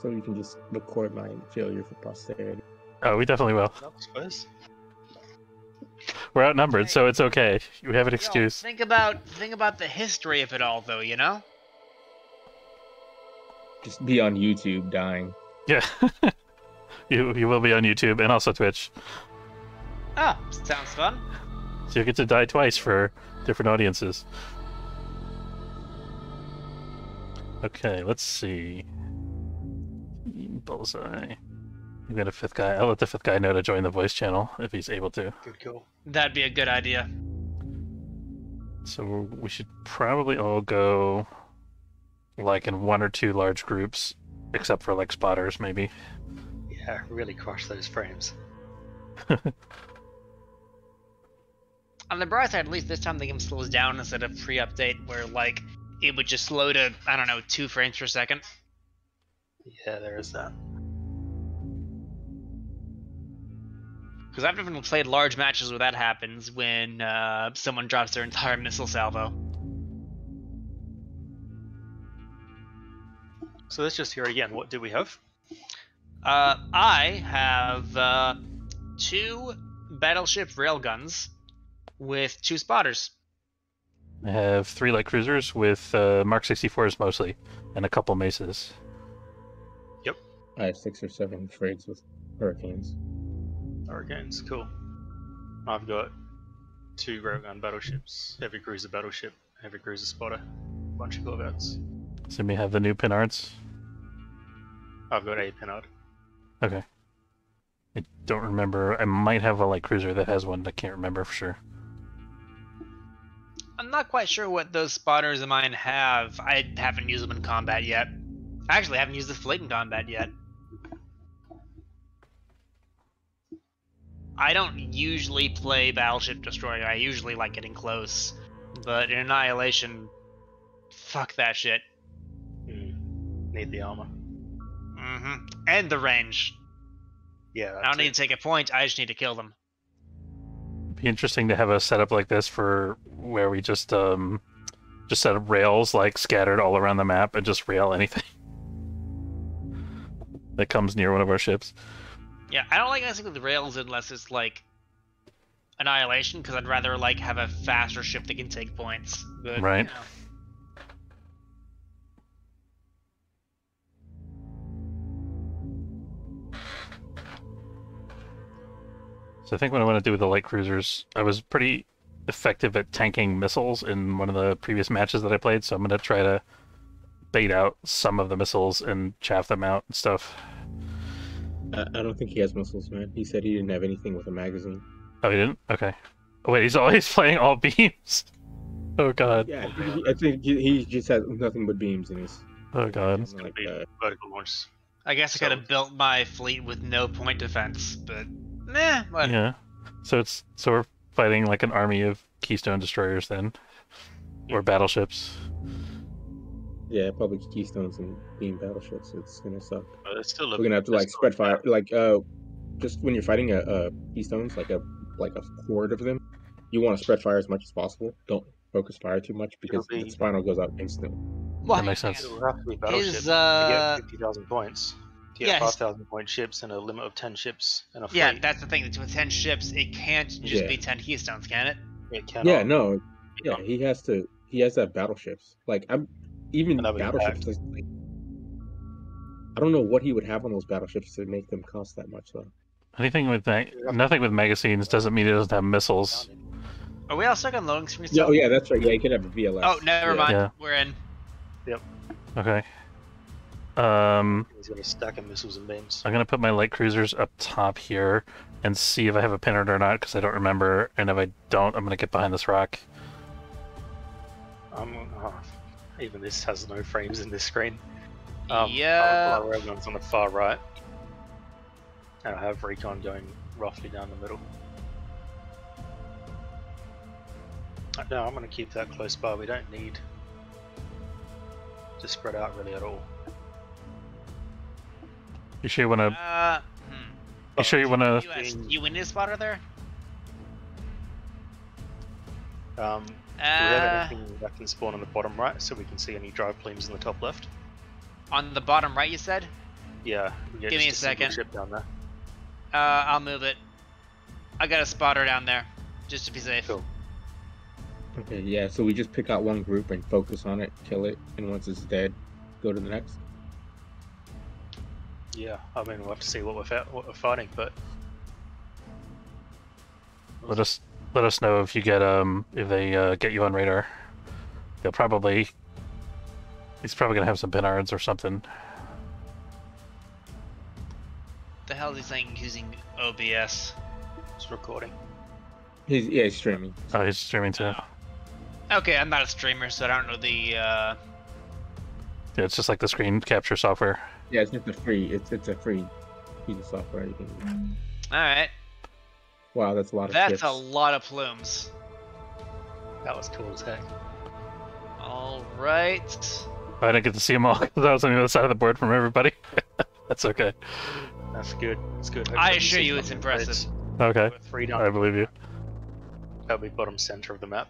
so you can just record my failure for posterity. Oh, we definitely will. I suppose. We're outnumbered, Hey. so it's okay. We have an Yo, excuse. think about the history of it all, though. You know. Just be on YouTube dying. Yeah. you will be on YouTube and also Twitch. Ah, sounds fun. So you get to die twice for different audiences. Okay, let's see. Bullseye. You got a fifth guy. I'll let the fifth guy know to join the voice channel if he's able to. Good call. That'd be a good idea. So we should probably all go like in 1 or 2 large groups, except for like spotters maybe. Yeah, really crush those frames. On the bright side, at least this time the game slows down instead of pre-update where like it would just slow to, I don't know, 2 frames per second. Yeah, there is that. Because I've never played large matches where that happens when someone drops their entire missile salvo. So let's just hear again. What do we have? I have 2 battleship railguns with 2 spotters. I have 3 light cruisers with Mark 64s mostly, and a couple maces. Yep. I have 6 or 7 frigs with hurricanes. Hurricanes, cool. I've got 2 railgun battleships, heavy cruiser battleship, heavy cruiser spotter, bunch of corvettes. So we have the new pinards. I've got a pinard. Okay. I don't remember. I might have a light cruiser that has one. I can't remember for sure. I'm not quite sure what those spotters of mine have. I haven't used them in combat yet. I actually haven't used the fleet in combat yet. I don't usually play Battleship Destroyer. I usually like getting close. But in Annihilation, fuck that shit. Need the armor. And the range. Yeah, I don't need to take a point, I just need to kill them. It'd be interesting to have a setup like this for where we just set up rails like scattered all around the map and just rail anything that comes near one of our ships. Yeah, I don't like messing with rails unless it's like Annihilation, because I'd rather like have a faster ship that can take points. But, Right. You know. So I think what I want to do with the light cruisers, I was pretty effective at tanking missiles in one of the previous matches that I played, so I'm going to try to bait out some of the missiles and chaff them out and stuff. I don't think he has missiles, man. He said he didn't have anything with a magazine. Oh, he didn't? Okay. Oh, wait, he's always playing all beams? Oh, God. Yeah, I think he just has nothing but beams in his... Oh, God. It's gonna be vertical launch. I guess I could have built my fleet with no point defense, but nah, what? Yeah. So we're fighting like an army of Keystone destroyers then, or battleships. Yeah, probably Keystones and beam battleships. It's gonna suck. But it's still We're gonna have to like spread fire, like just when you're fighting a Keystones, like a horde of them, you want to spread fire as much as possible. Don't focus fire too much because the spinal goes out instantly. Well, That makes sense. It will have to be battleship His, to get 50,000 points. To get yeah, 5,000 point ships and a limit of 10 ships and a fleet. Yeah, that's the thing. With 10 ships, it can't just Yeah. be 10 Keystones, can it? It cannot. Yeah, no, yeah, he has to have battleships. Like even And that would battleships. Like, I don't know what he would have on those battleships to make them cost that much though. Anything with nothing with magazines doesn't mean it doesn't have missiles. Are we all stuck on loading screen Yeah, still? oh yeah, that's right. Yeah, he could have a VLS. Oh, never mind. Yeah. We're in. Okay. He's got a stack of missiles and beams. I'm gonna put my light cruisers up top here and see if I have a pinard or not because I don't remember. And if I don't, I'm gonna get behind this rock. Even this has no frames in this screen. Yeah. Our railgun's on the far right. And I have recon going roughly down the middle. No, I'm going to keep that close by. We don't need to spread out really at all. You sure you wanna? You sure you wanna? You win this spotter there? Do we have anything that can spawn on the bottom right so we can see any drive plumes in the top left? On the bottom right, you said? Yeah. Give me a just single second. Ship down there. I'll move it. I got a spotter down there, just to be safe. Cool. Okay, yeah, so we just pick out one group and focus on it, kill it, and once it's dead, go to the next. Yeah, I mean we'll have to see what we're fighting, but Let us know if you get if they get you on radar. He's probably gonna have some pinards or something. The hell is he saying using OBS? it's recording. He's streaming. Oh, he's streaming too. Okay, I'm not a streamer, so I don't know the. Yeah, it's just like the screen capture software. Yeah, it's just a free. It's a free piece of software you can use. All right. Wow, that's a lot of. That's ships. a lot of plumes. That was cool as heck. All right. I didn't get to see them all because I was on the other side of the board from everybody. That's okay. That's good. It's good. I Hopefully assure see you, it's something. impressive. Okay, Put 3 down. I believe you. That'll be bottom center of the map.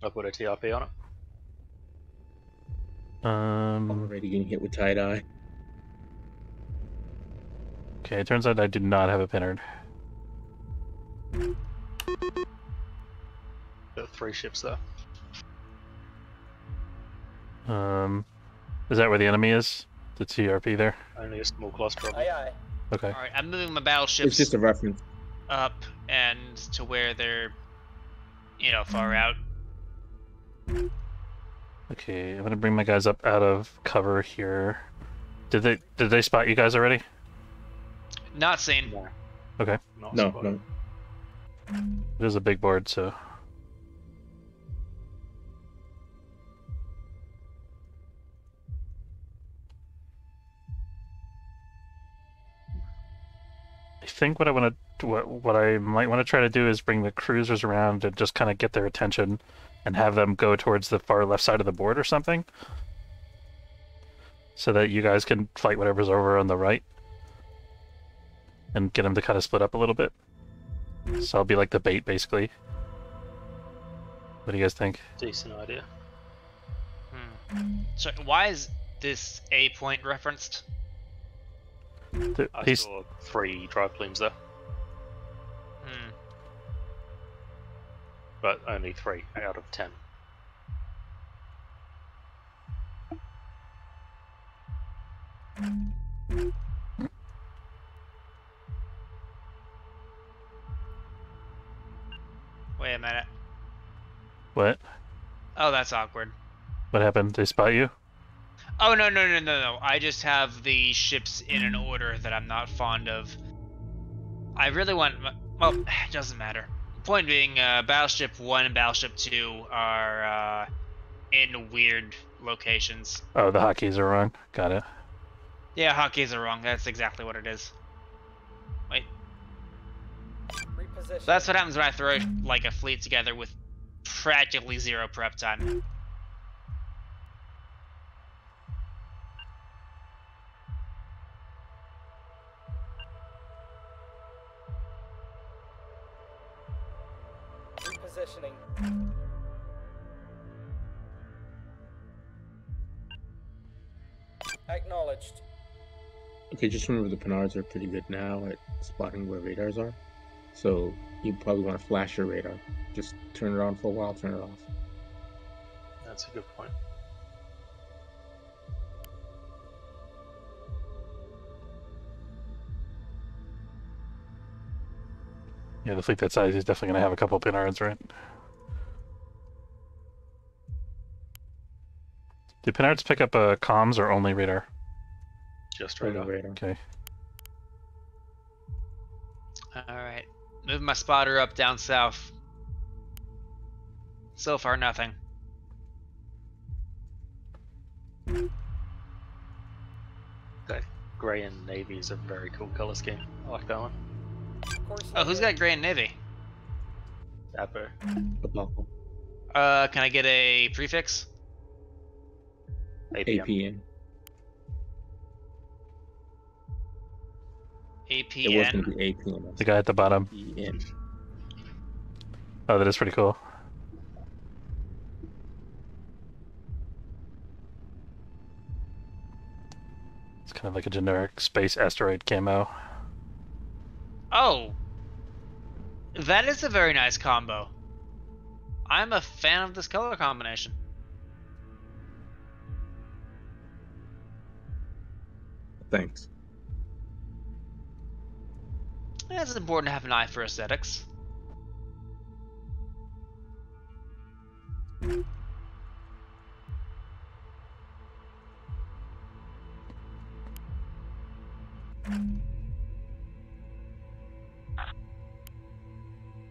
I'll put a TRP on it. Already getting hit with tie-dye. Okay, it turns out I do not have a pinard. Got 3 ships there. Is that where the enemy is? The TRP there? Only a small cluster of them. Aye, aye. Okay. All right, I'm moving my battleships It's just a reference. up and to where they're, far out. Okay, I'm gonna bring my guys up out of cover here. Did they spot you guys already? Not seen. No. Okay. Not No, spotted. no. It is a big board, so. I think what I want to, what I might want to try to do is bring the cruisers around and just kind of get their attention, and have them go towards the far left side of the board or something, so that you guys can fight whatever's over on the right, and get them to kind of split up a little bit. So I'll be like the bait, basically. What do you guys think? Decent idea. So why is this A point referenced? I He's, saw 3 drive plumes there, Hmm. but only 3 out of 10. Wait a minute. what? Oh, that's awkward. What happened? They spot you? Oh, no. I just have the ships in an order that I'm not fond of. I really want... Well, it doesn't matter. Point being, Battleship 1 and Battleship 2 are in weird locations. Oh, the hotkeys are wrong. Got it. Yeah, hotkeys are wrong. That's exactly what it is. Wait. Reposition. That's what happens when I throw, like, a fleet together with practically 0 prep time. Repositioning. Acknowledged. Okay, just remember the Pinards are pretty good now at spotting where radars are. So you probably want to flash your radar. Just turn it on for a while, turn it off. That's a good point. Yeah, the fleet that size is definitely going to have a couple pinards, right? Do pinards pick up comms or only radar? Just Only radar. radar. Okay. Alright. Moving my spotter up down south. So far, nothing. That grey and navy is a very cool color scheme. I like that one. Oh, who's got Grey and Navy? Dapper. Can I get a prefix? APM. APN. APN. It was going to be APN. The guy at the bottom. APN. Oh, that is pretty cool. It's kind of like a generic space asteroid camo. Oh, that is a very nice combo. I'm a fan of this color combination. Thanks. It's important to have an eye for aesthetics.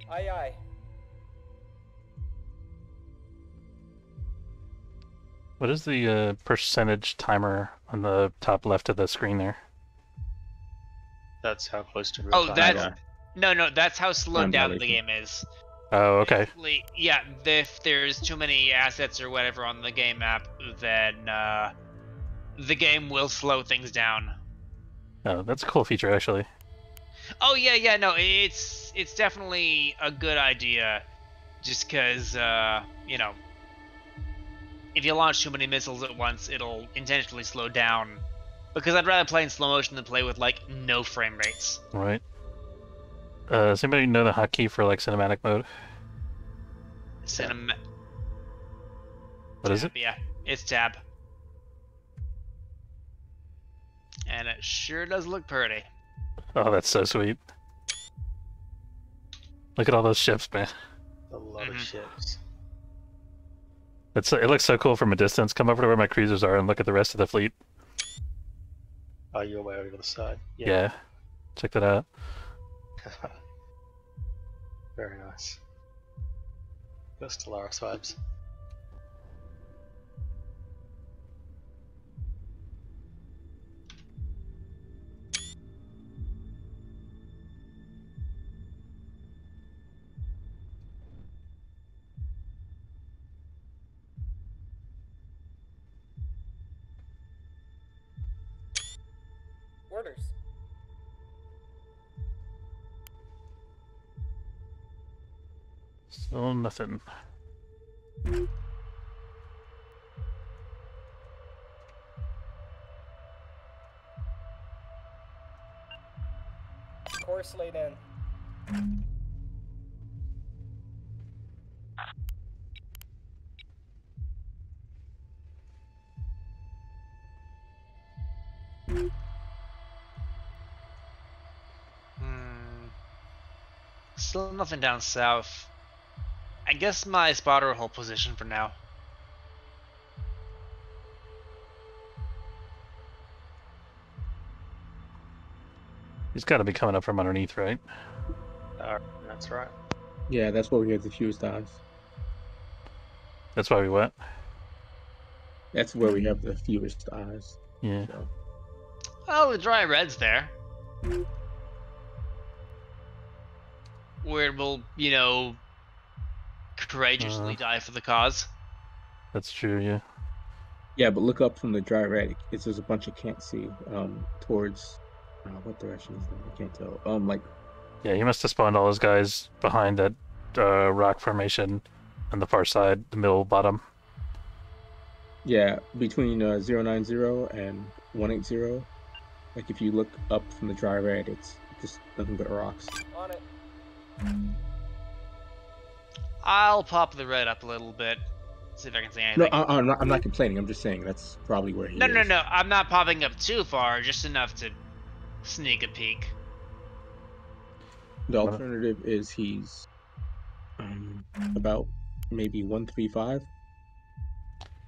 Aye, aye. What is the percentage timer on the top left of the screen there? That's how close to real Oh, time that's you are. no. That's how slowed Time down the dilation. game is. Oh, okay. Basically, yeah, if there's too many assets or whatever on the game map, then the game will slow things down. Oh, that's a cool feature, actually. Oh yeah, no, it's definitely a good idea, just because you know, if you launch too many missiles at once, it'll intentionally slow down. Because I'd rather play in slow motion than play with like no frame rates. Right. Does anybody know the hotkey for like cinematic mode? What is it? Yeah, it's tab. And it sure does look pretty. Oh, that's so sweet. Look at all those ships, man. A lot of ships. It looks so cool from a distance. Come over to where my cruisers are and look at the rest of the fleet. Oh, you're way over the side. Yeah. Check that out. Very nice. Got Stellaris vibes. Orders. Still nothing. Course laid in. Still nothing down south. I guess my spotter will hold position for now. He's got to be coming up from underneath, right? That's right. Yeah, that's where we have the fused eyes. That's why we went. That's where we have the fewest eyes. Yeah. So. Oh, the dry red's there. Where we'll, you know, courageously die for the cause. That's true, yeah. Yeah, but look up from the dry red. There's a bunch of can't see towards what direction is that? I can't tell. Like Yeah, he must have spawned all his guys behind that rock formation on the far side, the middle bottom. yeah, between 090 and 180. Like if you look up from the dry red, it's just nothing but rocks. On it. I'll pop the red up a little bit. See if I can see anything. No, I'm not complaining. I'm just saying that's probably where he is. No. I'm not popping up too far, just enough to sneak a peek. The alternative is he's about maybe 135.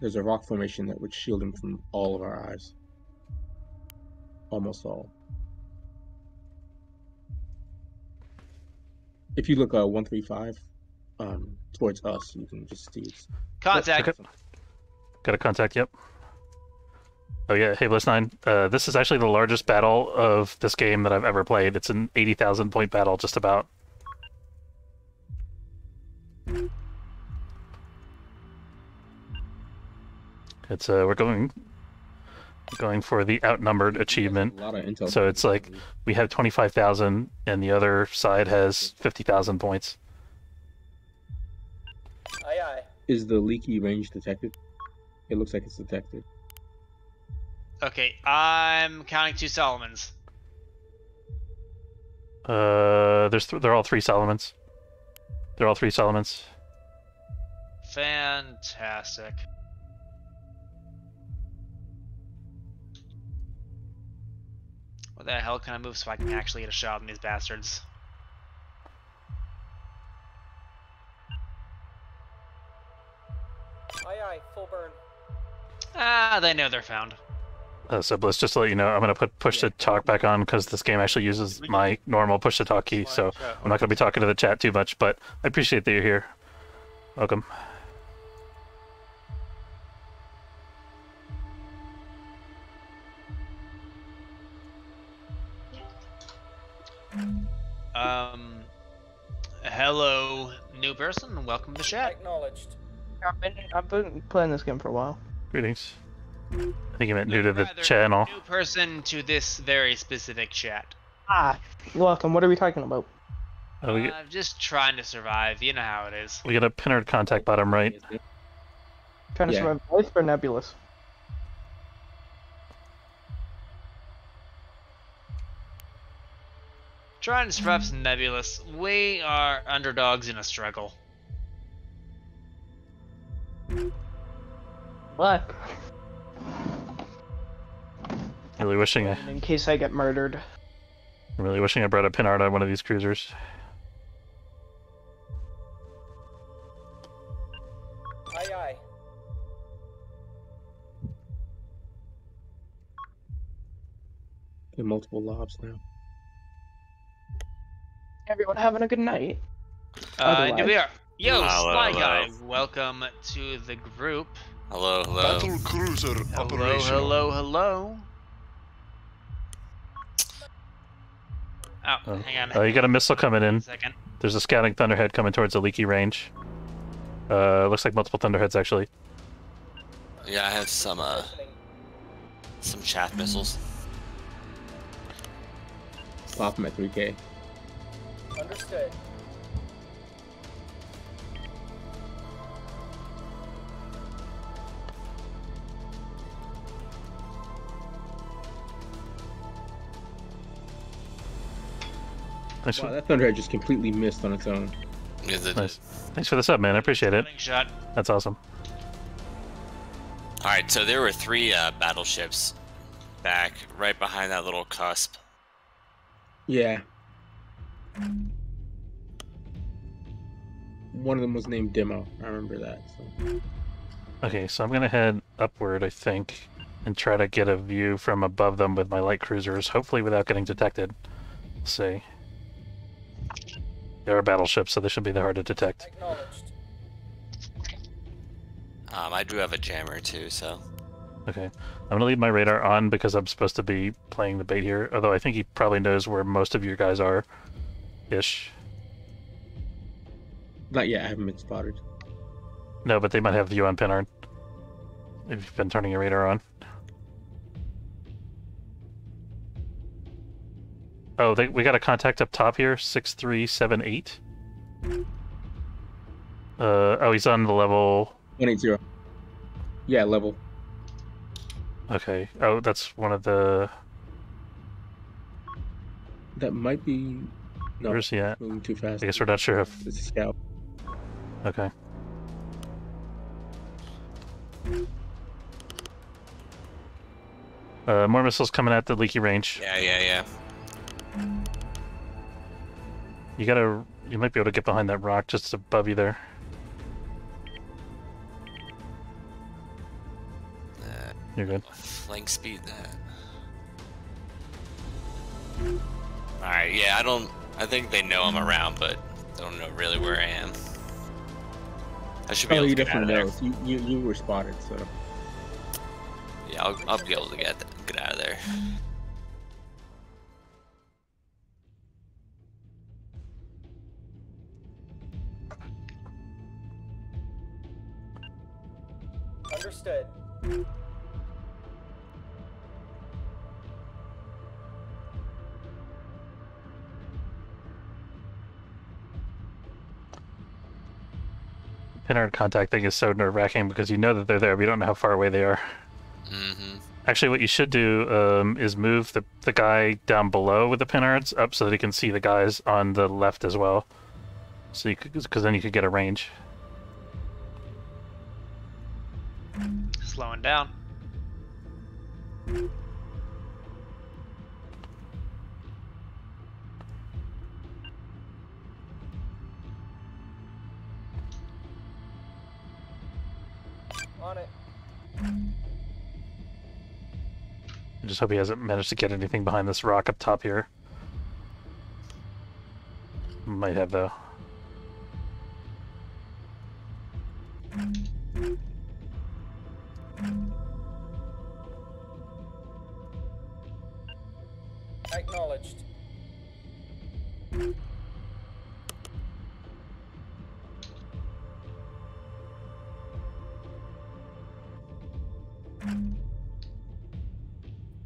There's a rock formation that would shield him from all of our eyes. Almost all. If you look 135 towards us, you can just see it's Contact. Okay. Got a contact, yep. Oh yeah, hey Bliss9. This is actually the largest battle of this game that I've ever played. It's an 80,000 point battle, just about. It's we're going for the Outnumbered achievement. a lot of intel. So it's like we have 25,000 and the other side has 50,000 points. Aye, aye. Is the leaky range detected? It looks like it's detected. Okay, I'm counting 2 Solomons. They're all 3 Solomons. They're all 3 Solomons. Fantastic. Where the hell can I move so I can actually get a shot on these bastards? Aye, aye, full burn. Ah, they know they're found. So Bliss, just to let you know, I'm gonna put push to talk back on because this game actually uses my normal push to talk key, so I'm not gonna be talking to the chat too much. But I appreciate that you're here. Welcome. Hello, new person. Welcome to the chat. Acknowledged. I've been playing this game for a while. Greetings. I think you meant new to the Rather, channel. New person to this very specific chat. Ah, welcome. What are we talking about? Just trying to survive. You know how it is. We got a pinned contact bottom right. Trying to Yeah. survive life or Nebulous? Trying to survive some Nebulous. We are underdogs in a struggle. What? Really wishing In case I get murdered. I'm really wishing I brought a pinard on one of these cruisers. Aye, aye. In multiple lobs now. Everyone having a good night. And we are. Yo, Hello, Spy hello. Guy, welcome to the group. Hello, hello. Battle cruiser Hello, operational. hello, hello. Oh, Oh. hang on. You got a missile coming in. A second. There's a scouting thunderhead coming towards the leaky range. Looks like multiple thunderheads actually. Yeah, I have some Listening. chaff missiles. Pop them at 3K. Understood. Thanks Wow, for, that Thunderhead just completely missed on its own. Is it? nice. Thanks for the sub, man. I appreciate it. Running shot. That's awesome. All right, so there were 3 battleships back right behind that little cusp. Yeah. One of them was named Demo. I remember that. So. Okay, so I'm gonna head upward, I think, and try to get a view from above them with my light cruisers, hopefully without getting detected. Let's see. They are battleships, so they should be that hard to detect. Acknowledged. I do have a jammer too, so. Okay. I'm gonna leave my radar on because I'm supposed to be playing the bait here, although I think he probably knows where most of you guys are. Ish. Not yet. I haven't been spotted. No, but they might have you on Pinard. If you've been turning your radar on. Oh, we got a contact up top here, 6378. Oh, he's on the level. 180. Yeah, level. Okay. Oh, that's one of the. That might be. No, Where's he at? moving too fast. I guess we're not sure if. It's a scout. Okay. More missiles coming at the leaky range. Yeah. You might be able to get behind that rock just above you there. You're good. Flank speed that. All right, yeah, I think they know I'm around, but they don't know really where I am. I should be Oh, able you to get out of definitely there. know. You were spotted, so. Yeah, I'll be able to get out of there. Understood. Pinard contact thing is so nerve-wracking because you know that they're there, but you don't know how far away they are. Mm-hmm. Actually, what you should do is move the guy down below with the pinards up so that he can see the guys on the left as well. So you could, because then you could get a range. Slowing down. On it. I just hope he hasn't managed to get anything behind this rock up top here. Might have though. Acknowledged.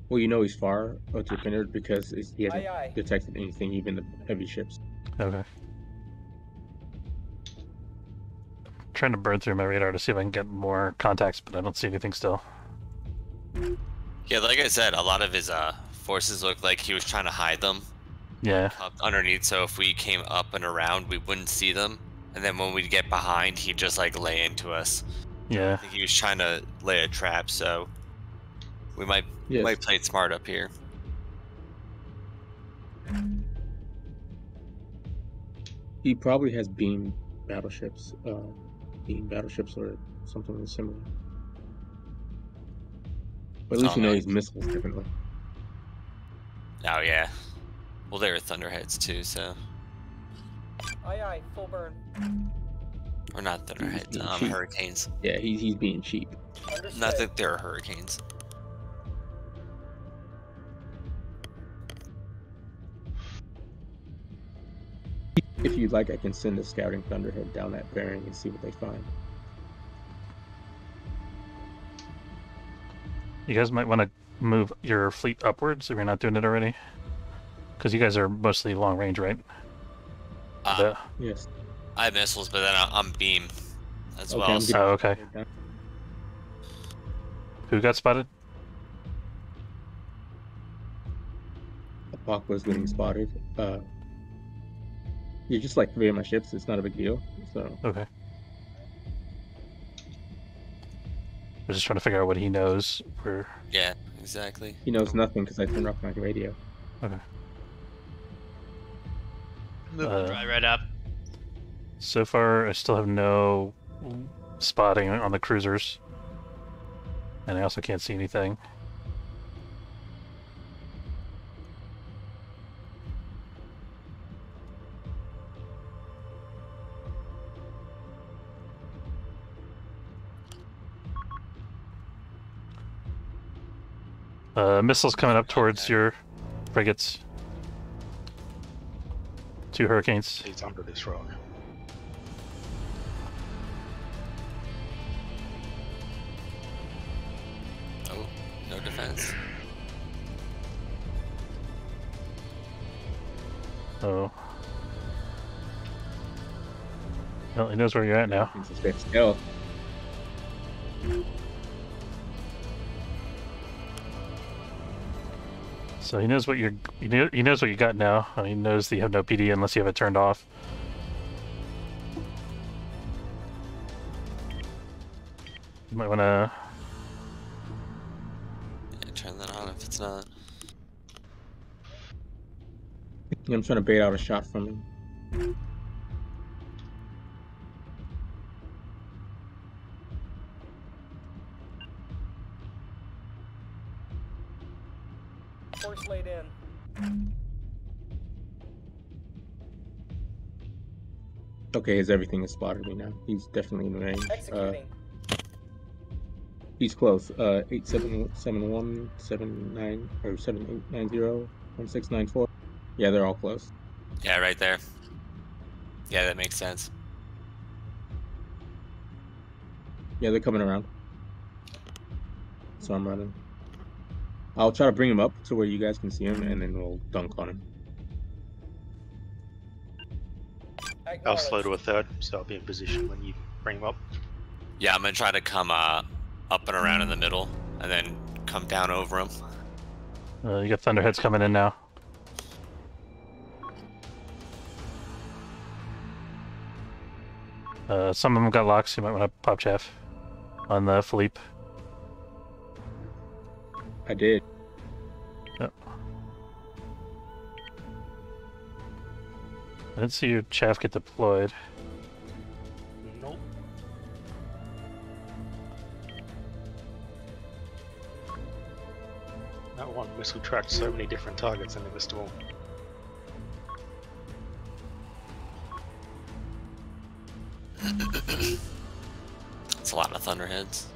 Well, you know he's far to the pinard because he hasn't Aye, aye. detected anything, even the heavy ships. Okay. Trying to burn through my radar to see if I can get more contacts, but I don't see anything still. Yeah, like I said, a lot of his forces looked like he was trying to hide them Yeah. up underneath. So if we came up and around, we wouldn't see them. And then when we'd get behind, he'd just like lay into us. Yeah. I think he was trying to lay a trap. So we might play it smart up here. He probably has beam battleships or something similar. But at least you know he's missiles, definitely. Oh yeah. Well, there are thunderheads too, so. Aye, aye. Full burn. Or not thunderheads, cheap. hurricanes. Yeah, he's being cheap. Understood. Not that there are hurricanes. If you'd like, I can send a scouting thunderhead down that bearing and see what they find. You guys might want to move your fleet upwards if you're not doing it already. Because you guys are mostly long range, right? Yes. I have missiles, but then I'm beam as well. I'm So Oh, okay. Who got spotted? Apocalypse getting spotted. You're just like 3 of my ships. It's not a big deal. So Okay. We're just trying to figure out what he knows. yeah, exactly. he knows nothing because I turned off my radio. Okay. Moving dry red up. So far, I still have no spotting on the cruisers. And I also can't see anything. Missiles coming up towards your frigates. 2 hurricanes. He's under this rock. Oh, no defense. Oh. Well, he knows where you're at now. Hell. So he knows what he knows what you got now. He knows that you have no PD unless you have it turned off. You might want to. Yeah, turn that on if it's not. I'm trying to bait out a shot from him. Force laid in. Okay, everything has spotted me now. He's definitely in range. Executing. He's close. 8771 79 or 7890 1694. Yeah, they're all close. Yeah, right there. Yeah, that makes sense. Yeah, they're coming around. So I'm running. I'll try to bring him up to where you guys can see him, and then we'll dunk on him. I'll slow to a third, so I'll be in position when you bring him up. Yeah, I'm gonna try to come up and around in the middle, and then come down over him. You got Thunderheads coming in now. Some of them got locks. You might want to pop chaff on the Philippe. I did. Yep. I didn't see your chaff get deployed. Nope. That one missile tracked so many different targets and it missed them all. It's a lot of Thunderheads.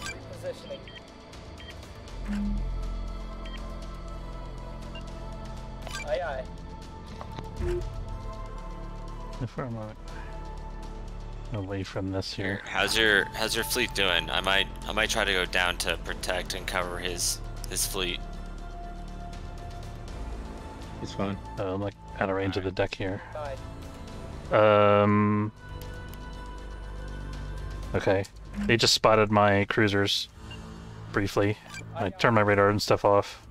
Repositioning. Aye, aye. If we're a moment away from this here. How's your fleet doing? I might try to go down to protect and cover his fleet. It's fine. I'm like out of range of the deck here. Aye. Okay. They just spotted my cruisers briefly. I turned my radar and stuff off.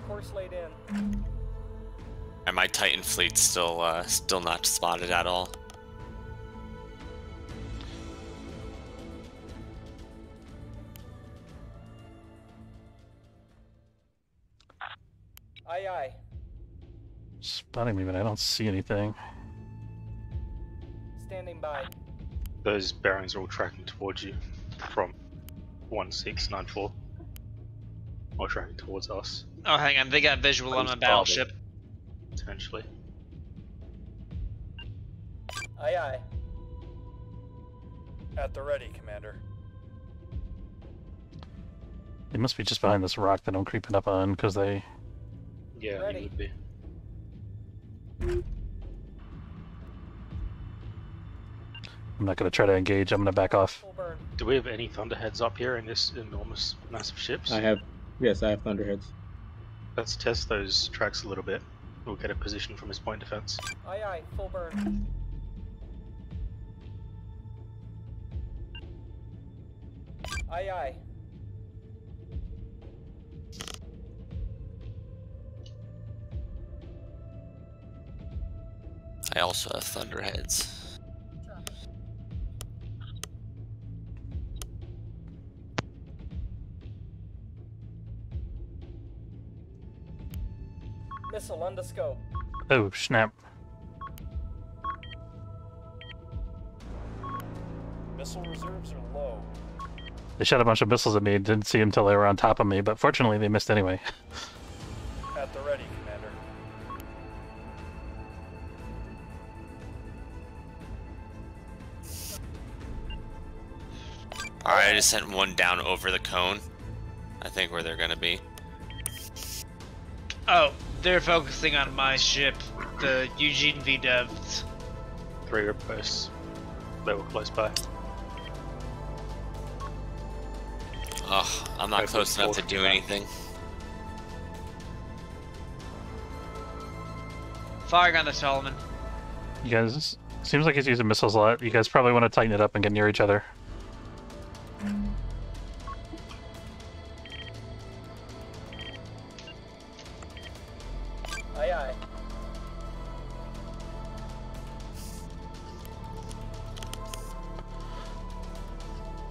Course laid in. And my Titan fleet's still not spotted at all. Aye, aye. Spotting me, but I don't see anything. Standing by. Those bearings are all tracking towards you from 1694. Or tracking towards us, Oh, hang on. They got visual on my battleship. potentially. Aye, aye. At the ready, Commander. They must be just behind this rock that I'm creeping up on, because they... Yeah, Ready. you would be. I'm not going to try to engage, I'm going to back off. Full burn. Do we have any Thunderheads up here in this enormous, massive ships? I have Thunderheads. Let's test those tracks a little bit. We'll get a position from his point defense. Aye, aye. Full burn. Aye, aye. I also have Thunderheads. Missile on the scope. Oh, snap. Missile reserves are low. They shot a bunch of missiles at me, didn't see them until they were on top of me, but fortunately they missed anyway. At the ready, Commander. Alright, I just sent one down over the cone. I think where they're gonna be. Oh, they're focusing on my ship, the Eugene V. Devs. 3 outposts. They were close by. Ugh, I'm not close enough to do anything. Firing on the Solomon. You guys, seems like he's using missiles a lot. You guys probably want to tighten it up and get near each other. Aye, aye.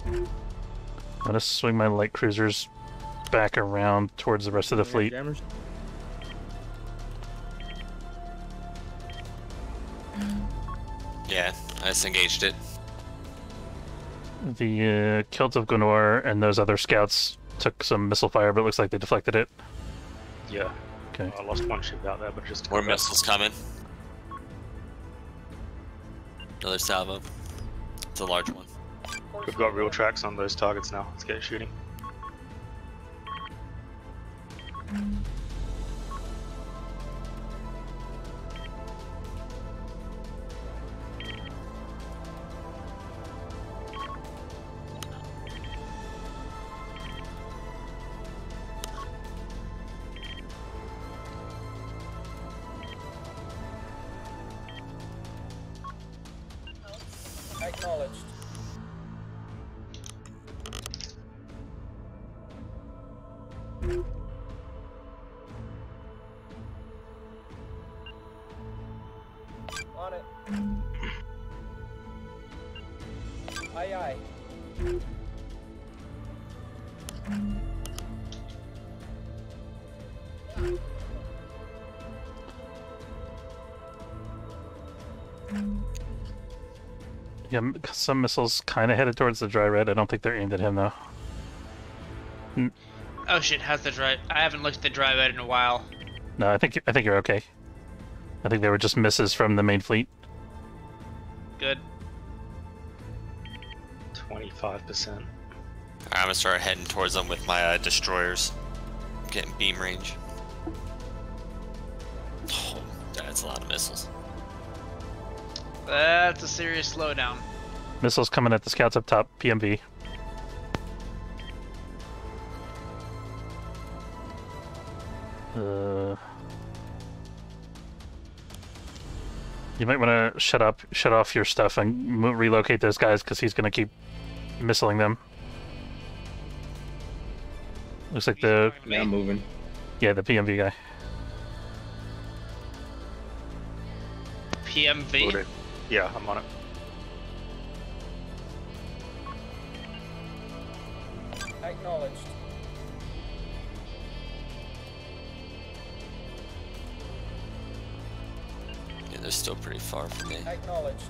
I'm gonna swing my light cruisers back around towards the rest of the fleet. Jammers? Yeah, I just engaged it. The Kilt of Gunor and those other scouts took some missile fire, but it looks like they deflected it. Yeah. Okay. I lost one ship out there, but just... More missiles coming. Another salvo. It's a large one. Course We've got laid real in. tracks on those targets now. Let's get shooting. Acknowledged. On it. Aye, aye. Yeah, some missiles kind of headed towards the dry red. I don't think they're aimed at him though. Oh shit, how's the dry? I haven't looked at the dry bed in a while. No, I think you're okay. I think they were just misses from the main fleet. Good. 25%. I'm gonna start heading towards them with my destroyers. Getting beam range. Oh, that's a lot of missiles. That's a serious slowdown. Missiles coming at the scouts up top. PMV. You might want to shut off your stuff and relocate those guys because he's going to keep missiling them. Looks like the Yeah, I'm moving. yeah, the PMV guy. PMV. Loaded. Yeah, I'm on it. Acknowledged. Yeah, they're still pretty far from me. Acknowledged.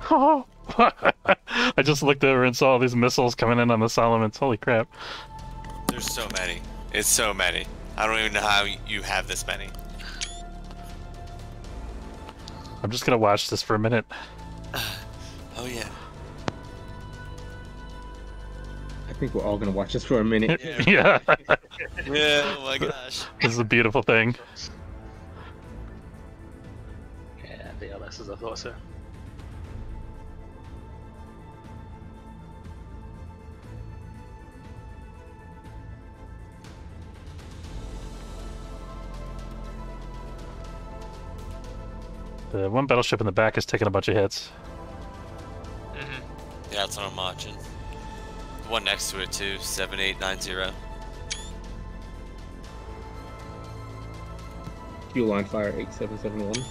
Oh! I just looked over and saw all these missiles coming in on the Solomons. Holy crap. There's so many. It's so many. I don't even know how you have this many. I'm just gonna watch this for a minute. Oh yeah. I think we're all gonna watch this for a minute. Yeah. Yeah, oh my gosh. This is a beautiful thing. Yeah, DLS as I thought so. The one battleship in the back is taking a bunch of hits. Mm-hmm. Yeah, that's what I'm watching. The one next to it too, 7890. Fuel line fire 8771.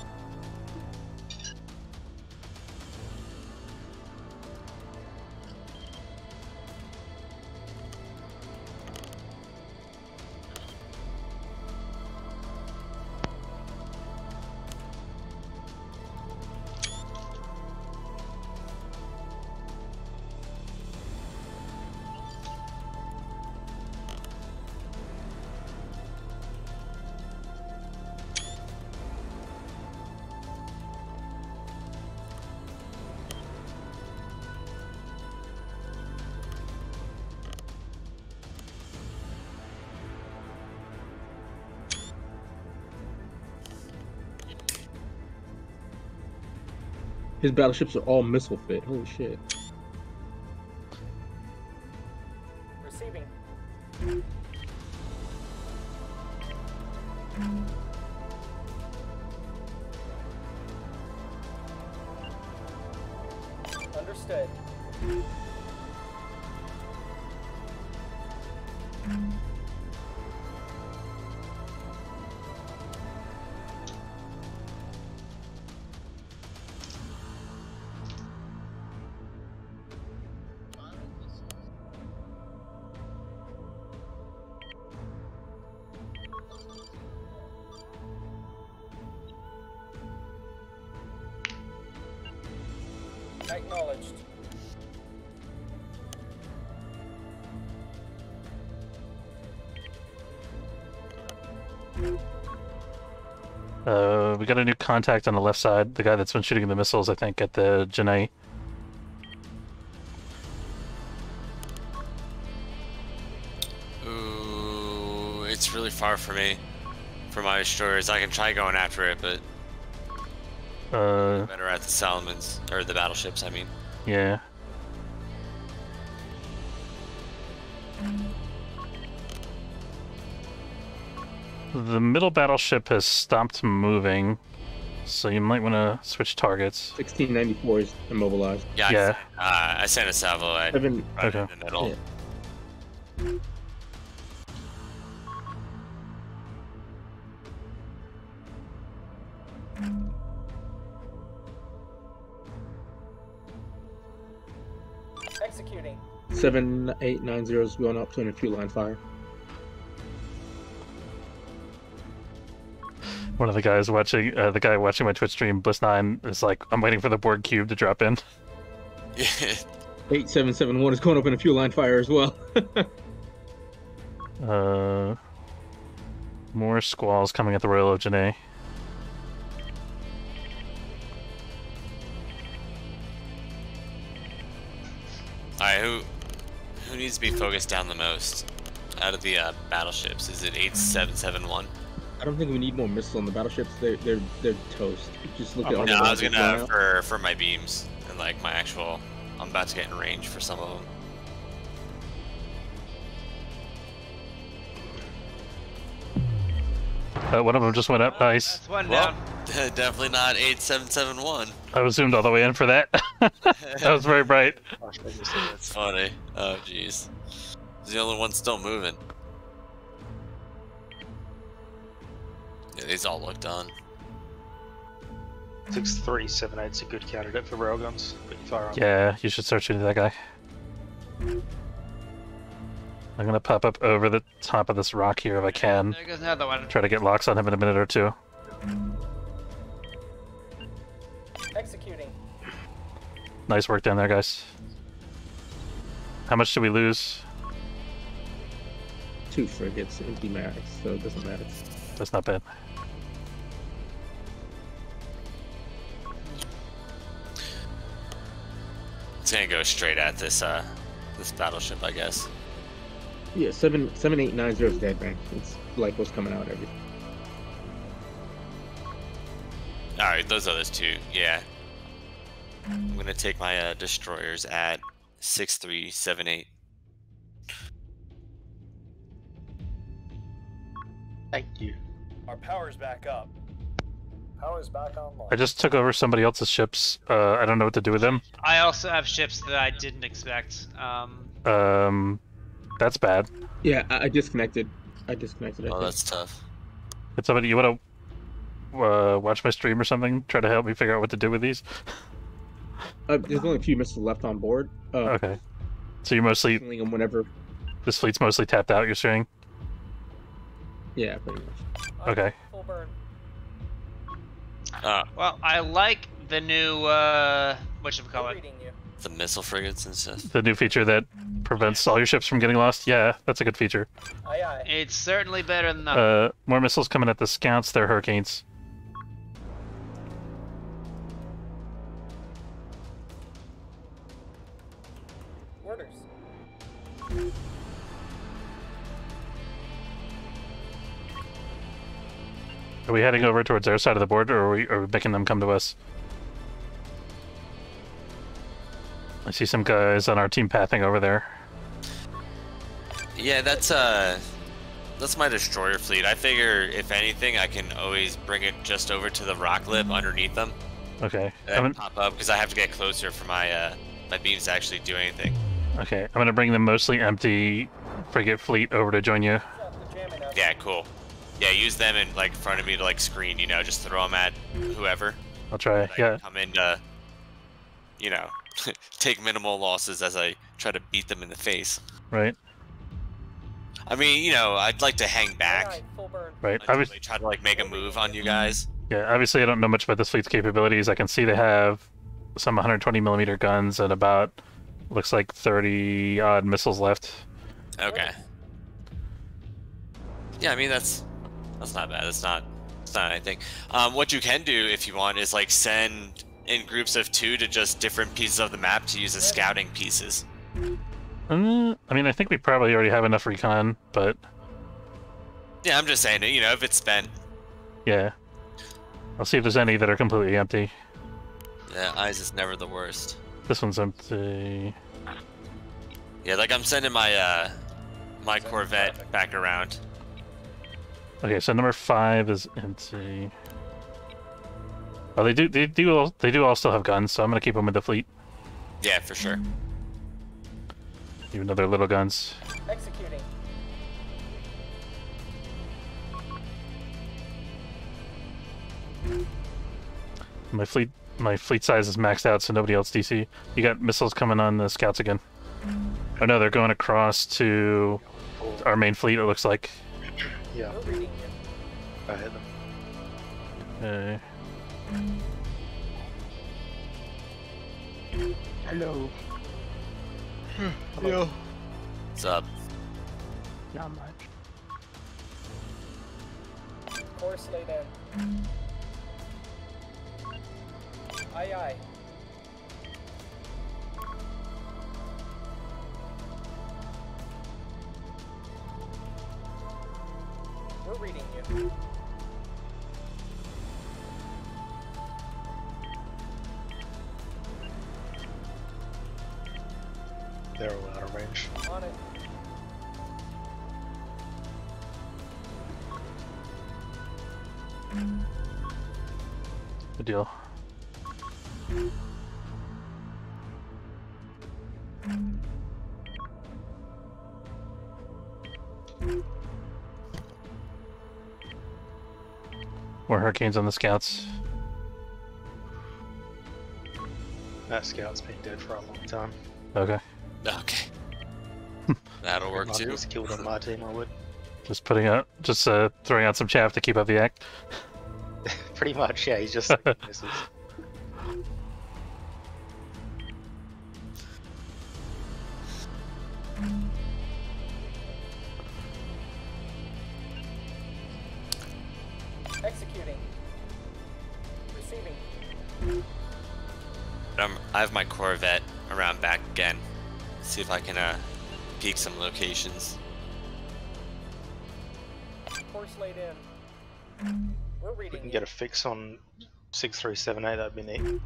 His battleships are all missile fit. Holy shit. Receiving. Understood. Acknowledged. We got a new contact on the left side. The guy that's been shooting the missiles, I think, at the Janae. Ooh, it's really far for me. For my destroyers, I can try going after it, but Better at the Solomons, or the battleships, I mean. Yeah. The middle battleship has stopped moving, so you might want to switch targets. 1694 is immobilized. Yeah. I sent a salvo at Seven. right Okay. in the middle. Yeah. Executing. 7890 is going up to an acute line fire. One of the guys watching, the guy watching my Twitch stream, Bliss9, is like, I'm waiting for the board cube to drop in. 8771 is going up in a fuel line fire as well. More squalls coming at the Royal of Janae. Alright, who needs to be focused down the most out of the battleships? Is it 8771? I don't think we need more missiles on the battleships. They're toast. Just look at all the No, I was ones gonna that fly out. for my beams and like my actual. I'm about to get in range for some of them. One of them just went up. Nice. That's one Well, down. definitely not 8771. I was zoomed all the way in for that. That was very bright. That's funny. Oh jeez. He's the only one still moving. Yeah, these all look done. 6378's a good candidate for railguns. Put your fire on. Yeah, you should start shooting that guy. I'm gonna pop up over the top of this rock here if I can. There goes another one. Try to get locks on him in a minute or two. Executing. Nice work down there, guys. How much did we lose? 2 frigates, empty max, so it doesn't matter. That's not bad. It's gonna go straight at this this battleship, I guess. Yeah, 7890 is dead bank. It's like what's coming out every. Alright, those others two, yeah. I'm gonna take my destroyers at 6378. Thank you. Our power's back up. Power's back online. I just took over somebody else's ships. I don't know what to do with them. I also have ships that I didn't expect. That's bad. Yeah, I disconnected. I disconnected. Oh, that's tough. Could somebody, you want to watch my stream or something? Try to help me figure out what to do with these? There's only a few missiles left on board. Okay. So you're mostly, Killing them whenever. this fleet's mostly tapped out, you're saying? Yeah, pretty much. Okay. Full burn. Well, I like the new whatchamacallit. Reading you. The missile frigates and stuff. The new feature that prevents all your ships from getting lost? Yeah, that's a good feature. Aye aye. It's certainly better than nothing. More missiles coming at the scouts, they're hurricanes. Orders. Are we heading over towards their side of the board, or are we making them come to us? I see some guys on our team pathing over there. Yeah, that's my destroyer fleet. I figure if anything, I can always bring it just over to the rock lip underneath them Okay. and pop up because I have to get closer for my my beams to actually do anything. Okay, I'm gonna bring the mostly empty frigate fleet over to join you. The jamming us. Yeah, cool. Yeah, use them in like front of me to like screen. You know, just throw them at whoever. I'll try. I Yeah. can come in to, you know, take minimal losses as I try to beat them in the face. Right. I mean, you know, I'd like to hang Aye, back aye, full burn. Right. until they try to like make a move on you guys. Yeah. Obviously, I don't know much about this fleet's capabilities. I can see they have some 120mm guns and about looks like 30 odd missiles left. Okay. Yeah, I mean that's not bad. It's not anything. What you can do if you want is like send in groups of 2 to just different pieces of the map to use as scouting pieces. I mean, I think we probably already have enough recon, but Yeah, I'm just saying, you know, if it's spent. yeah. I'll see if there's any that are completely empty. Yeah, eyes is never the worst. This one's empty. Yeah, like I'm sending my my Corvette back around. Okay, so number 5 is empty. Oh, they do all still have guns, so I'm gonna keep them with the fleet, Yeah, for sure. even though they're little guns. Executing. My fleet size is maxed out, so nobody else DC. You got missiles coming on the scouts again. Oh no, they're going across to our main fleet, it looks like. Yeah, We're reading you. I hit them. Okay. Hello. Yo. What's up? Not much. Course laid in. Aye, aye. We're reading you. They're all out of range. On it. Good deal. More hurricanes on the scouts. That scout's been dead for a long time. Okay. Okay. That'll work If too. was killed on my team, I would. Just throwing out some chaff to keep up the act. Pretty much, yeah. He's just misses. Executing. Receiving. I have my Corvette around back again. See if I can peek some locations. Course laid in. We're We reading can you. get a fix on 6378. That'd be neat.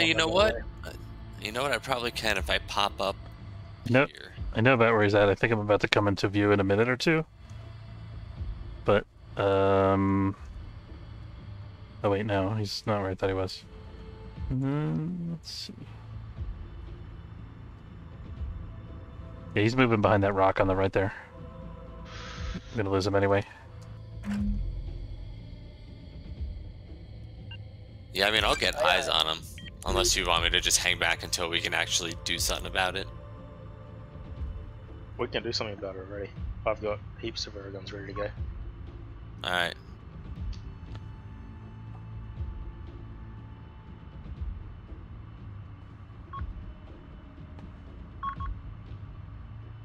You know what? You know what? I probably can if I pop up Nope. here. I know about where he's at. I think I'm about to come into view in a minute or two. But, oh wait, no, he's not where I thought he was. Let's see. Yeah, he's moving behind that rock on the right there. I'm gonna lose him anyway. Yeah, I mean, I'll get eyes on him. Unless you want me to just hang back until we can actually do something about it. We can do something about it already. I've got heaps of air guns ready to go. Alright.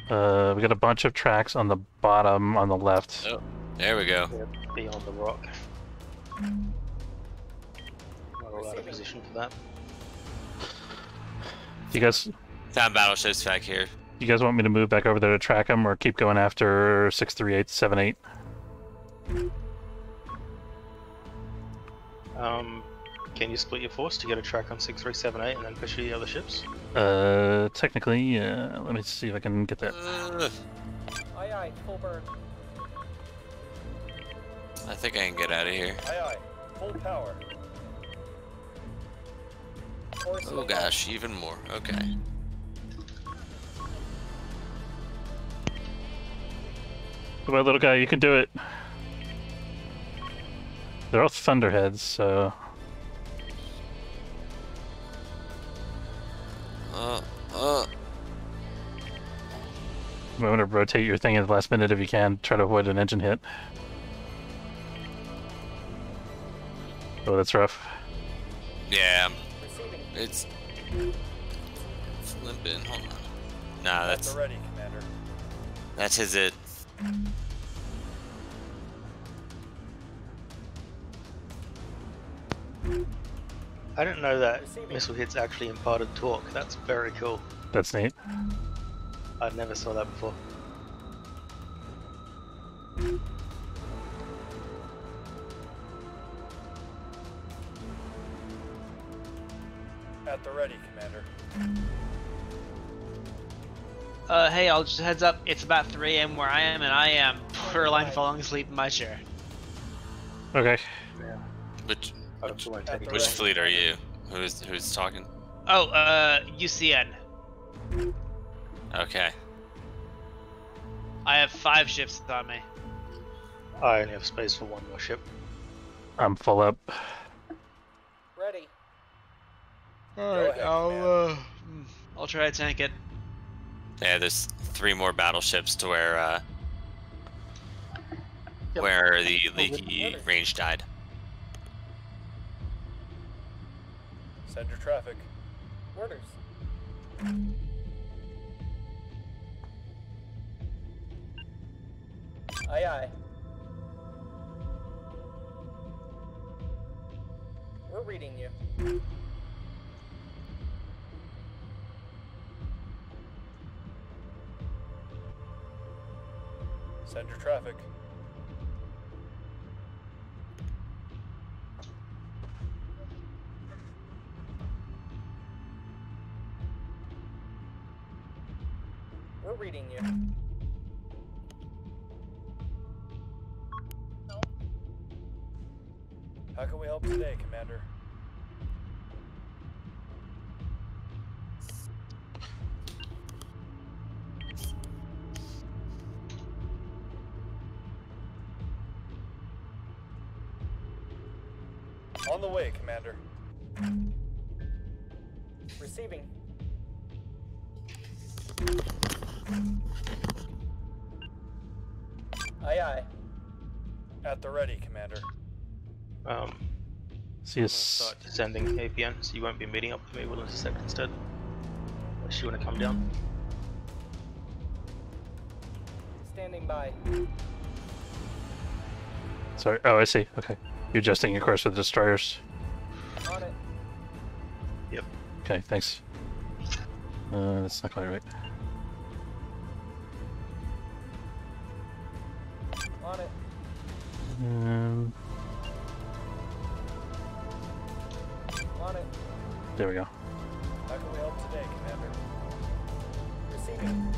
We got a bunch of tracks on the bottom on the left. Oh, there we go. They're beyond the rock. Not all out of position for that. You guys Battleships back here. You guys want me to move back over there to track them, or keep going after 63878? Can you split your force to get a track on 6378 and then push the other ships? Technically, yeah. Let me see if I can get that. Aye, aye. Full burn. I think I can get out of here. Aye, aye. Full power. Course Oh laid gosh, even more. Okay. Come on, little guy, you can do it. They're all thunderheads, so I'm going to rotate your thing at the last minute if you can. Try to avoid an engine hit. Oh, that's rough. Yeah, Receiving. it's limping. Hold on. Nah, that's Ready, Commander. his it. I didn't know that Receiving. missile hits actually imparted torque. That's very cool. That's neat. I never saw that before. ready, Commander. Hey, I'll just heads up. It's about 3 a.m. where I am, and I am borderline falling asleep in my chair. Okay. Which I don't feel like taking which fleet are you? Who's talking? Oh, UCN. Okay. I have 5 ships on me. I only have space for one more ship. I'm full up. Ready. Alright, ahead, I'll try to tank it. Yeah, there's 3 more battleships to where Yep. where the leaky range died. Send your traffic. Orders. Aye, aye. We're reading you. Send your traffic. We're reading you. How can we help today, Commander? On the way, Commander. Receiving. Aye, aye. At the ready, Commander. See I'm gonna us. start descending APN, so you won't be meeting up with me. We'll intercept instead. Unless you want to come down. Standing by. Sorry. Oh, I see. Okay. You're adjusting your course with the destroyers. On it. Okay, thanks. That's not quite right. On it. On it. There we go. How can we help today, Commander? Receiving.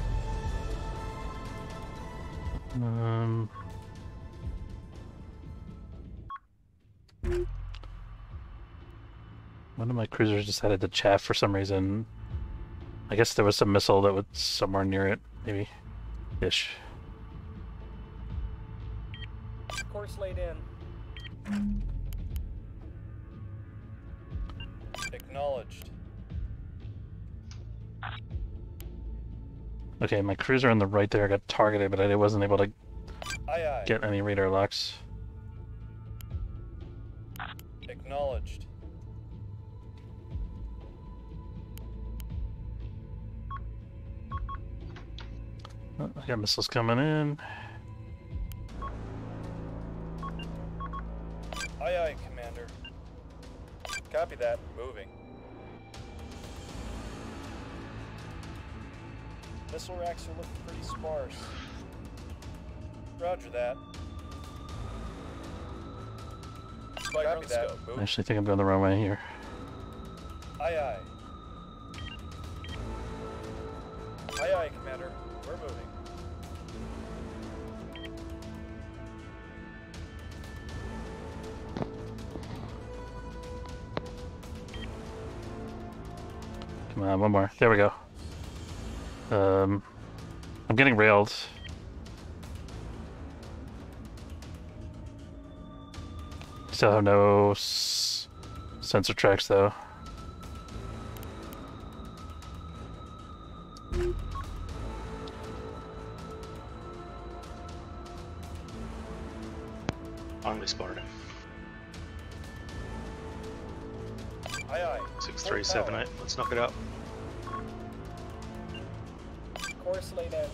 One of my cruisers decided to chaff for some reason. I guess there was some missile that was somewhere near it, maybe. Ish. Course laid in. Acknowledged. Okay, my cruiser on the right there got targeted, but I wasn't able to Aye, aye. get any radar locks. Acknowledged. Oh, I got missiles coming in. Aye, aye, Commander. Copy that. Moving. Missile racks are looking pretty sparse. Roger that. Copy that. I Move. actually think I'm going the wrong way here. Aye, aye. Aye, aye, Commander. We're moving. Come on, one more. There we go. I'm getting railed. Still have no sensor tracks though. I'm responding. Aye, aye. 6378. Let's knock it out. Course laid in.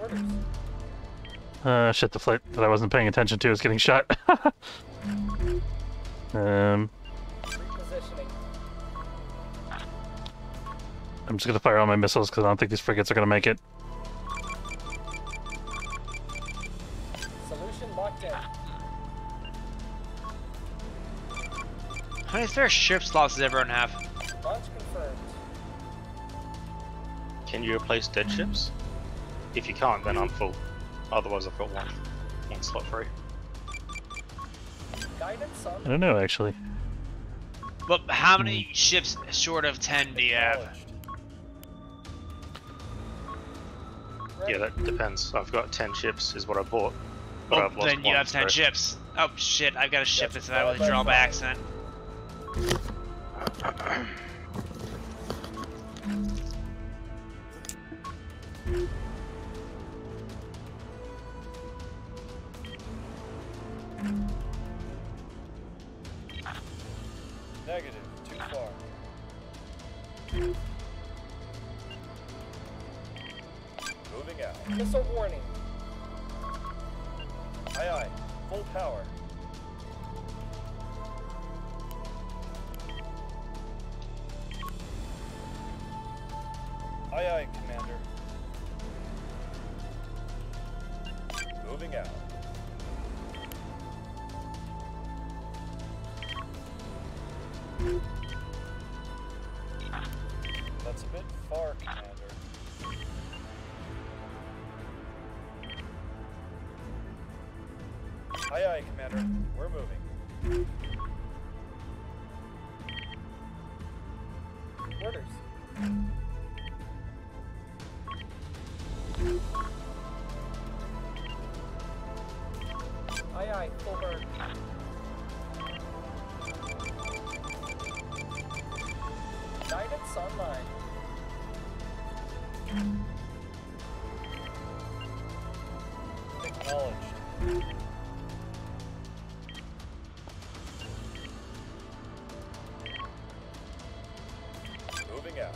Orders. Shit, the flight that I wasn't paying attention to is getting shot. Repositioning. I'm just gonna fire all my missiles because I don't think these frigates are gonna make it. Solution locked in. How many spare ship slots does everyone have? Can you replace dead ships? If you can't, then I'm full. Otherwise, I've got one slot free. Guidance I on. don't know actually. But how many ships short of 10 do you have? Yeah, that depends. I've got 10 ships, is what I bought. But Oh, I've lost then you one, have 10 so- ships. Oh shit, I've got a ship Gotcha. that's I withdraw by accident. Negative. Too far. Moving out. Missile warning. Aye aye. Full power. Aye aye, Commander. Moving out. That's a bit far, Commander. Aye aye, Commander. We're moving. Orders. Aye aye, full burn. Guidance online. Acknowledged. Moving out.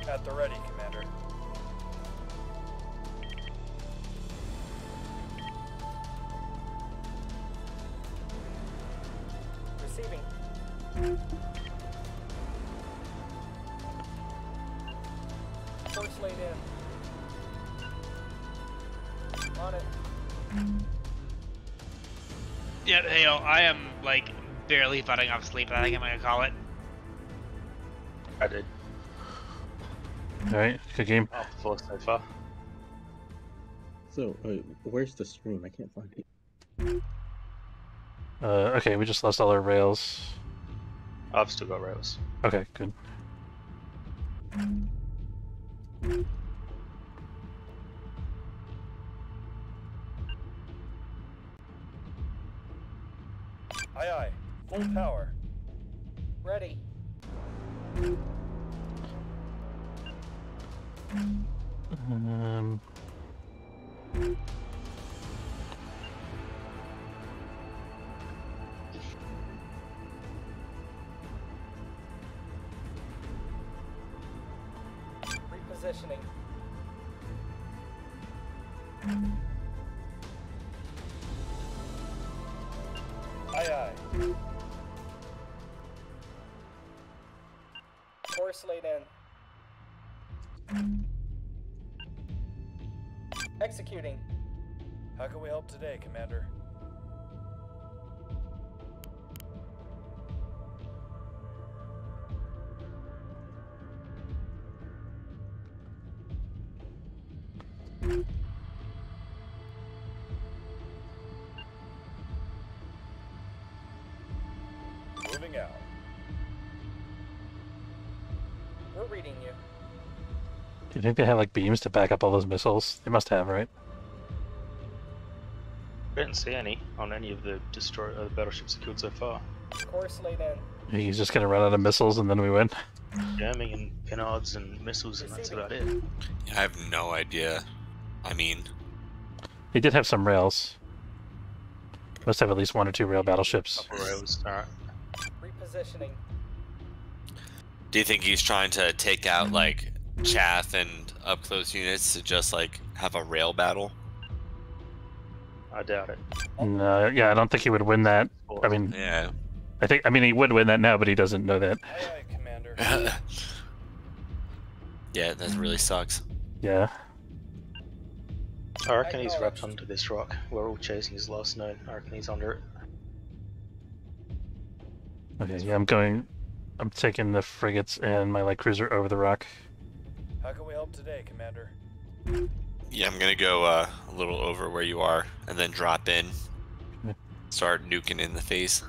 At the ready, Commander. Receiving. Course laid in. On it. Yeah, hey, yo, I am like barely butting off sleep. I think I'm gonna call it. I did. Alright, good game. Up four so far. So, where's the stream? I can't find it. Okay, we just lost all our rails. I've still got rails. Okay, good. Aye aye. Full power. Ready. Um, Repositioning. Aye aye. Course laid in. Executing. How can we help today, Commander? Moving out. We're reading you. do you think they have like beams to back up all those missiles? They must have, right? I didn't see any on any of the battleships I killed so far. Course laid in. He's just gonna run out of missiles and then we win. Jamming and pinards and missiles, and that's about it. Yeah, I have no idea. I mean, They did have some rails. Must have at least one or two rail battleships. Couple rails. Alright. Repositioning. do you think he's trying to take out like chaff and up close units to just like have a rail battle? I doubt it. No, yeah, I don't think he would win that. I mean, Yeah. I mean, he would win that now, but he doesn't know that. Aye aye, Commander. Yeah, that really sucks. Yeah. I reckon he's wrapped onto this rock. We're all chasing his last node. I reckon he's under it. Okay, yeah, I'm taking the frigates and my light cruiser over the rock. How can we help today, Commander? Yeah, I'm gonna go a little over where you are, and then drop in. Okay. Start nuking in the face.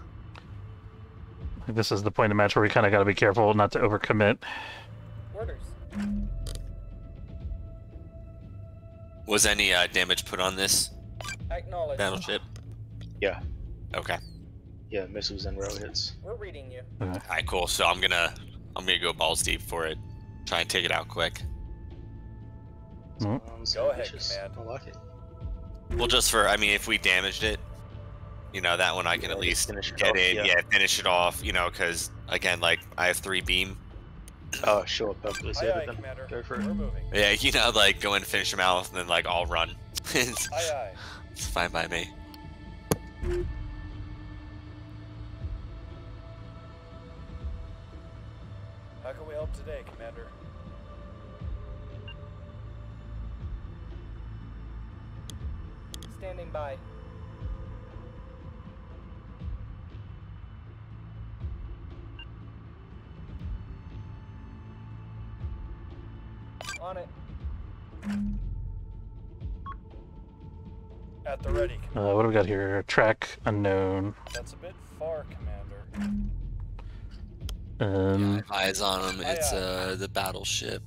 I think this is the point of the match where we kind of got to be careful not to overcommit. Orders. Was any damage put on this Acknowledged. battleship? Yeah. Okay. Yeah, missiles and rail hits. We're reading you. Okay. Alright, cool. So I'm gonna go balls deep for it. Try and take it out quick. Go ahead, Command. I like it. Well, just for, I mean, if we damaged it, you know, that one I can at least finish it get off, in, yeah. yeah, finish it off, you know, because, again, like, I have 3 beam. Oh, sure, perfectly Aye, said aye, it then. Commander. Go for We're it. moving. Yeah, you know, like, go in, finish them out, and then, like, I'll run. it's, Aye, aye. it's fine by me. How can we help today, Commander? Standing by. On it. At the ready, Commander. What do we got here? Track unknown. That's a bit far, Commander. Yeah, I have eyes on them. Aye, It's aye. the battleship.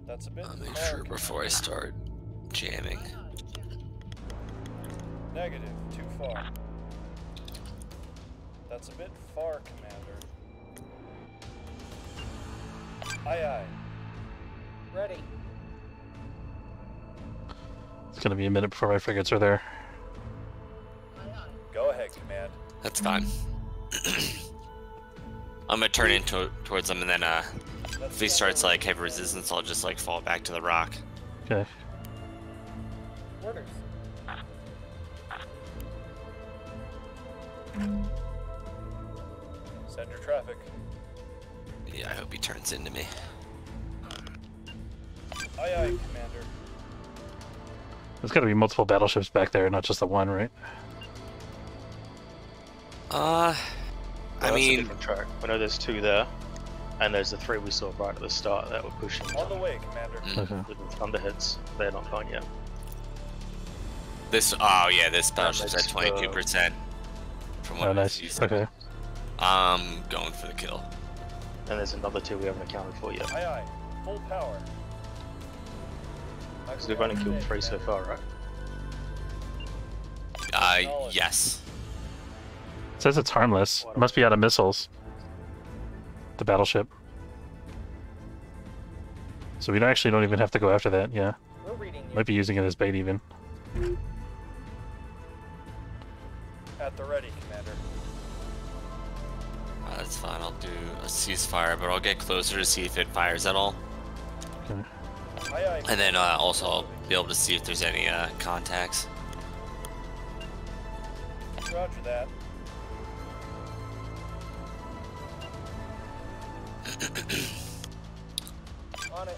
That's a bit I'll far, make sure before I Commander. start jamming. Negative. Too far. That's a bit far, Commander. Aye, aye. Ready. It's gonna be a minute before my frigates are there. Go ahead, Command. That's fine. I'm gonna turn in towards them, and then if he starts like heavy resistance, I'll just like fall back to the rock. Okay. Orders. Send your traffic. Yeah, I hope he turns into me. Aye, aye, Commander. There's gotta be multiple battleships back there, not just the one, right? I That's a mean, different track. I know there's 2 there, and there's the 3 we saw right at the start that were pushing On the way, Commander. Okay. with the thunderheads. They're not gone yet. this. Oh yeah, this battleship's at makes, 22%. From what Oh, I nice. see. Okay. I'm going for the kill. And there's another 2 we haven't accounted for yet. Aye, aye. Full power. How Because can we've we only help killed today, 3 so Commander? far, right? Yes. It says it's harmless. It must be out of missiles. The battleship. So we actually don't even have to go after that, yeah. We're reading you. Might be using it as bait even. At the ready, Commander. That's fine. I'll do a ceasefire, but I'll get closer to see if it fires at all, Okay. Aye, aye. and then also I'll be able to see if there's any contacts. Roger that. On it.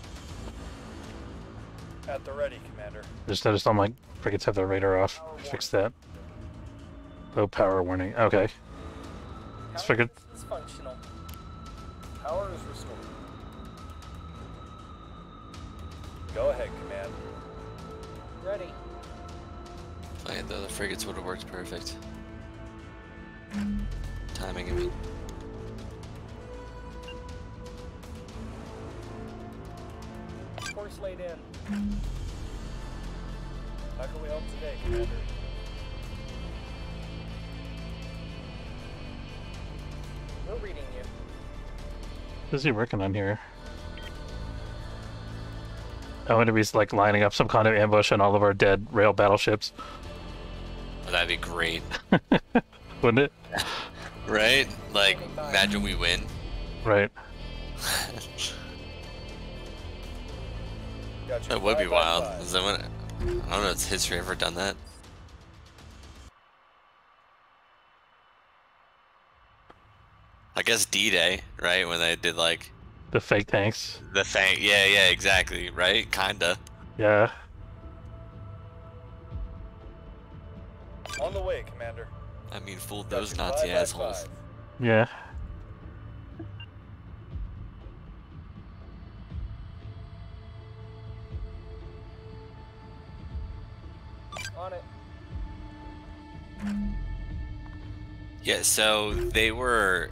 At the ready, Commander. Just noticed all my frigates have their radar off. Fix that. Low power warning. Okay. Let's figure. It's functional. Power is restored. Go ahead, Command. Ready. The other frigates would have worked perfect. Timing, I mean. Course laid in. How can we help today, Commander? We're reading you. What is he working on here? I wonder if he's like lining up some kind of ambush on all of our dead rail battleships. Oh, that'd be great, Wouldn't it? right? Like, imagine we win. Right. Gotcha. That would be 5 by wild. 5. Is that what, I don't know if history ever done that. I guess D-Day, right? When they did like The fake tanks. the thing. Yeah, exactly. Right? Kinda. Yeah. On the way, Commander. I mean, fooled Gotcha. those Nazi 5 by assholes. 5. Yeah. On it. Yeah, so they were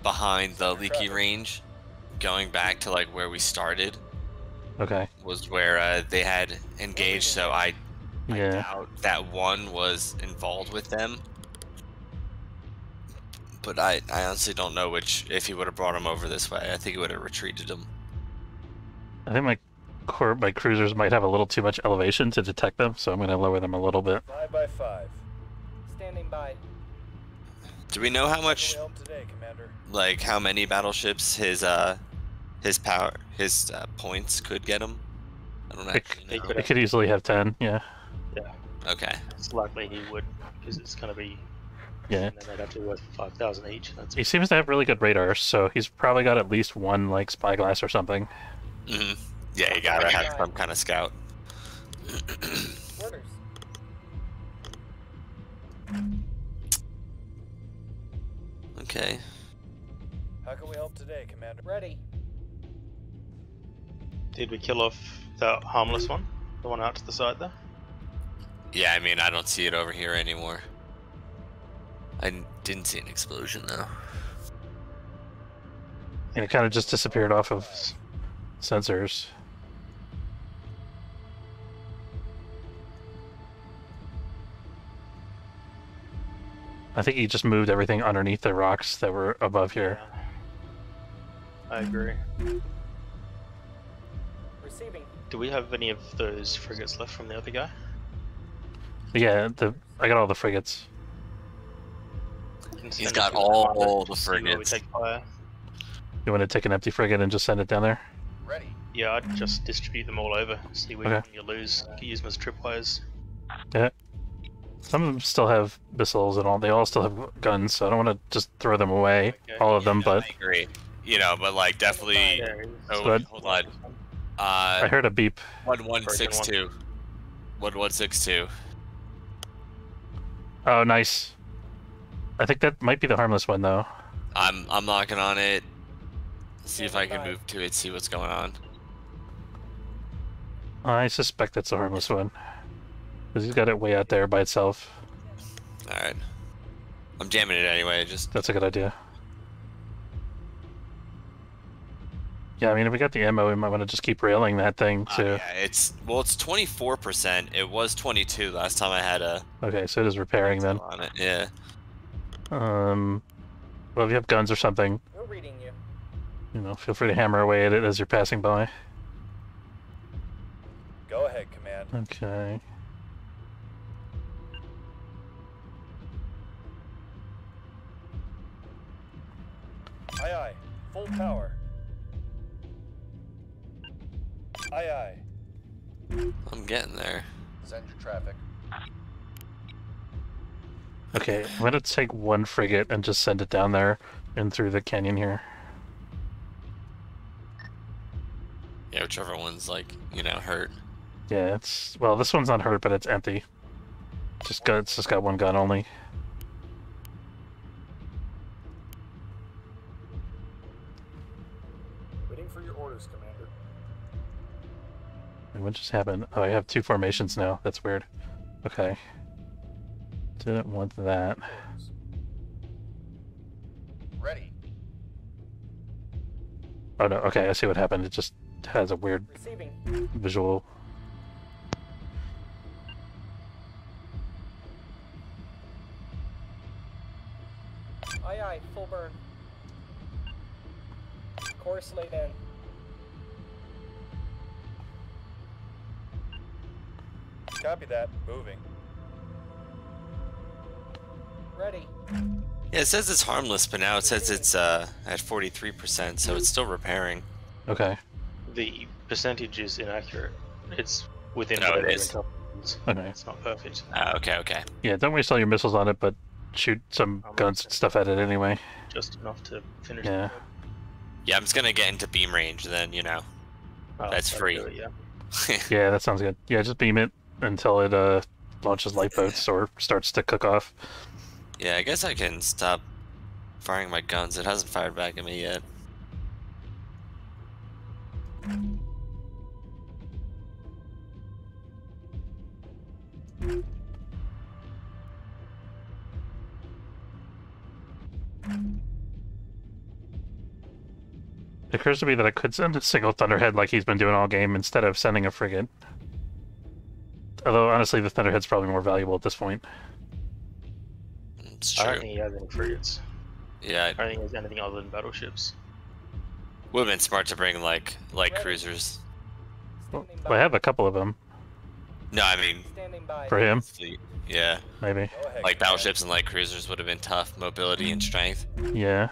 behind the leaky range, going back to like where we started. Okay. Was where they had engaged, so I Yeah. doubt that one was involved with them. But I honestly don't know if he would have brought him over this way. I think he would have retreated him. I think my cruisers might have a little too much elevation to detect them, so I'm going to lower them a little bit. 5 by 5. Standing by. Do we know how much, Help today, Commander. like how many battleships his points could get him? I don't actually know. It could easily have 10, yeah. Yeah, Okay. it's likely he would, because it's going to be. Yeah. And then they'd have to be worth 5,000 each. That's He seems to have really good radar, so he's probably got at least one, like, spyglass or something. Mm-hmm. Yeah, you gotta have some kind of scout. Orders. Okay. How can we help today, Commander? Ready. Did we kill off that harmless one? The one out to the side there? Yeah, I mean, I don't see it over here anymore. I didn't see an explosion, though. And it kind of just disappeared off of sensors. I think he just moved everything underneath the rocks that were above here. I agree. Receiving. Do we have any of those frigates left from the other guy? Yeah, I got all the frigates. He's got all the frigates. Take fire. You want to take an empty frigate and just send it down there? Ready. Yeah, I'd just distribute them all over. See which Okay. one you lose. Use them as tripwires. Yeah. Some of them still have missiles and all. They all still have guns, so I don't want to just throw them away, Okay. all of them. No, But I agree. You know, but like definitely. There Oh, Good. hold on. I heard a beep. 1162. 1162. Oh, nice. I think that might be the harmless one, though. I'm knocking on it. See if I can move to it. See what's going on. I suspect that's the harmless one. Because he's got it way out there by itself. All right. I'm jamming it anyway. Just That's a good idea. Yeah, I mean, if we got the ammo, we might want to just keep railing that thing, too. yeah, it's 24%. It was 22 last time I had a Okay, so it is repairing then. on it. Yeah. Well, if you have guns or something, We're reading you. you know, feel free to hammer away at it as you're passing by. Go ahead, Command. Okay. Aye, aye. Full power. Aye, aye. I'm getting there. Send your traffic. Okay, I'm gonna take one frigate and just send it down there and through the canyon here. Yeah, whichever one's like, hurt. Yeah, well, this one's not hurt, but it's empty. It's just got one gun only. Waiting for your orders, Commander. What just happened? Oh, I have two formations now. That's weird. Okay. Didn't want that. Orders. Ready. Oh no, okay, I see what happened. It just has a weird Receiving. visual. Aye, aye. Full burn. Course laid in. Copy that. Moving. Ready. Yeah, it says it's harmless, but now it says it's at 43%, so it's still repairing. Okay. The percentage is inaccurate. It's within Oh, it whatever is. intelligence. Okay. It's not perfect. Okay. Yeah, don't waste all your missiles on it, but shoot some guns and stuff at it anyway. Just enough to finish. Yeah. Yeah, I'm just gonna get into beam range then, Oh, That's that'll free. do it, yeah. Yeah, that sounds good. Yeah, just beam it until it launches light boats or starts to cook off. Yeah, I guess I can stop firing my guns. It hasn't fired back at me yet. It occurs to me that I could send a single Thunderhead like he's been doing all game instead of sending a frigate. Although, honestly, the Thunderhead's probably more valuable at this point. It's true. I don't think he has any frigates. Yeah, I don't think he has anything other than battleships. would have been smart to bring like cruisers. Well, I have a couple of them No, I mean Standing by. for him, fleet. Yeah, maybe. Go ahead, like Commander. battleships and light cruisers would have been tough. Mobility and strength. Yeah.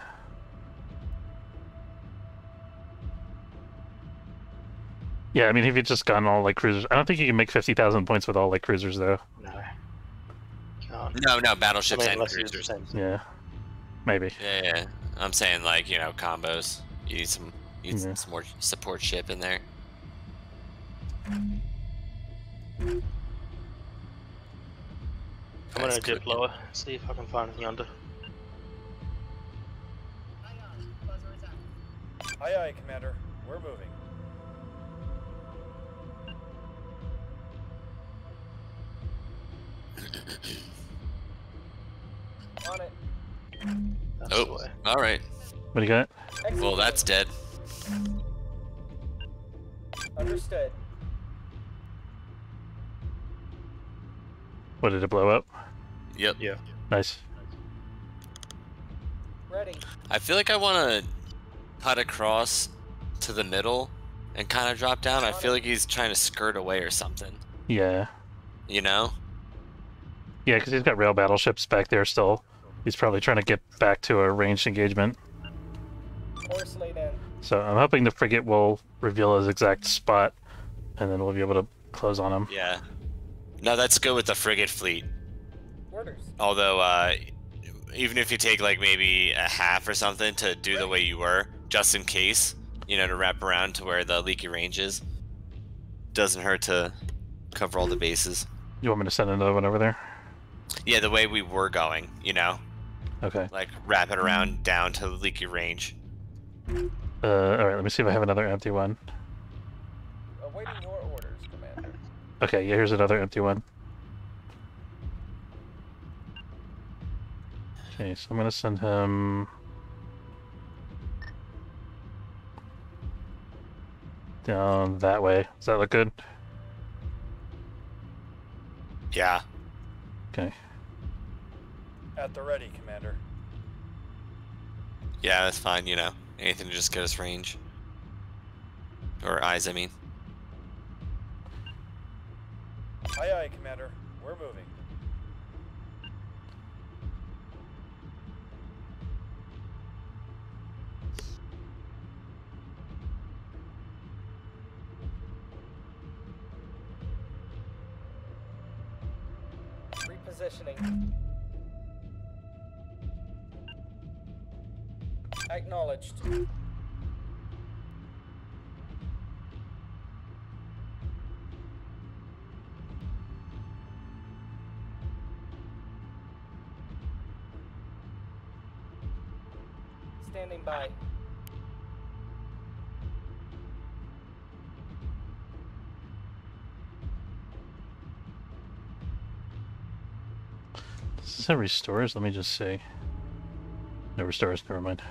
Yeah, I mean, if you'd just gotten all light cruisers, I don't think you can make 50,000 points with all light cruisers, though. No. Can't. No, battleships I mean, and unless you cruisers. send- Yeah, maybe. Yeah. I'm saying like combos. You need some Yeah. some more support ship in there. I'm gonna Guys, dip could- lower, see if I can find anything under. Aye, aye, Commander. We're moving. On it. That's the Oh, way. all right. What do you got? Well, that's dead. Understood. What, did it blow up? Yep. Yeah. Nice. Ready. I feel like I want to cut across to the middle and kind of drop down. I feel like he's trying to skirt away or something. Yeah. You know? Yeah, because he's got rail battleships back there still. He's probably trying to get back to a ranged engagement. Course laid in. So I'm hoping the frigate will reveal his exact spot, and then we'll be able to close on him. Yeah. No, that's good with the frigate fleet. Orders. Although, even if you take like maybe a half or something to do the way you were, just in case, to wrap around to where the leaky range is, doesn't hurt to cover all the bases. You want me to send another one over there? Yeah, the way we were going, Okay. like wrap it around down to the leaky range. Alright, let me see if I have another empty one. Awaiting your orders, Commander. Okay, yeah, here's another empty one. Okay, so I'm gonna send him down that way. Does that look good? Yeah. Okay. At the ready, Commander. Yeah, that's fine, Anything to just get us range. Or eyes, I mean. Aye, aye, Commander. We're moving. Repositioning. Acknowledged. Standing by. Does this have restores? Let me just see. No restores, never mind.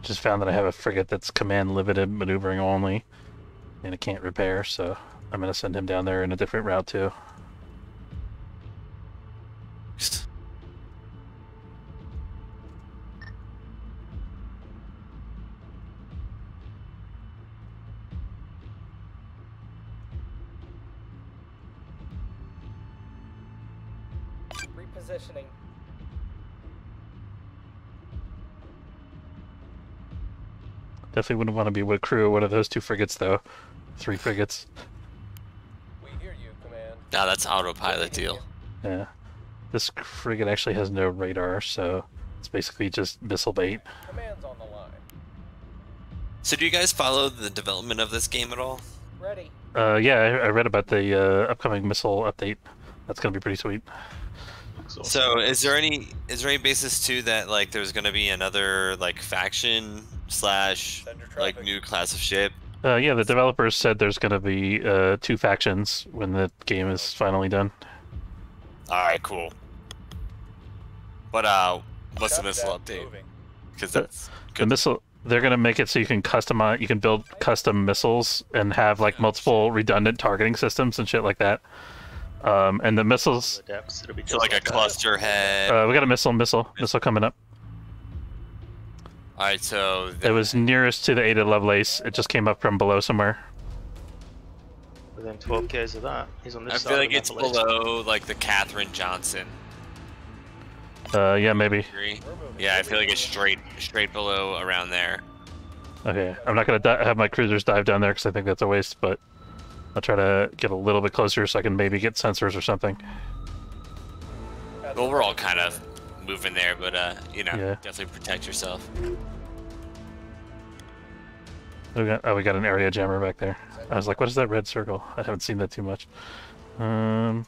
Just found that I have a frigate that's command limited, maneuvering only, and it can't repair, so I'm gonna send him down there in a different route too. Repositioning. Definitely wouldn't want to be with crew of one of those two frigates though. 3 frigates. We hear you, Command. Now that's autopilot deal. Yeah. This frigate actually has no radar, so it's basically just missile bait. Command's on the line. So do you guys follow the development of this game at all? Ready. Yeah, I read about the upcoming missile update. That's gonna be pretty sweet. So is there any basis to that, like there's gonna be another like faction slash like new class of ship? Yeah, the developers said there's going to be 2 factions when the game is finally done. Alright, cool. But what's the missile update? Because that's the missile. They're going to make it so you can customize, you can build custom missiles and have like multiple redundant targeting systems and shit like that. And the missiles. So like a cluster head. We got a missile coming up. Alright, so it was nearest to the Ada Lovelace. It just came up from below somewhere. Within 12 k's of that, he's on this I side. feel like it's below like the Catherine Johnson. Yeah, maybe. Yeah, I feel like it's straight below around there. Okay, I'm not gonna have my cruisers dive down there because I think that's a waste, but I'll try to get a little bit closer so I can maybe get sensors or something. Well, we're all kind of moving there, but you know, yeah. Definitely protect yourself. We got an area jammer back there. I was like, what is that red circle? I haven't seen that too much. I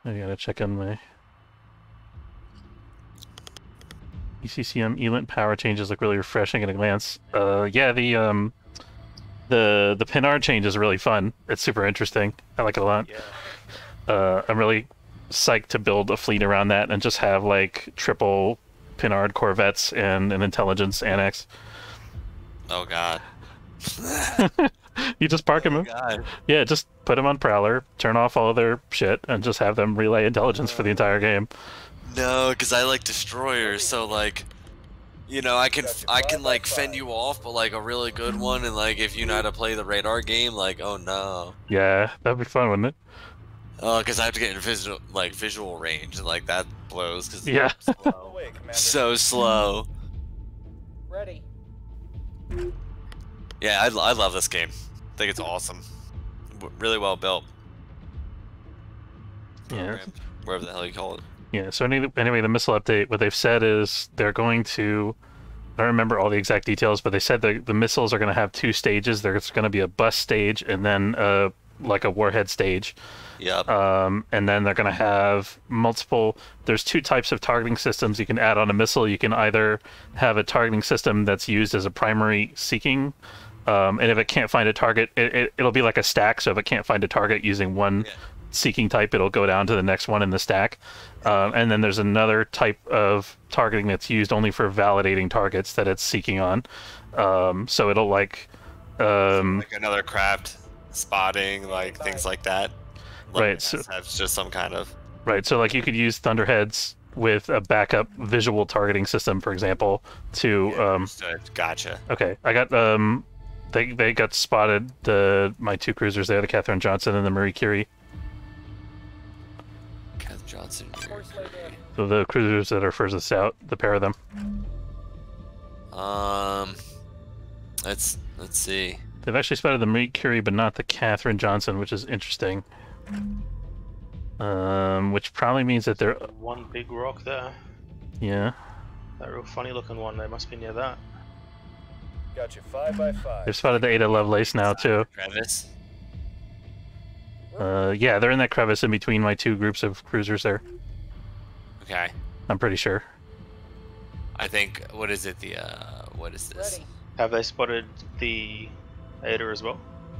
gotta check on my ECCM ELINT power changes look really refreshing at a glance. Yeah, the Pinard change is really fun. It's super interesting. I like it a lot. Yeah. I'm really psyched to build a fleet around that and just have like triple Pinard corvettes and an intelligence annex. Oh god. You just park them. Oh, yeah, just put them on Prowler, turn off all of their shit, and just have them relay intelligence for the entire game. No, because I like destroyers, so like, you know, I can like fend you off, but like a really good one, and like if you know how to play the radar game, like oh no. Yeah, that'd be fun, wouldn't it? Oh, because I have to get in visual range, and like that blows. Cause yeah. Slow. So slow. Ready. Yeah, I love this game. I think it's awesome. Really well built. Yeah. Wherever the hell you call it. Yeah, so anyway, the missile update, what they've said is they're going to, I don't remember all the exact details, but they said the missiles are going to have 2 stages. There's going to be a bus stage and then like a warhead stage. Yep. And then they're going to have multiple, there's 2 types of targeting systems you can add on a missile. You can either have a targeting system that's used as a primary seeking, and if it can't find a target, it'll be like a stack, so if it can't find a target using one seeking type, it'll go down to the next one in the stack. And then there's another type of targeting that's used only for validating targets that it's seeking on. So it'll like another craft spotting, like things like that. Right. So that's just some kind of. Right. So like you could use Thunderheads with a backup visual targeting system, for example, to. Gotcha. Okay, I got they got spotted. My 2 cruisers there, the Catherine Johnson and the Marie Curie. Johnson. So the cruisers that are furthest out, the pair of them. Let's see. They've actually spotted the Marie Curie, but not the Catherine Johnson, which is interesting. Which probably means that they're one big rock there. Yeah. That real funny looking one. They must be near that. Got you 5 by 5. They've spotted the Ada Lovelace now too. Crevice. Yeah, they're in that crevice in between my 2 groups of cruisers there. Okay. I'm pretty sure. I think, what is it, what is this? Ready. Have they spotted the Ada as well?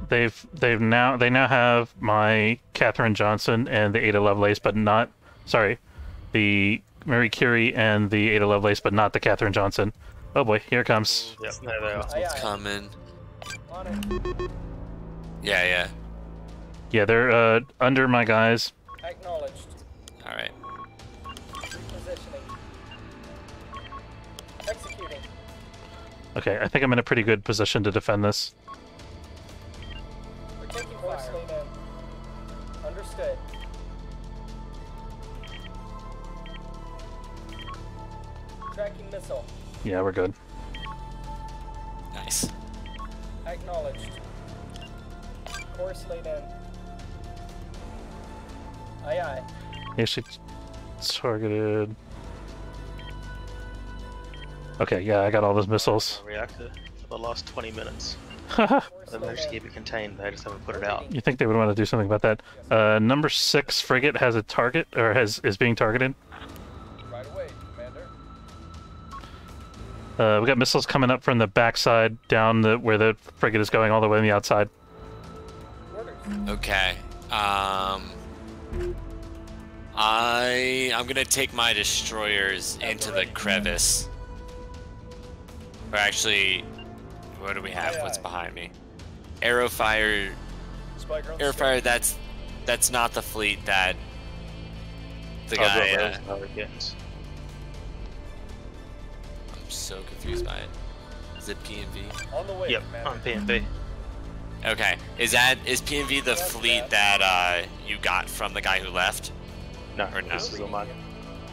They now have my Catherine Johnson and the Ada Lovelace, but not, sorry, the Marie Curie and the Ada Lovelace, but not the Catherine Johnson. Oh boy, here it comes. Yep, there they are. It's coming. On it. Yeah. Yeah, they're under my guys. Acknowledged. All right. Positioning. Executing. Okay, I think I'm in a pretty good position to defend this. We're taking fire. In. Understood. Tracking missile. Yeah, we're good. Nice. Acknowledged. Course laid in. Aye aye. Actually targeted. Okay, yeah, I got all those missiles. Reactor for the last 20 minutes. They managed to keep it contained, they just haven't put it out. You think they would want to do something about that? Number 6 frigate has a target, or is being targeted. Right away, Commander. We got missiles coming up from the backside down where the frigate is going all the way on the outside. Okay. I'm gonna take my destroyers into the crevice. Or actually, what do we have? What's behind me? Arrowfire. Arrowfire. That's not the fleet that the guy. I'm so confused by it. Is it PNV? On the way, Yep, Commander. on PNV. Okay. Is PNV the fleet that you got from the guy who left? No, Or no? this is all mine.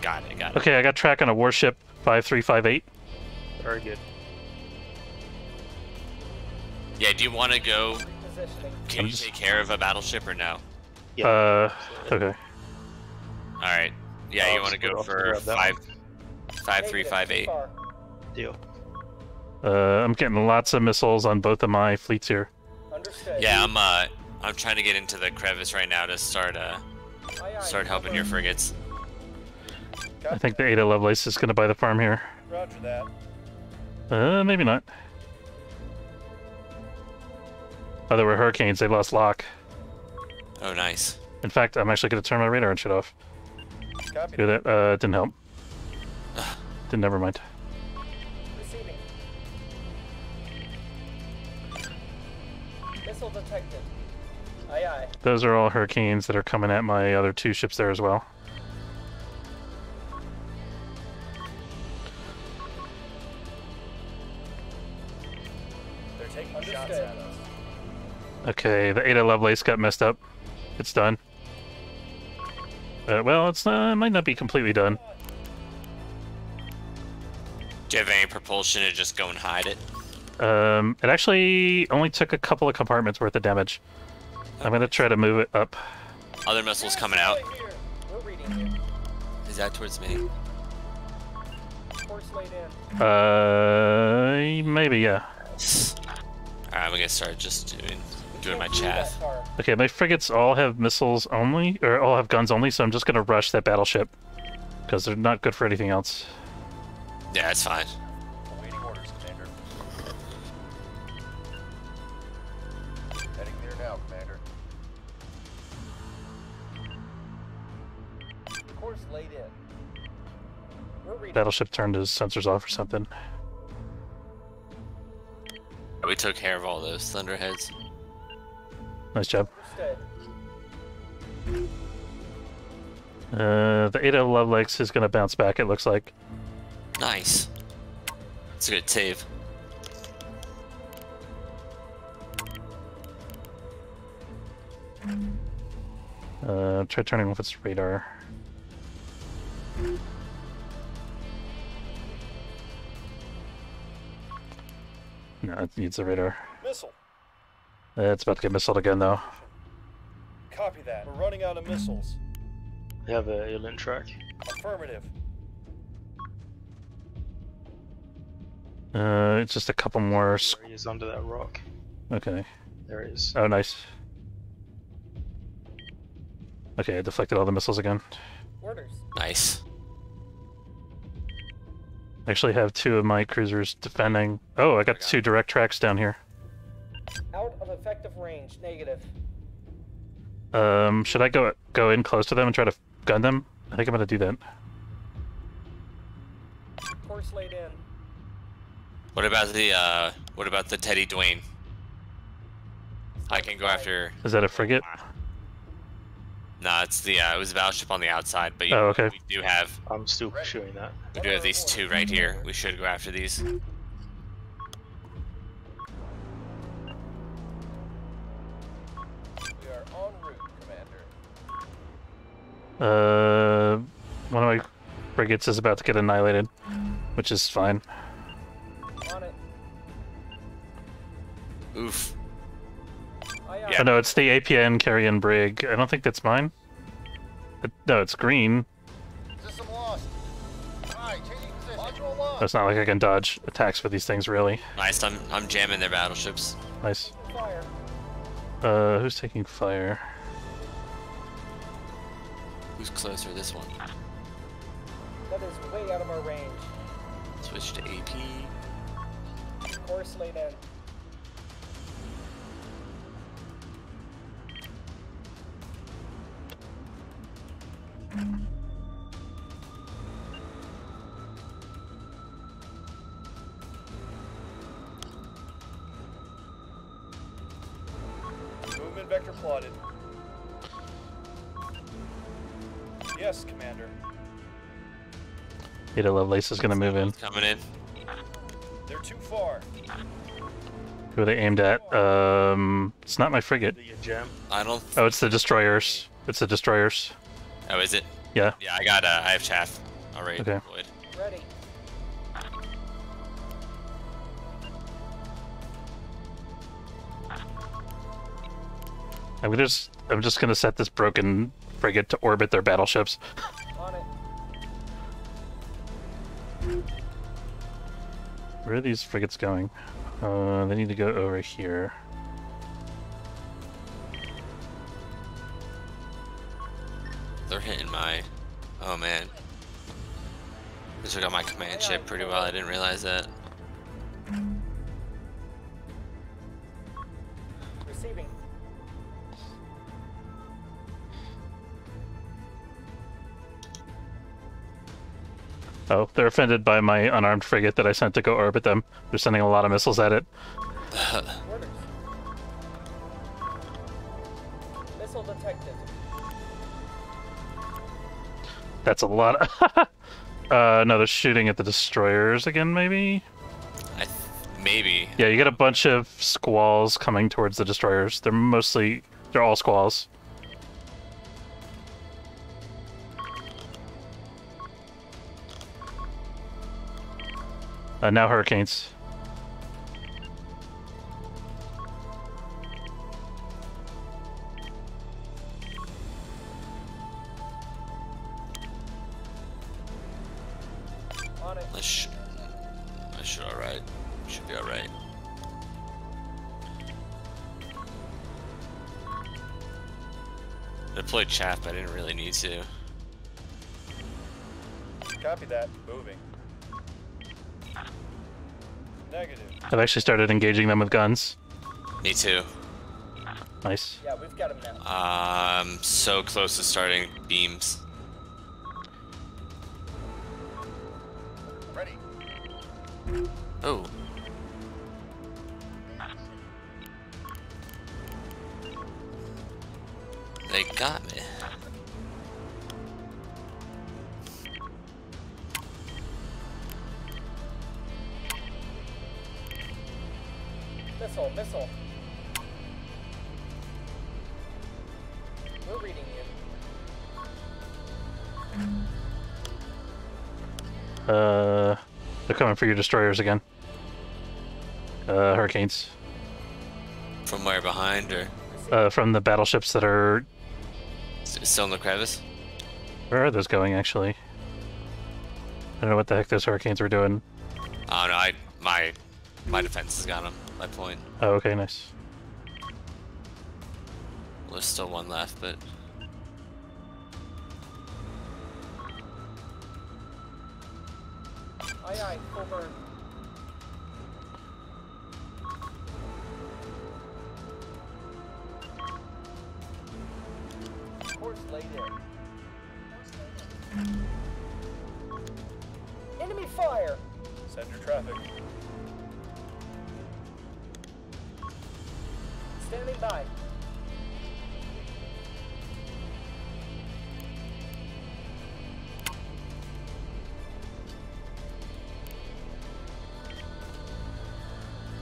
Got it. Okay, I got track on a warship 5358. Very good. Yeah, do you want to go? Positioning. Can you take care of a battleship or no? Yeah. Okay. Alright. Yeah, I'll you want to split go off to for grab that 5358. Far. Deal. I'm getting lots of missiles on both of my fleets here. Understood. Yeah, I'm trying to get into the crevice right now to start helping your frigates. I think the Ada Lovelace is going to buy the farm here. Roger that. Maybe not. Oh, there were hurricanes. They lost lock. Oh, nice. In fact, I'm actually going to turn my radar and shit off. Copy. Do that. Didn't help. Didn't. Never mind. Receiving. Missile detected. Aye aye. Those are all hurricanes that are coming at my other 2 ships there as well. They're taking shots at us. Okay, the Ada Lovelace got messed up. It's done. Well, it might not be completely done. Do you have any propulsion to just go and hide it? It actually only took a couple of compartments worth of damage. I'm gonna try to move it up. Other missiles coming out. Right here. We're reading you. Is that towards me? Course laid in. Maybe, yeah. Alright, I'm gonna start just doing my Can't see that chaff. far. Okay, my frigates all have missiles only, or all have guns only, so I'm just gonna rush that battleship. Because they're not good for anything else. Yeah, it's fine. Awaiting orders, Commander. Heading there now, Commander. Course laid in. We're reading. Battleship turned his sensors off or something. We took care of all those thunderheads. Nice job. Understood. The Ada Lovelace is gonna bounce back, it looks like. Nice. It's a good save. Try turning off its radar. No, it needs the radar. Missile. It's about to get missiled again, though. Copy that. We're running out of missiles. We have a inland track. Affirmative. It's just a couple more. There he is under that rock. Okay. There he is. Oh, nice. Okay, I deflected all the missiles again. Orders. Nice. I actually have 2 of my cruisers defending. Oh, I got 2 direct tracks down here. Out of effective range. Negative. Should I go in close to them and try to gun them? I think I'm gonna do that. Course laid in. What about the Teddy Dwayne? I can go after. Is that a frigate? Nah, it's the it was a battleship on the outside, but Oh, okay. we do have I'm still pursuing that. these 2 right here. We should go after these. We are en route, Commander. One of my frigates is about to get annihilated, which is fine. On it. Oof. Aye aye. Yeah. Oh no, it's the APN Carrion Brig. I don't think that's mine. No, it's green. System lost. Aye, changing position. Module on. It's not like I can dodge attacks with these things, really. Nice, I'm jamming their battleships. Nice. Fire. Who's taking fire? Who's closer? This one. That is way out of our range. Switch to AP. Course laid in. Movement vector plotted. Yes, Commander. Ada Lovelace is gonna move in. Coming in. They're too far. Who are they aimed at? It's not my frigate. The jam. I don't. Oh, it's the destroyers. It's the destroyers. Oh, is it? Yeah. Yeah, I got. I have chaff already Okay. deployed. Ready. I'm just gonna set this broken frigate to orbit their battleships. On it. Where are these frigates going? They need to go over here. They're hitting my. Oh man. They took out my command ship pretty well. I didn't realize that. Receiving. Oh, they're offended by my unarmed frigate that I sent to go orbit them. They're sending a lot of missiles at it. Orders. Missile detected. That's a lot. No, they're shooting at the destroyers again, maybe? Maybe. Yeah, you get a bunch of squalls coming towards the destroyers. They're all squalls. Now hurricanes. On it. I should alright. Should be alright. I deployed chaff, but I didn't really need to. Copy that. Moving. Negative. I've actually started engaging them with guns. Me too. Nice. Yeah, we've got him now. I'm so close to starting beams. Ready. Oh. They got me. Missile. We're reading you. They're coming for your destroyers again. Hurricanes. From where behind or From the battleships that are... still in the crevice? Where are those going, actually? I don't know what the heck those hurricanes were doing. Oh no, my defense has got him. My point. Oh, okay, nice. Well, there's still one left, but Aye, full burn. Course laid in. Enemy fire! Send your traffic. Standing by.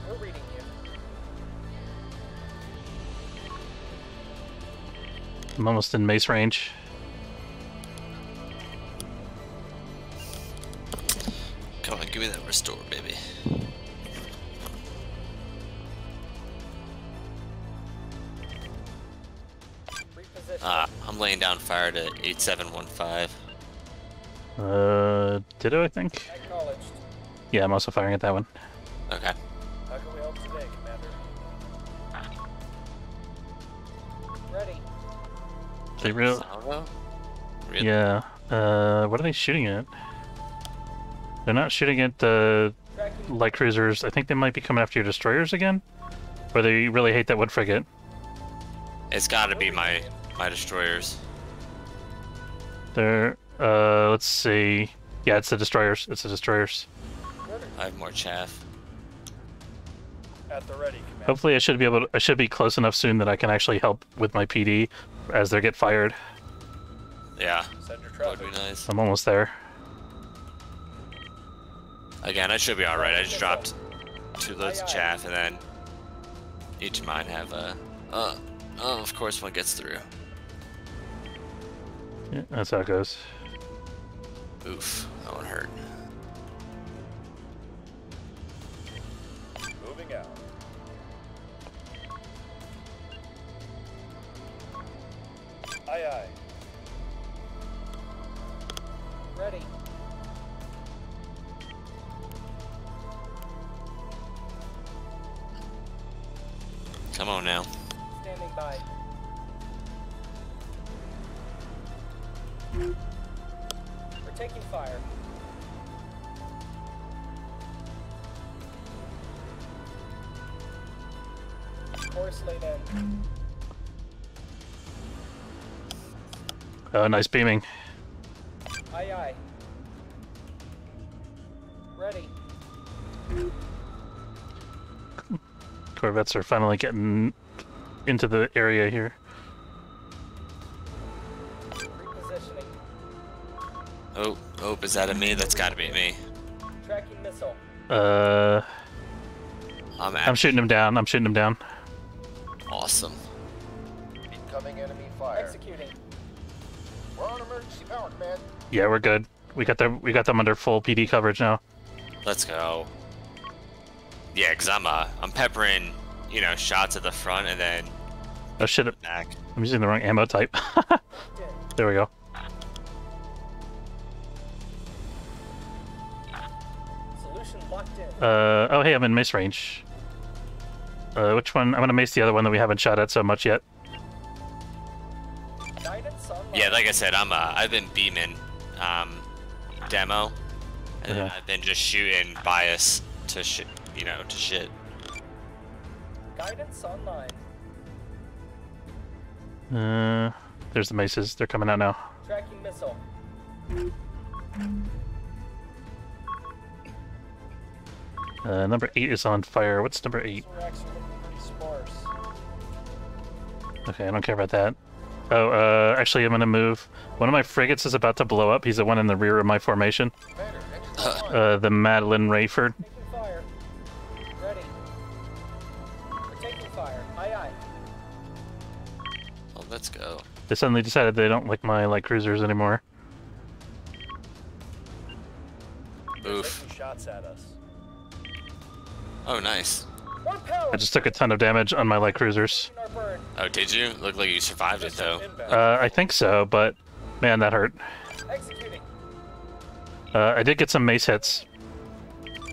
We're reading you. I'm almost in mace range. come on, give me that restore, baby. I'm laying down fire to 8715. Ditto, I think. Acknowledged. Yeah, I'm also firing at that one. Okay. How can we help today, Commander? Ready. They real. Salvo? Really? Yeah. What are they shooting at? They're not shooting at the Tracking. light cruisers. I think they might be coming after your destroyers again. Or they really hate that wood frigate. It's got to be my destroyers. They're let's see. Yeah, it's the destroyers. It's the destroyers. I have more chaff. At the ready, Commander. Hopefully, I should be close enough soon that I can actually help with my PD as they get fired. Yeah, Send your that would traffic. be nice. I'm almost there. Again, I should be alright. I just dropped 2 loads of chaff, and then each of mine have a... oh, of course one gets through. Yeah, that's how it goes. Oof, that one hurt. Moving out. Aye, aye. Ready. Come on now. Standing by. We're taking fire. Course laid in. Oh, nice beaming. Aye, aye. Ready. Corvettes are finally getting into the area here. Repositioning. Oh, is that a me? That's gotta be me. Tracking missile. I'm shooting him down. I'm shooting him down. Awesome. Incoming enemy fire. Executing. We're on emergency power, Command. Yeah, we're good. We got them under full PD coverage now. Let's go. Yeah, cause I'm peppering, you know, shots at the front and then Oh shit! back. I'm using the wrong ammo type. There we go. Solution locked in. Oh hey, I'm in mace range. Which one? I'm gonna mace the other one that we haven't shot at so much yet. Guidance on Yeah, like I said, I've been beaming, demo, and then Okay. I've been just shooting bias to shit, you know, to shit. Guidance online. There's the maces. They're coming out now. Tracking missile. Number 8 is on fire. What's number 8? Missile racks are looking pretty sparse. Okay, I don't care about that. Oh, actually, I'm gonna move. One of my frigates is about to blow up. He's the one in the rear of my formation. Commander, engines online. The Madeline Rayford. Taking fire. Ready. We're taking fire. Aye, aye. Oh, let's go. They suddenly decided they don't like my light cruisers anymore. Oof. Taking shots at us. Oh, nice. One power. I just took a ton of damage on my light cruisers. Our burn. Oh, did you? Looked like you survived it though. Inbound. I think so, but man, that hurt. Executing. I did get some mace hits.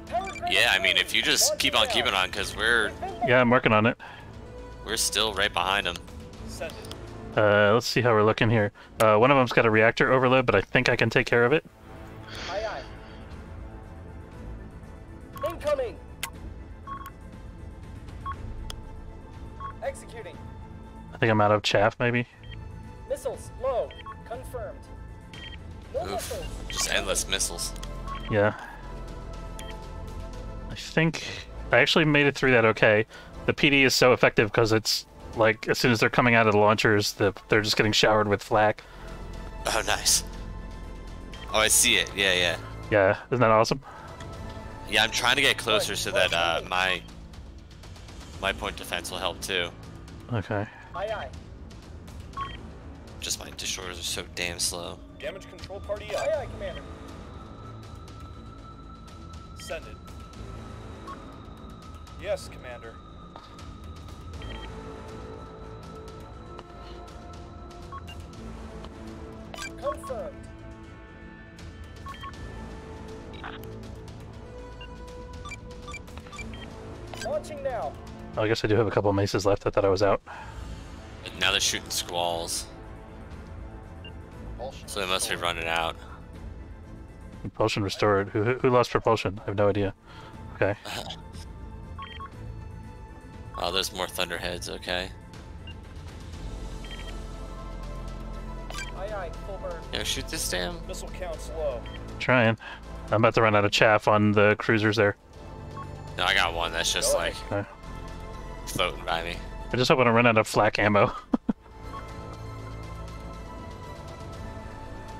Power grid Yeah, I mean, online. if you just Launching keep on down. keeping on, cause we're Yeah, I'm working on it. still right behind them. Send it. Let's see how we're looking here. One of them's got a reactor overload, but I think I can take care of it. Aye, aye. Incoming. Executing. I think I'm out of chaff, maybe. Missiles low. Confirmed. No Oof. missiles. Just endless missiles. Yeah. I think I actually made it through that okay. The PD is so effective because it's like as soon as they're coming out of the launchers, they're just getting showered with flak. Oh, nice. Oh, I see it. Yeah, yeah. Yeah, isn't that awesome? Yeah, I'm trying to get closer so that my point defense will help too. Okay. Aye, aye. Just my destroyers are so damn slow. Damage control party Aye, up. aye, Commander. Send it. Yes, Commander. Confirmed. Launching now. Oh, I guess I do have a couple of maces left. I thought I was out. But now they're shooting squalls. So they must be running out. Propulsion restored. Who lost propulsion? I have no idea. Okay. Oh, there's more thunderheads, okay. Aye, aye, full burn. Yo, shoot this damn. Missile count's low. Trying. I'm about to run out of chaff on the cruisers there. No, I got one that's just like Okay. floating by me. I just hope I don't run out of flak ammo.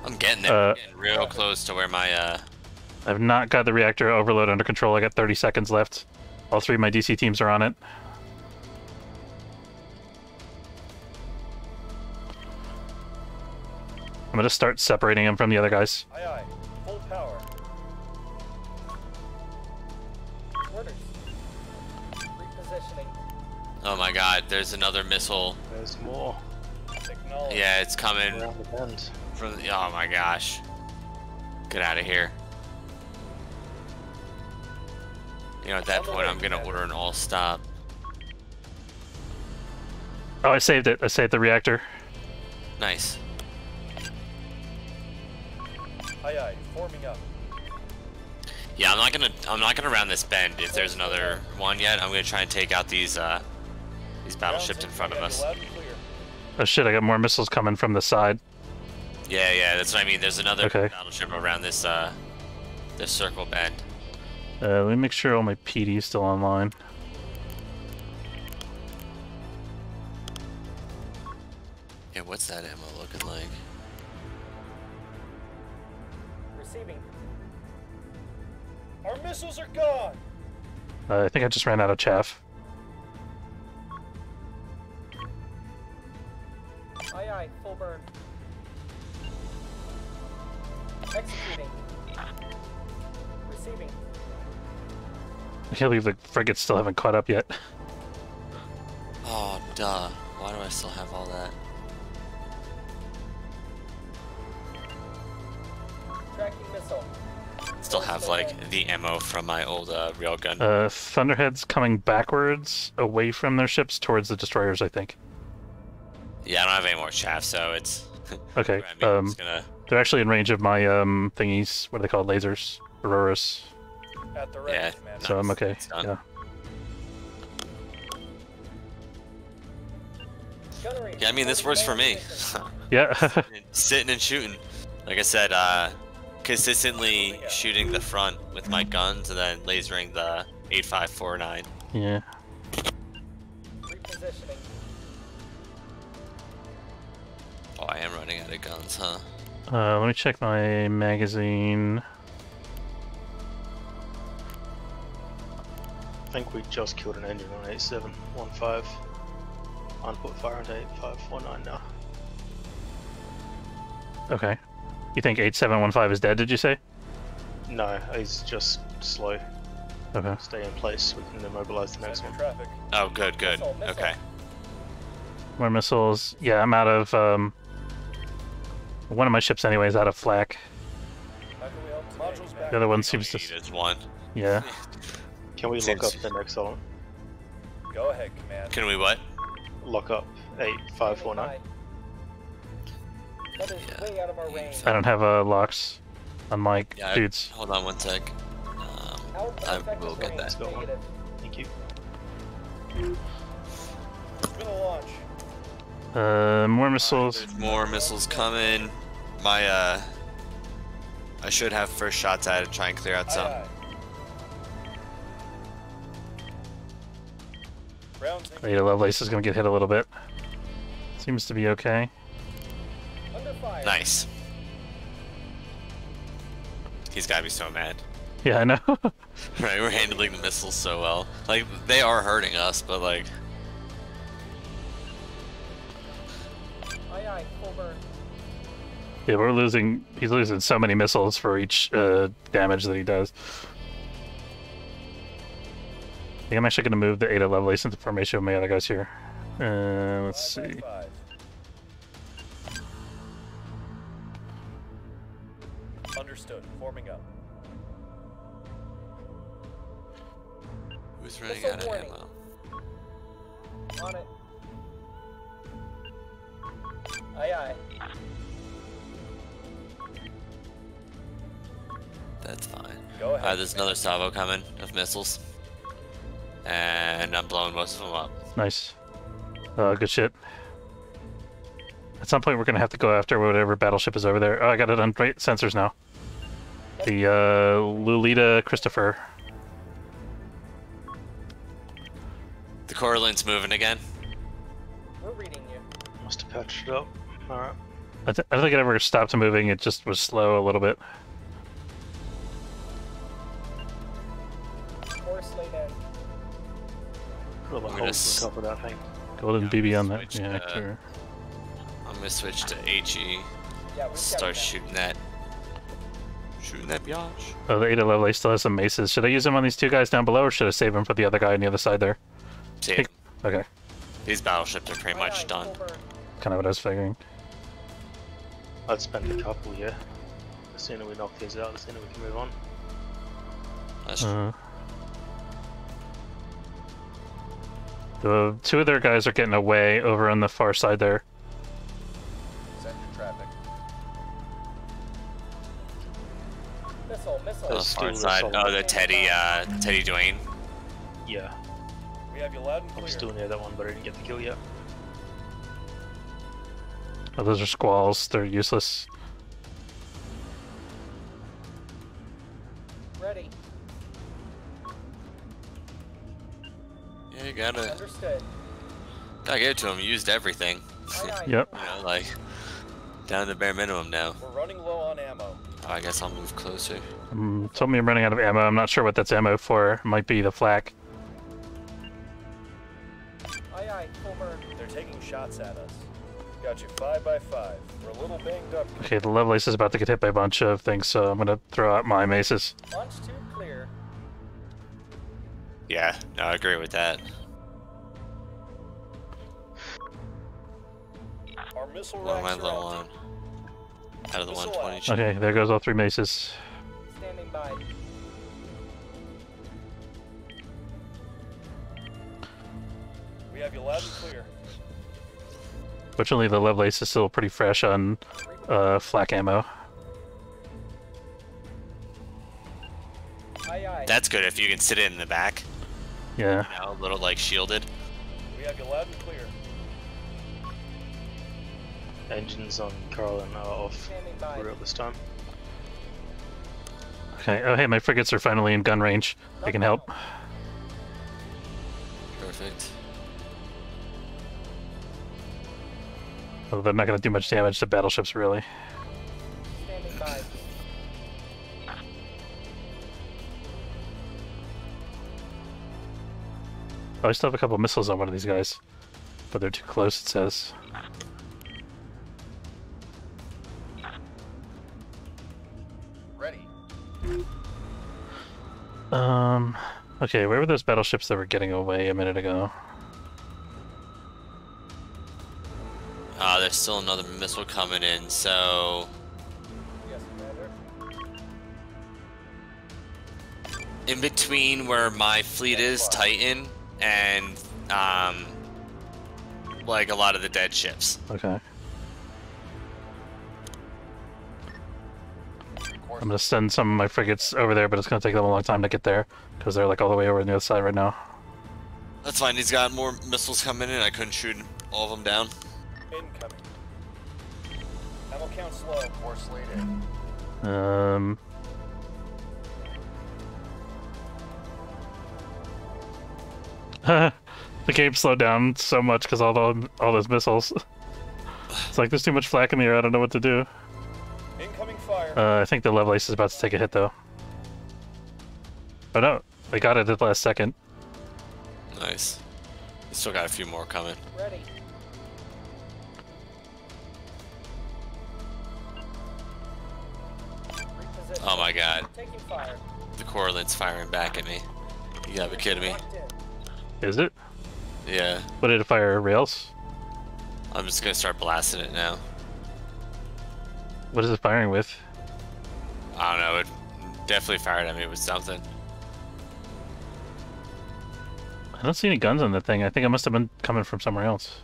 I'm getting there. I'm getting real close to where my I've not got the reactor overload under control. I got 30 seconds left. All three of my DC teams are on it. I'm gonna start separating them from the other guys. Aye, aye. Full power. Orders. Repositioning. Oh my god, there's another missile. There's more Acknowledge. Yeah, it's coming around the bend. from the, oh my gosh. Get out of here. You know, at that point I'm gonna order an all stop. Oh, I saved it. I saved the reactor. Nice. Aye, aye. Forming up. Yeah, I'm not gonna round this bend if there's another one yet. I'm gonna try and take out these battleships in front of us. Loud and clear. Oh shit, I got more missiles coming from the side. Yeah, that's what I mean. There's another Okay. battleship around this this circle bend. Let me make sure all my PD is still online. Yeah, what's that ammo looking like? Receiving. Our missiles are gone. I think I just ran out of chaff. Aye, aye, full burn. Executing. Receiving. I can't believe the frigates still haven't caught up yet. Oh, duh. Why do I still have all that? Tracking missile. Still have like the ammo from my old railgun. Thunderhead's coming backwards, away from their ships, towards the destroyers, I think. Yeah, I don't have any more chaff, so it's Okay, I mean, it's gonna... they're actually in range of my thingies. What are they called? Lasers, auroras. At the ready, Yeah. Commander. So I'm okay. It's done. Yeah. Gunnery. Yeah, I mean this works for me. Yeah. Sitting and shooting. Like I said, consistently shooting the front with my guns and then lasering the 8549. Yeah. Repositioning. Oh, I am running out of guns, huh? Let me check my magazine. I think we just killed an engine on 8715. I'm put fire into 8549 now. Okay. You think 8715 is dead, did you say? No, he's just slow. Okay. Stay in place. We can immobilize the next Send one. your traffic. Oh, good. Missile. Okay. More missiles. Yeah, I'm out of, one of my ships anyway is out of flak. How can we help today? Modules back. The other one seems to... There's one. Yeah. Can we lock up the next element? Go ahead, Command. Can we what? Lock up 8549. That is Yeah. way out of our range. I don't have locks on my Yeah, dudes. hold on one sec. Out of I effective will get range. that. Negative. Thank you. It's been a launch. More missiles. There's more missiles coming. My I should have first shots at it. Try and clear out some. Aye, aye. Rounds in. Ada Lovelace is gonna get hit a little bit. Seems to be okay. Under fire. Nice. He's gotta be so mad. Yeah, I know. Right, we're handling the missiles so well. Like, they are hurting us, but like... Aye, aye, full burn. Yeah, we're losing. He's losing so many missiles for each damage that he does. I think I'm actually going to move the Ada Lovelace into formation with my other guys here. Let's see. 5. Understood. Forming up. Who's running Missile out of warning. ammo? On it. Aye aye. That's fine. Go ahead. There's another salvo coming of missiles. And I'm blowing most of them up. Nice. Good shit. At some point, we're gonna have to go after whatever battleship is over there. Oh, I got it on right sensors now. The Lulita Christopher. The Coraline's moving again. We're reading you. Must have patched it up. Alright. I don't think it ever stopped moving. It just was slow a little bit. Course laid in. Got the I'm gonna holes on top of that thing. Golden BB on that. switch, Yeah, sure. I'm gonna switch to HE. Yeah, we've Start got it. shooting that. Shooting that biatch. Oh, the Ada Lovelace still has some maces. Should I use them on these two guys down below, or should I save them for the other guy on the other side there? See, Okay, these battleships are pretty Aye, aye, much done. full burn. kind of what I was figuring. I'd spend a couple, yeah. The sooner we knock these out, the sooner we can move on. That's The two of their guys are getting away over on the far side there. Send your traffic. Missile, missile. the There's far still side. the Oh, the Teddy Dwayne. Yeah, We have you loud and I'm clear. still near that one, but I didn't get the kill yet. Oh, those are squalls. They're useless. Ready. Yeah, you gotta Understood. give it to him. You used everything. Aye, aye. Yep. You know, like down to the bare minimum now. We're running low on ammo. Oh, I guess I'll move closer. Told me I'm running out of ammo. I'm not sure what that's ammo for. It might be the flak. Aye aye, full burn. They're taking shots at us. Got you 5 by 5. We're a little banged up. Okay, the Lovelace is about to get hit by a bunch of things, so I'm gonna throw out my maces. Launch tube clear. Yeah, no, I agree with that. Our missile What am I racks are low out. on? Out of the Missile 120. Okay, there goes all three maces. Standing by. We have you loud and clear. Fortunately, the Lovelace is still pretty fresh on flak ammo. Aye aye. That's good if you can sit it in the back. Yeah. You know, a little like shielded. We have you loud and clear. Engines on Caroline are off Standing by. real this time. Okay. Oh, hey, my frigates are finally in gun range. They can help. Perfect. Although they're not gonna do much damage to battleships, really. Standing by. Oh, I still have a couple missiles on one of these guys, but they're too close, it says. Ready. Okay, where were those battleships that were getting away a minute ago? There's still another missile coming in, so Yes, Commander. in between where my fleet is, Titan, and like a lot of the dead ships. Okay. I'm gonna send some of my frigates over there, but it's gonna take them a long time to get there, because they're like all the way over on the other side right now. That's fine. He's got more missiles coming in. I couldn't shoot all of them down. Incoming. Ammo count slow. Force lead in. The game slowed down so much because all those missiles. It's like there's too much flak in the air. I don't know what to do. Incoming fire. I think the Lovelace is about to take a hit though. Oh no, they got it at the last second. Nice. We still got a few more coming. Ready. Reposition. Oh my god. Taking fire. The Coraline's firing back at me. You gotta be kidding me. Locked in. Is it? Yeah. What did it fire? Rails? I'm just gonna start blasting it now. What is it firing with? I don't know. It definitely fired at me with something. I don't see any guns on that thing. I think it must have been coming from somewhere else.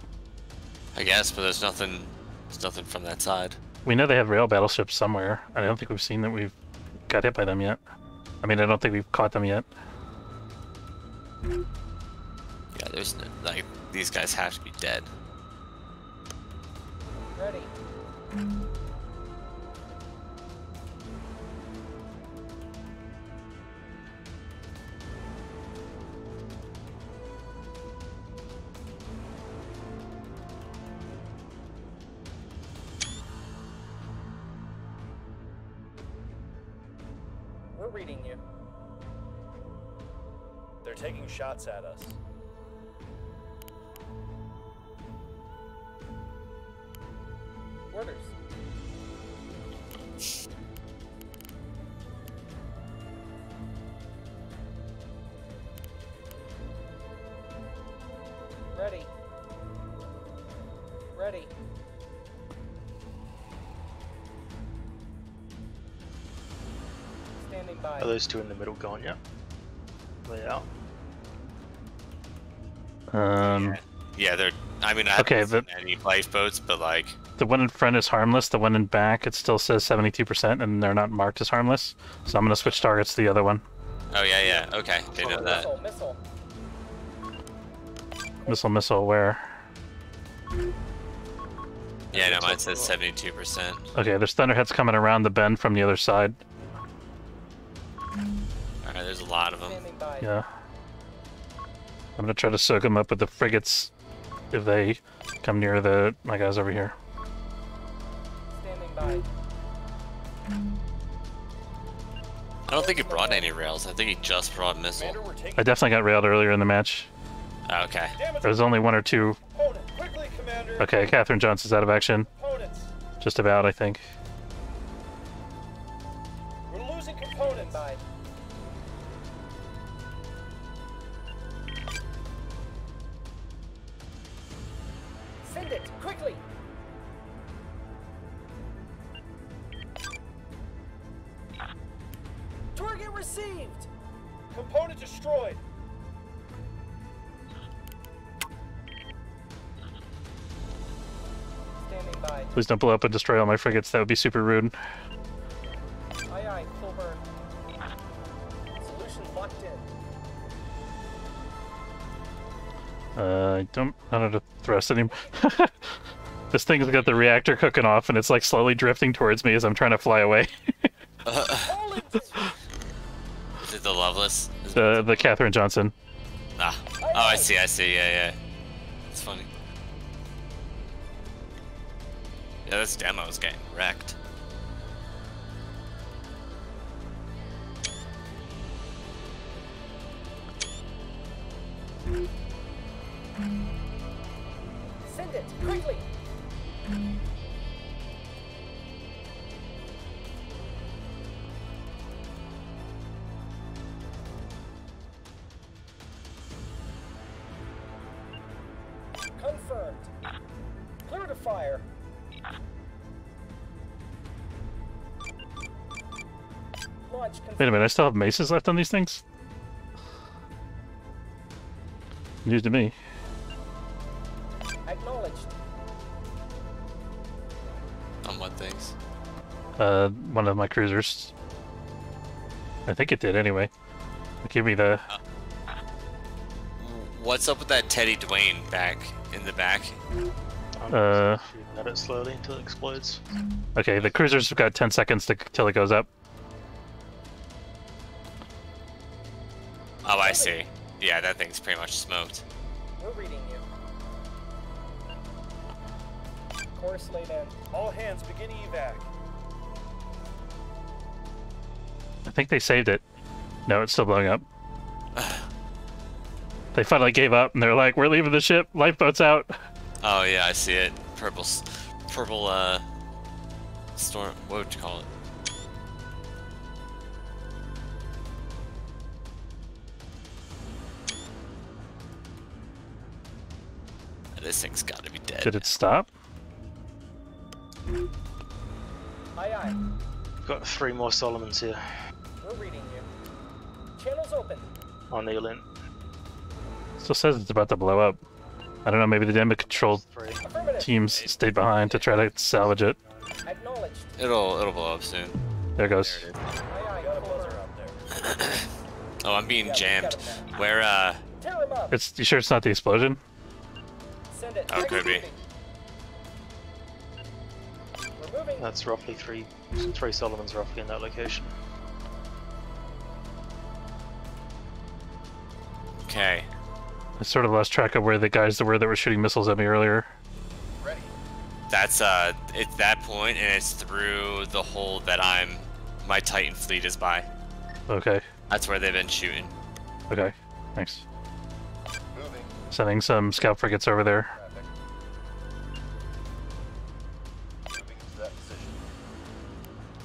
I guess, but there's nothing. There's nothing from that side. We know they have rail battleships somewhere. I don't think we've seen that we've got hit by them yet. I mean, I don't think we've caught them yet. Yeah, there's no, like these guys have to be dead. Ready. We're reading you. They're taking shots at us. Orders. Ready. Ready. Standing by. Are those two in the middle gone yet? They out. Yeah, they're. I mean, I haven't seen any lifeboats, but like the one in front is harmless. The one in back, it still says 72%, and they're not marked as harmless. So I'm gonna switch targets to the other one. Oh yeah, yeah. Okay, they know that. Missile. Where? Yeah, no, mine says 72%. Okay, there's thunderheads coming around the bend from the other side. Alright, there's a lot of them. Yeah. I'm gonna try to soak them up with the frigates if they come near my guys over here. Standing by. I don't think he brought any rails. I think he just brought missile. I definitely got railed earlier in the match. Oh, okay. There was only one or two. Okay, Catherine Johnson's out of action. Just about, I think. We're losing components. Send it quickly. Target received. Component destroyed. Standing by. Please don't blow up and destroy all my frigates. That would be super rude. Aye, aye, full burn. Solution locked in. I don't know how to thrust anymore. This thing's got the reactor cooking off, and it's like slowly drifting towards me as I'm trying to fly away. Is it the Loveless? The Catherine Johnson. Ah. Oh, I see, yeah. It's funny. Yeah, this demo's getting wrecked. Send it quickly. Confirmed. Clear to fire. Launch confirmed. Wait a minute, I still have maces left on these things? News to me. Acknowledged. On what things? One of my cruisers. I think it did anyway. Give me the... What's up with that Teddy Dwayne back in the back? I'm just shooting at it slowly until it explodes. Okay, the cruiser's got 10 seconds till it goes up. Oh, I see. Yeah, that thing's pretty much smoked. We're reading you. Course laid in. All hands begin evac. I think they saved it. No, it's still blowing up. They finally gave up, and they're like, "We're leaving the ship. Lifeboat's out." Oh yeah, I see it. Purple storm. What would you call it? This thing's got to be dead. Did it stop? Aye, aye. Got 3 more Solomons here. We're reading you. Channels open. I'll kneel in. Still says it's about to blow up. I don't know, maybe the damage control 3. Affirmative. teams stayed behind to try to salvage it. Acknowledged. It'll blow up soon. There it goes. There it Aye, aye, Got a Commander. buzzer out there. is. Oh, I'm being Yeah, we jammed. got him now. Where, Tear him up. It's you sure it's not the explosion? Send it. Oh, could be. We're moving. That's roughly 3 Solomons roughly in that location. Okay. I sort of lost track of where the guys were that were shooting missiles at me earlier. Ready. That's, it's that point, and it's through the hole that my Titan fleet is by. Okay. That's where they've been shooting. Okay. Thanks. Moving. Sending some scout frigates over there. Traffic. Moving into that position.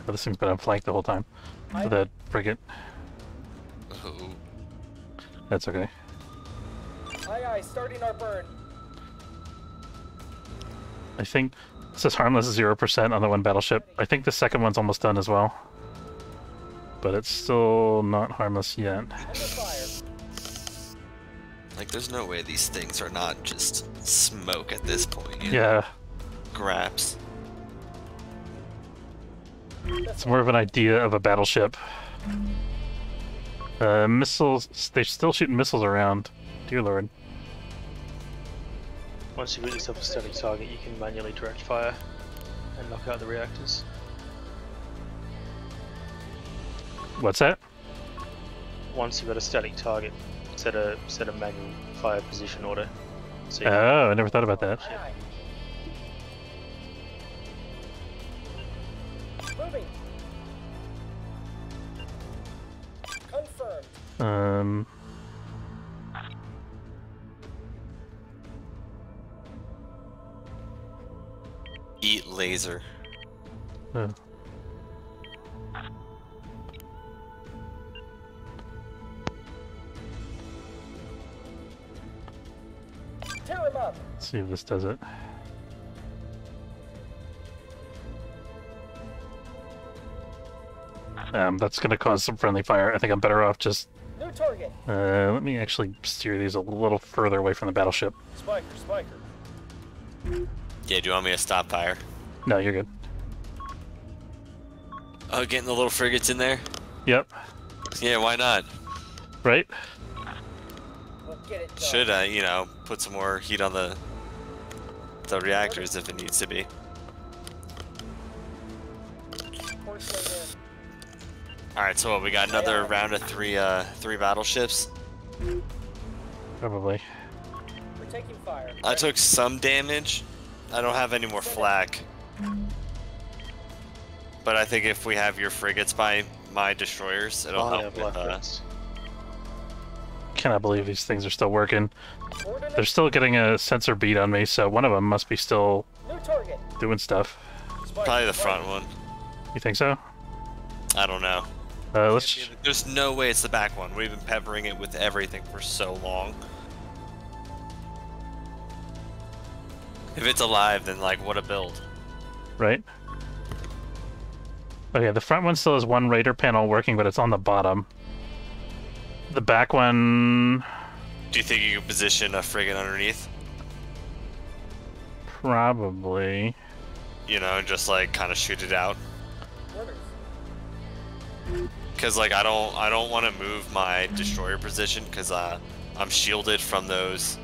Oh, this thing's been on flank the whole time. For that frigate. Ooh. That's okay. Aye, aye, starting our burn. I think it says harmless 0% on the one battleship. I think the second one's almost done as well. But it's still not harmless yet. Under fire. Like, there's no way these things are not just smoke at this point. You know? Yeah, Graps. it's more of an idea of a battleship. Missiles, they're still shooting missiles around. Dear Lord. Once you've got yourself a static target, you can manually direct fire and knock out the reactors. What's that? Once you've got a static target, set a manual fire position order. So you Oh, I never thought about that. Aye, aye. Moving. Confirmed. Eat laser. Oh. Tear him up. Let's see if this does it. That's gonna cause some friendly fire. I think I'm better off just... New target. let me actually steer these a little further away from the battleship. Spiker, spiker. Yeah, do you want me to stop fire? No, you're good. Oh, getting the little frigates in there? Yep. Yeah, why not? Right? We'll get it done. Should, you know, put some more heat on the reactors if it needs to be. Horse laid in. Alright, so what, we got another round of three battleships. Probably. We're taking fire. I took some damage. I don't have any more flak. But I think if we have your frigates by my destroyers, it'll Oh, yeah, help black with, frigates. Cannot believe these things are still working. They're Ordnance. still getting a sensor beat on me, so one of them must be still New target. doing stuff. Spiker, probably the spiker. front one. You think so? I don't know. Let's... There's no way it's the back one. We've been peppering it with everything for so long. If it's alive, then like, what a build. Right? Okay, the front one still has one radar panel working, but it's on the bottom. The back one... Do you think you can position a frigate underneath? Probably. You know, and just like kind of shoot it out? Orders. Because like I don't want to move my destroyer position because I'm shielded from those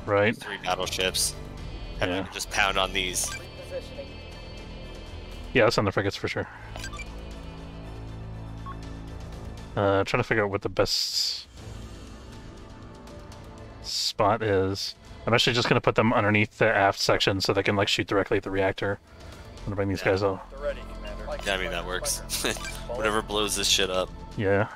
Right. 3 battleships. And Yeah. we can just pound on these. Repositioning. Yeah, that's on the frigates for sure. Trying to figure out what the best spot is. I'm actually just gonna put them underneath the aft section so they can like shoot directly at the reactor. I'm gonna bring these guys up. They're ready, Commander. Yeah, I mean that works. Whatever blows this shit up. Yeah.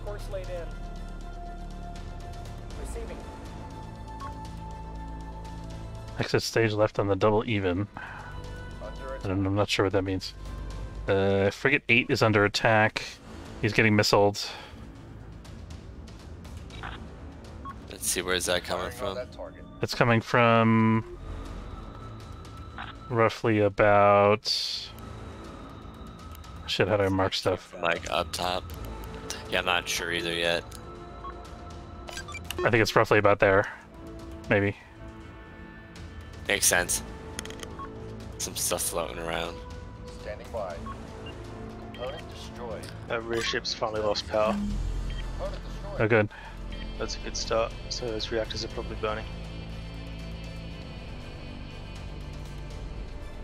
Course laid in. Receiving. Exit stage left on the double even. Under attack. I'm not sure what that means. Frigate 8 is under attack. He's getting missiled. Let's see, where's that coming Firing on from? that target. It's coming from roughly about... Shit, how do I mark stuff? Like up top. Yeah, I'm not sure either yet. I think it's roughly about there. Maybe. Makes sense. Some stuff floating around. Standing by. Component destroyed. That rear ship's finally lost power. Component destroyed. Oh, good. That's a good start. So those reactors are probably burning.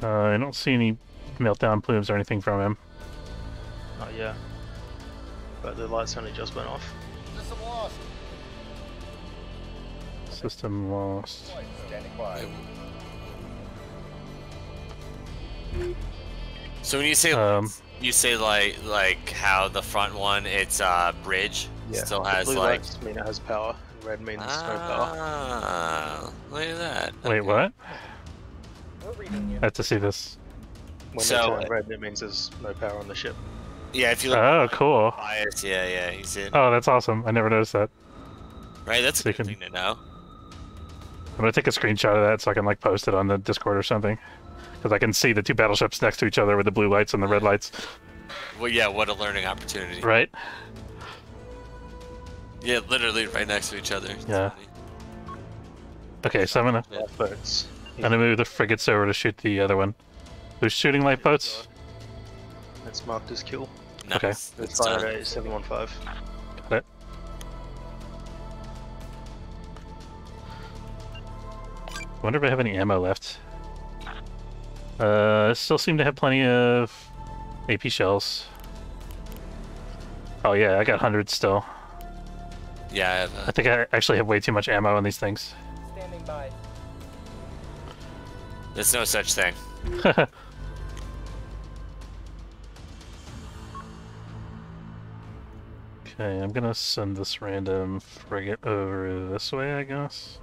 I don't see any meltdown plumes or anything from him. Oh yeah. But the lights only just went off. System lost. System lost. Standing by. So when you say like how the front one, it's bridge still has blue like. lights mean it has power, and red means no power. Ah, look at that. Wait, what? We're reading you. I have to see this. When So- they turn red, it means there's no power on the ship. Yeah, if you look Oh, cool. bias, yeah, he's in. Oh, that's awesome. I never noticed that. Right, that's a So you good can- thing to know. I'm gonna take a screenshot of that so I can like post it on the Discord or something. Because I can see the two battleships next to each other with the blue lights and the red lights. Well, yeah, what a learning opportunity. Right? Yeah, literally right next to each other. Yeah. Okay, so I'm Lifeboats. gonna move the frigates over to shoot the other one. Who's shooting lifeboats? It's marked as kill. Nice. Okay. It's It's fired done. at 715. Got it. I wonder if I have any ammo left. Still seem to have plenty of AP shells. Oh yeah, I got hundreds still. Yeah, I have I think I actually have way too much ammo on these things. Standing by. there's no such thing. Okay, I'm gonna send this random frigate over this way, I guess.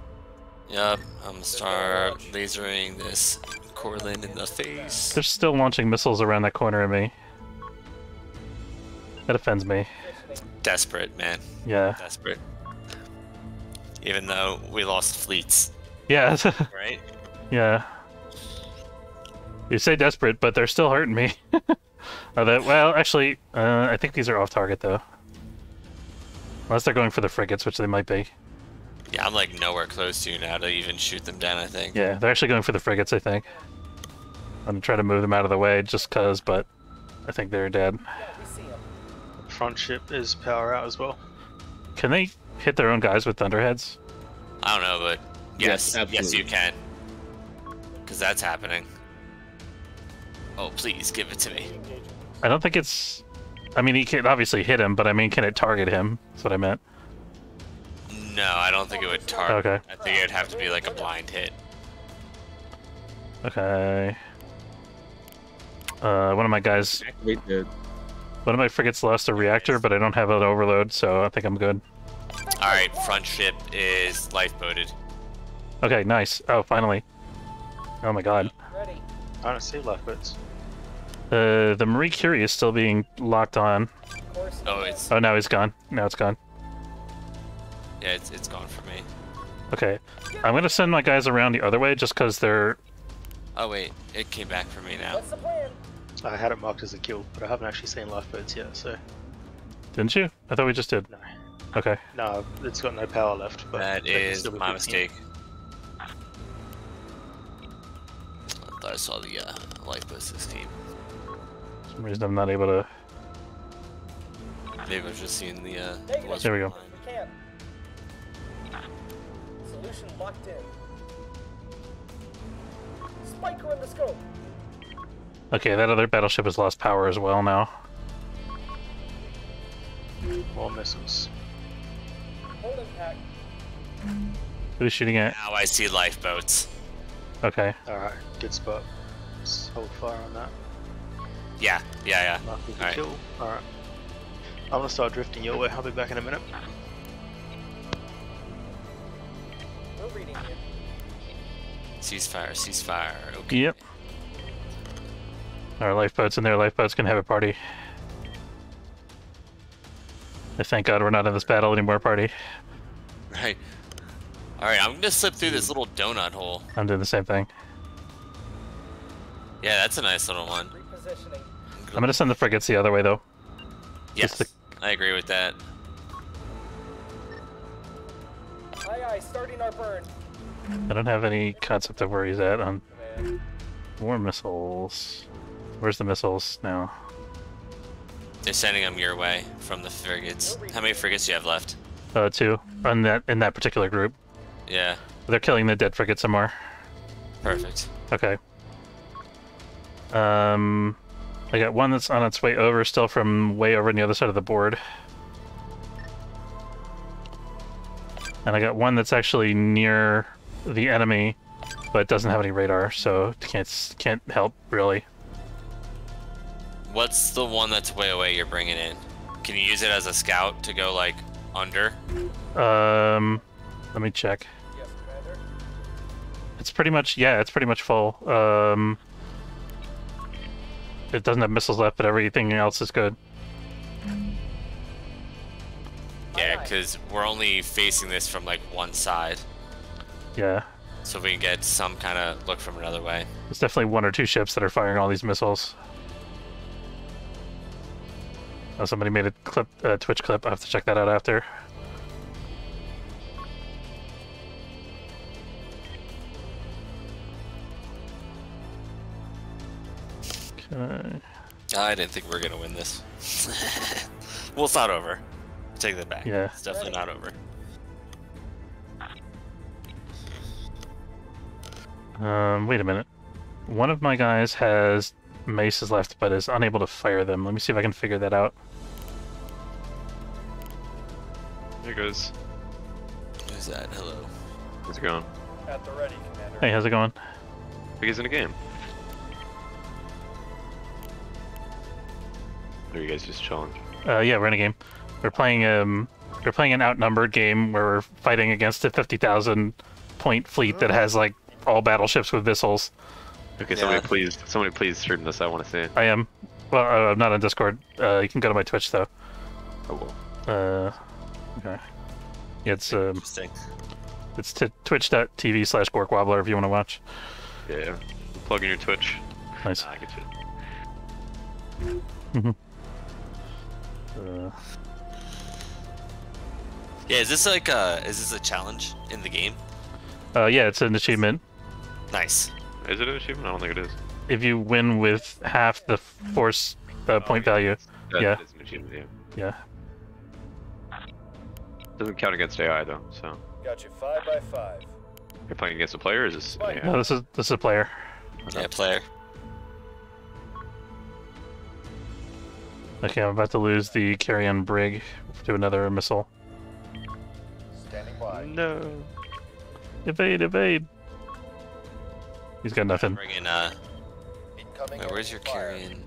Yup, I'm gonna start lasering this Corlin in the face. They're still launching missiles around that corner of me. That offends me. Desperate, man. Yeah. Desperate. Even though we lost fleets, Yeah. right? Yeah. You say desperate, but they're still hurting me. Well, actually, I think these are off target, though. Unless they're going for the frigates, which they might be. Yeah, I'm like nowhere close to you now to even shoot them down, I think. Yeah, they're actually going for the frigates, I think. I'm gonna try to move them out of the way just cause, but I think they're dead. Yeah, we see him. Front ship is power out as well. Can they hit their own guys with thunderheads? I don't know, but Yes, yes, absolutely. you can. Because that's happening. Oh, please, give it to me. I don't think it's... I mean, he can obviously hit him, but I mean, can it target him? That's what I meant. No, I don't think it would target. Okay. I think it would have to be like a blind hit. Okay. One of my guys... Activate the. One of my frigates lost a reactor, but I don't have an overload, so I think I'm good. Alright, front ship is lifeboated. Okay, nice. Oh, finally. Oh my god. Ready. I don't see lifeboats. The Marie Curie is still being locked on. Course. Oh, it's Oh, now he's gone. Now it's gone. yeah, it's gone for me. Okay. I'm gonna send my guys around the other way just because they're... Oh wait, it came back for me now. What's the plan? I had it marked as a kill, but I haven't actually seen lifeboats yet, so Didn't you? I thought we just did. no. Okay. No, it's got no power left. But That they can is still be my 15. mistake. I thought I saw the lifeboat 16. For some reason I'm not able to... Maybe I was just seeing the Negative. There we go. We can't. Solution locked in. Spiker in the scope. Okay, that other battleship has lost power as well now. More missiles. Hold impact. Who's shooting at? Now I see lifeboats. Okay. Alright, good spot. Let's hold fire on that. Yeah. Mark as a Alright. kill. Alright. I'm gonna start drifting your way. I'll be back in a minute. We're reading you. Ceasefire, ceasefire. Okay. Yep. Our lifeboats and their lifeboats can have a party. Thank God we're not in this battle anymore, party. Right. Alright, I'm gonna slip through this little donut hole. I'm doing the same thing. Yeah, that's a nice little one. Repositioning. I'm gonna send the frigates the other way though. Yes, Just I agree with that. Aye, aye, starting our burn. I don't have any concept of where he's at on Command. more missiles. Where's the missiles now? They're sending them your way from the frigates. How many frigates do you have left? 2 on that in that particular group. Yeah, They're killing the dead frigate somewhere. perfect. Okay. I got one that's on its way over, still from way over on the other side of the board. And I got one that's actually near the enemy, but doesn't have any radar, so can't help really. What's the one that's way away you're bringing in? Can you use it as a scout to go like under? Let me check. Yes, Commander. It's pretty much, yeah, it's pretty much full. It doesn't have missiles left, but everything else is good. Yeah, because we're only facing this from like one side, Yeah. so we can get some kind of look from another way. There's definitely 1 or 2 ships that are firing all these missiles. Oh, somebody made a Twitch clip. I have to check that out after. Okay. I didn't think we were gonna win this. Well, it's not over. Take that back. Yeah. It's definitely not over. Wait a minute. One of my guys has maces left, but is unable to fire them. Let me see if I can figure that out. There goes. Who's that? Hello. How's it going? At the ready, Commander. Hey, how's it going? Because in a game. Or are you guys just chilling? Yeah, we're in a game. We're playing an Outnumbered game where we're fighting against a 50,000 point fleet that has like all battleships with missiles. Okay, Yeah. somebody please stream this. I want to see it. I am. Well, I'm not on Discord. You can go to my Twitch though. Oh well. Okay. Yeah, it's Interesting. it's twitch.tv/GorkWobbler if you want to watch. Yeah. Plug in your Twitch. Nice. Nah, I get you. Yeah, is this like is this a challenge in the game? Yeah, it's an achievement. Nice. Is it an achievement? I don't think it is. If you win with half the force point value. Yeah. That is an achievement, yeah. Yeah. Doesn't count against AI though, so. Got you 5 by 5. You're playing against a player or is this an AI? No, this is a player. Yeah, player. Okay, I'm about to lose the carry-on brig to another missile. Standing by. No. Evade, evade. He's got nothing. Bring in Incoming wait, where's your enemy fire. carrion?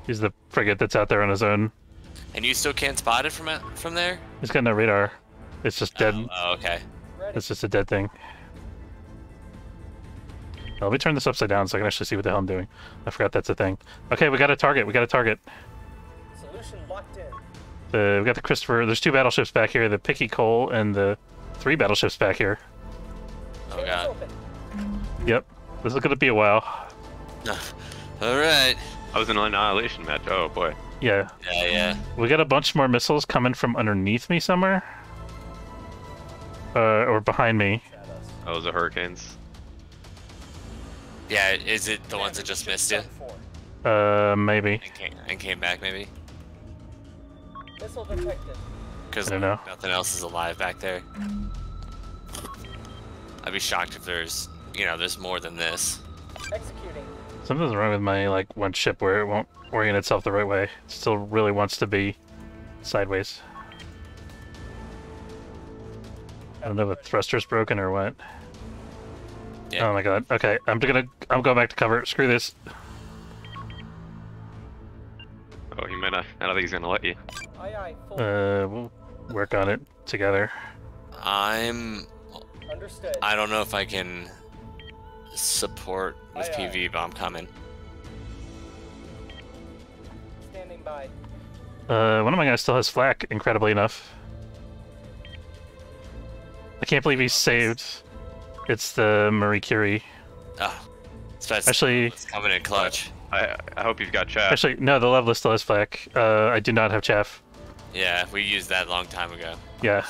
He's the frigate that's out there on his own. And you still can't spot it from there? He's got no radar. It's just dead. Oh, okay. Ready. It's just a dead thing. Let me turn this upside down so I can actually see what the hell I'm doing. I forgot that's a thing. Okay, we got a target. We got a target. Solution locked in. We got the Christopher. There's 2 battleships back here. The Picky Cole and the 3 battleships back here. Oh Channels god. open. Yep. This is gonna be a while. All right. I was in an annihilation match. Oh boy. Yeah. Yeah. We got a bunch more missiles coming from underneath me somewhere. Or behind me. Shadows. Oh, those are hurricanes. Yeah. Is it the ones that just missed you Done for. Maybe. and came back maybe? Missile detected. Because I don't know. nothing else is alive back there. I'd be shocked if there's more than this. Executing. Something's wrong with my one ship where it won't orient itself the right way. It still really wants to be sideways. I don't know if the thruster's broken or what. Yeah. Oh my god. Okay, I'm going back to cover. Screw this. Oh, he might not. I don't think he's gonna let you. Aye, aye. Full. We'll work on it together. Understood. I don't know if I can support with Aye, aye. PV, but I'm coming. Standing by. One of my guys still has flak, incredibly enough. I can't believe he's saved. It's the Marie Curie. Oh, Actually, it's coming in clutch. I hope you've got chaff. Actually, no, the Loveless still has flak. I do not have chaff. Yeah, we used that a long time ago. Yeah.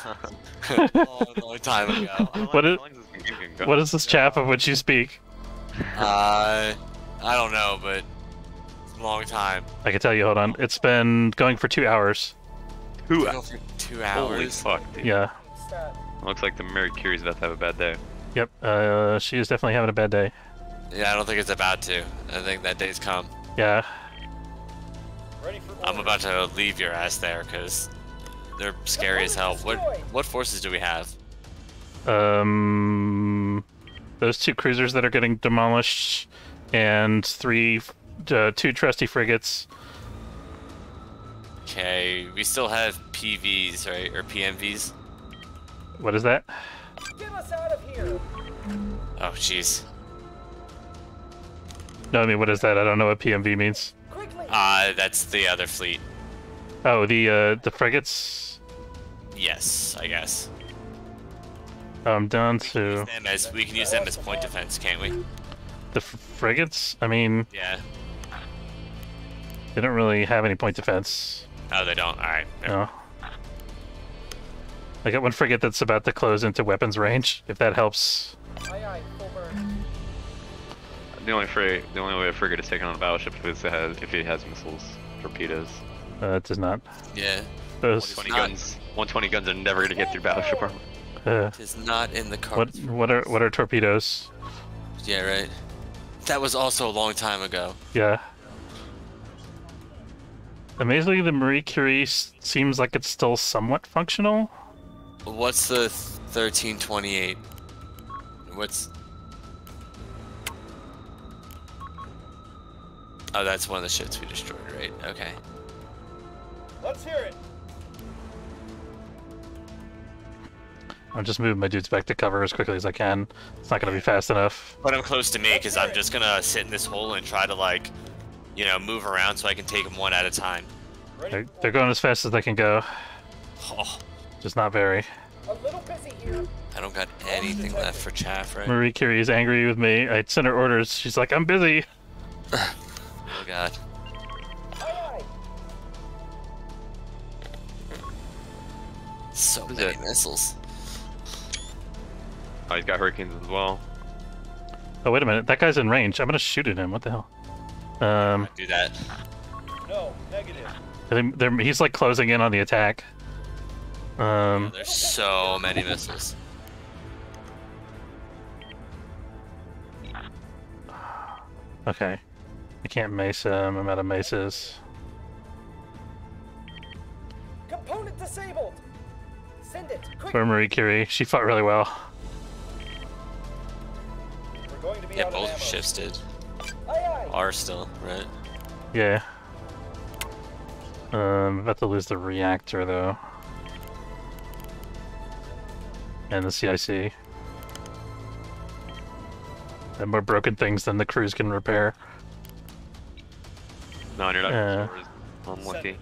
long time ago. What is this chaff of which you speak? I don't know, but it's a long time. I can tell you, hold on. It's been going for 2 hours. 2 hours? 2 hours? Holy fuck, dude. Yeah. Looks like the Mary Curie's about to have a bad day. Yep, she is definitely having a bad day. Yeah, I don't think it's about to. I think that day's come. Yeah. I'm about to leave your ass there, because they're scary as hell. What forces do we have? Those 2 cruisers that are getting demolished, and 2 trusty frigates. Okay, we still have PVs, right? Or PMVs? What is that? Get us out of here. Oh, jeez. No, I mean, what is that? I don't know what PMV means. That's the other fleet. Oh, the frigates? Yes, I guess. I'm down to... We can use them as point defense, can't we? The frigates? I mean... Yeah. They don't really have any point defense. Oh, they don't? Alright. No. I got one frigate that's about to close into weapons range, if that helps. Aye, aye, full burn. The only way a frigate is taken on a battleship is if it has missiles, torpedoes. It does not. Yeah. Those 120 guns are never gonna get through battleship armor. It is not in the cards. What are torpedoes? Yeah, right. That was also a long time ago. Yeah. Amazingly, the Marie Curie seems like it's still somewhat functional. What's the 1328? What's... Oh, that's one of the ships we destroyed, right? Okay. Let's hear it. I'm just moving my dudes back to cover as quickly as I can. It's not gonna be fast enough. Put them close to me, because I'm just gonna sit in this hole and try to, like, you know, move around so I can take them one at a time. They're going as fast as they can go. Oh. Just not very. A little busy here. I don't got anything left for chaff, right? Marie Curie is angry with me. I sent her orders. She's like, I'm busy. Oh god. Aye, aye. So many missiles. Oh, he's got hurricanes as well. Oh, wait a minute. That guy's in range. I'm gonna shoot at him. What the hell? Do that. No, negative. He's like closing in on the attack. There's so many missiles. Okay. I can't mace him. I'm out of maces. Component disabled. Send it quick. Poor Marie Curie. She fought really well. We're going to be Yeah, out of both ammo. ships did. Aye, aye. Are still, right? Yeah. About to lose the reactor though. And the CIC. And more broken things than the crews can repair. No, you're not. I'm lucky.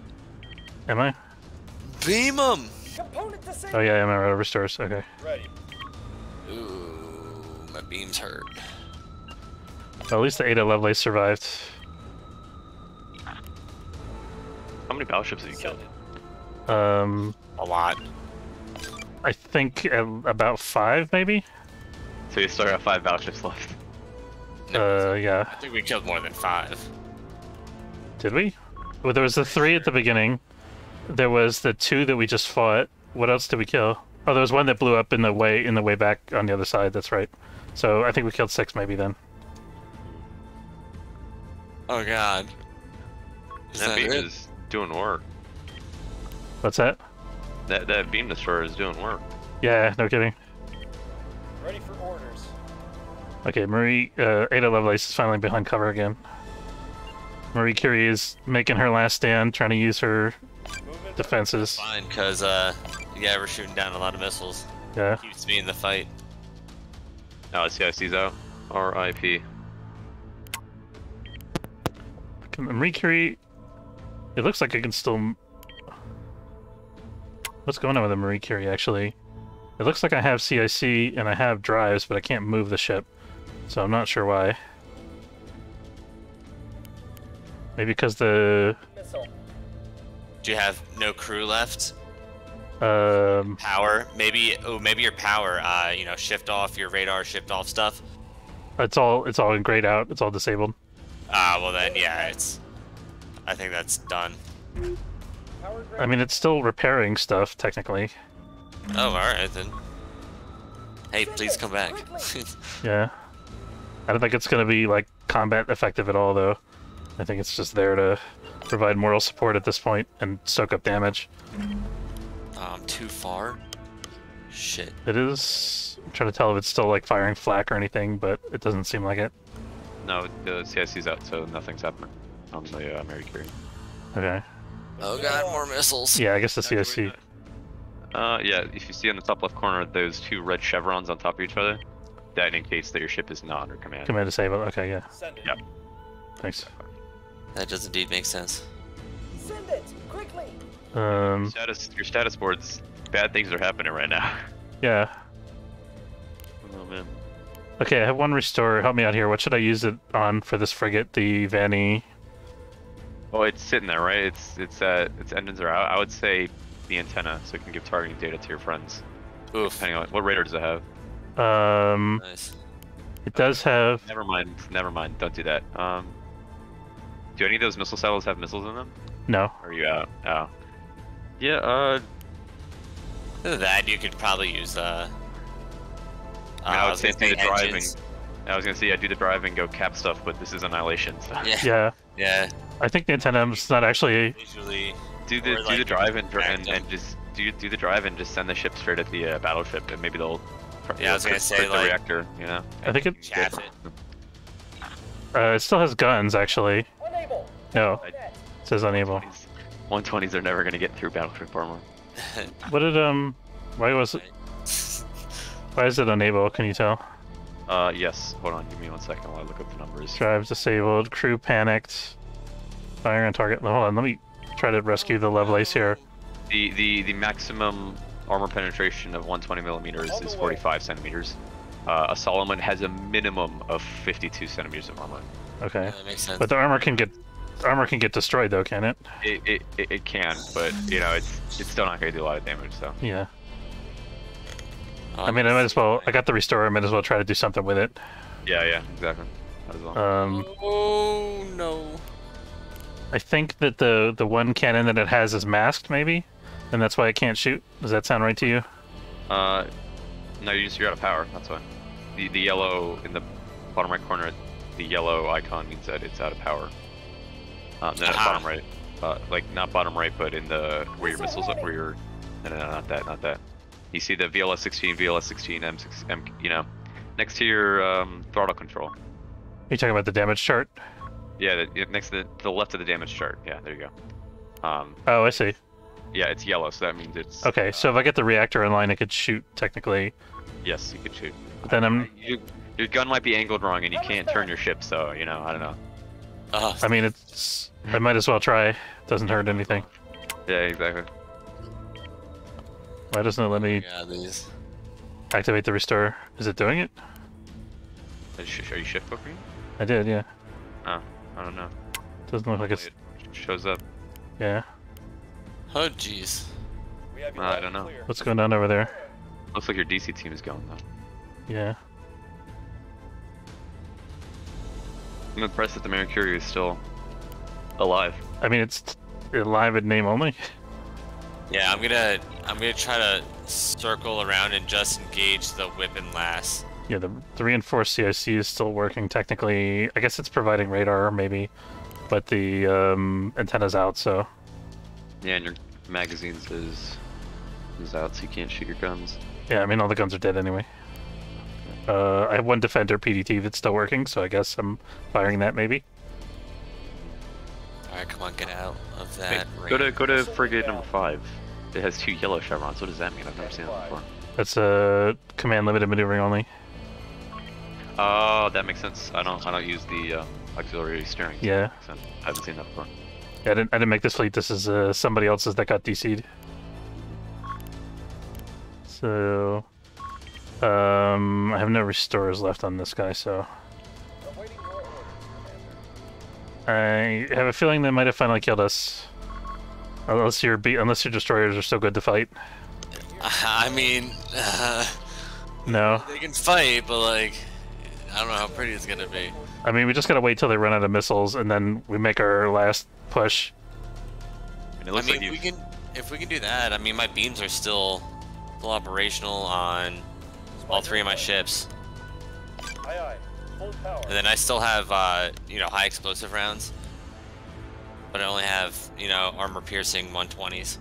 Am I? Beam 'em! Component disabled. Oh yeah, I'm out of restores. Okay. Ready. Ooh, my beams hurt. Well, at least the Ada Lovelace survived. How many battleships have you killed? A lot. I think about 5 maybe. So you still got 5 battleships left. Yeah. I think we killed more than 5. Did we? Well, there was the 3 at the beginning. There was the 2 that we just fought. What else did we kill? Oh, there was one that blew up in the way back on the other side. That's right. So I think we killed 6 maybe then. Oh god. That beam is doing work. What's that? That beam destroyer is doing work. Yeah, no kidding. Ready for orders. Okay, Ada Lovelace is finally behind cover again. Marie Curie is making her last stand, trying to use her defenses. Fine, because, yeah, we're shooting down a lot of missiles. Yeah. Keeps me in the fight. Oh, CIC's out. RIP. Marie Curie, it looks like I can still... What's going on with the Marie Curie, actually? It looks like I have CIC and I have drives, but I can't move the ship. So I'm not sure why. Maybe because the Missile. Do you have no crew left? um Power? Maybe. Oh, maybe your power. You know, shift off your radar, shift off stuff. it's all in grayed out. It's all disabled. Well then, yeah, it's. I think that's done. Power grid. I mean, it's still repairing stuff technically. Oh, all right then. Hey, please come back. Yeah. I don't think it's gonna be like combat effective at all, though. I think it's just there to provide moral support at this point and soak up damage. Too far. Shit. It is. I'm trying to tell if it's still like firing flak or anything, but it doesn't seem like it. No, the CIC's out, so nothing's happening on the Mary Curie. Okay. Oh god, more missiles. Yeah, I guess the CSC. Yeah, if you see in the top left corner those two red chevrons on top of each other, that indicates that your ship is not under command. Command disabled. Okay, yeah. Send it. Yep. Thanks. That does indeed make sense. Send it quickly. Your status boards, bad things are happening right now. Yeah. Oh man. Okay, I have one restore. Help me out here. What should I use it on for this frigate, the Vanny? Oh, it's sitting there, right? Its engines are out. I would say the antenna, so it can give targeting data to your friends. Oof. Depending on what radar does it have. Nice. It does have. Never mind. Don't do that. Do any of those missile silos have missiles in them? No. Or are you out? Oh. Yeah. Other than that, you could probably use I would say do the driving. engines. I was gonna say do the driving, go cap stuff, but this is Annihilation. So. Yeah. Yeah. Yeah. I think the antenna's not actually. Visually. Do the Or, like, drive and random. just do the drive and just send the ship straight at the battleship, and maybe they'll. Yeah, I was gonna say, the like, reactor. You know. I think it. Chaff it. It still has guns actually. Unable. No, it says unable. 120s are never gonna get through battleship armor. What did Why was it? Why is it unable? Can you tell? Yes. Hold on. Give me 1 second while I look up the numbers. Drives disabled. Crew panicked. Firing on target. Hold on. Let me try to rescue the Lovelace here. The maximum armor penetration of 120 millimeters is 45 centimeters. A Solomon has a minimum of 52 centimeters of armor. Okay. Yeah, that makes sense. But the armor can get destroyed though, can it? It can, but you know it's still not gonna do a lot of damage. So Yeah. I mean, I might as well. I got the restorer. I might as well try to do something with it. yeah, exactly. Might as well. Oh no. I think that the one cannon that it has is masked, maybe, and that's why it can't shoot. Does that sound right to you? No, you're out of power. That's why. The yellow in the bottom right corner, the yellow icon means that it's out of power. No, bottom right. Like not bottom right, but in the where your missiles up, where your no, not that. You see the VLS-16, M6, you know, next to your throttle control. Are you talking about the damage chart? Yeah, next to the left of the damage chart. Yeah, there you go. Oh, I see. Yeah, it's yellow, so that means it's. Okay, so if I get the reactor in line, it could shoot technically. Yes, you could shoot. But then your gun might be angled wrong, and you can't turn your ship. So you know, I don't know. I mean, I might as well try. Doesn't hurt anything. Yeah, exactly. Why doesn't it let me activate the restore? Is it doing it? Are you shift booking? I did, yeah. Oh, I don't know. Doesn't look like it's. It shows up. Yeah. Oh jeez. I don't know. What's going on over there? Looks like your DC team is going though. Yeah. I'm impressed that the Mary Curie is still alive. I mean, it's alive in name only. Yeah, I'm gonna try to circle around and just engage the whip and lass. Yeah, the reinforced CIC is still working technically. I guess it's providing radar maybe, but the antenna's out. So. Yeah, and your magazines is out, so you can't shoot your guns. Yeah, I mean all the guns are dead anyway. I have one defender PDT that's still working, so I guess I'm firing that maybe. Alright, come on, get out of that. Wait, go to frigate number 5. It has 2 yellow chevrons. What does that mean? I've never seen that before. That's a command limited maneuvering only. Oh, that makes sense. I don't use the auxiliary steering. So yeah. That makes sense. I haven't seen that before. Yeah, I didn't make this fleet. This is somebody else's that got DC'd. So, I have no restorers left on this guy, so. I have a feeling they might have finally killed us. Unless your destroyers are so good to fight. I mean, no. They can fight, but like, I don't know how pretty it's gonna be. I mean, we just gotta wait till they run out of missiles, and then we make our last push. And it looks like if we can do that, I mean, my beams are still operational on all 3 of my ships. Aye, aye. Full power. And then I still have, you know, high explosive rounds. But I only have, you know, armor-piercing 120s.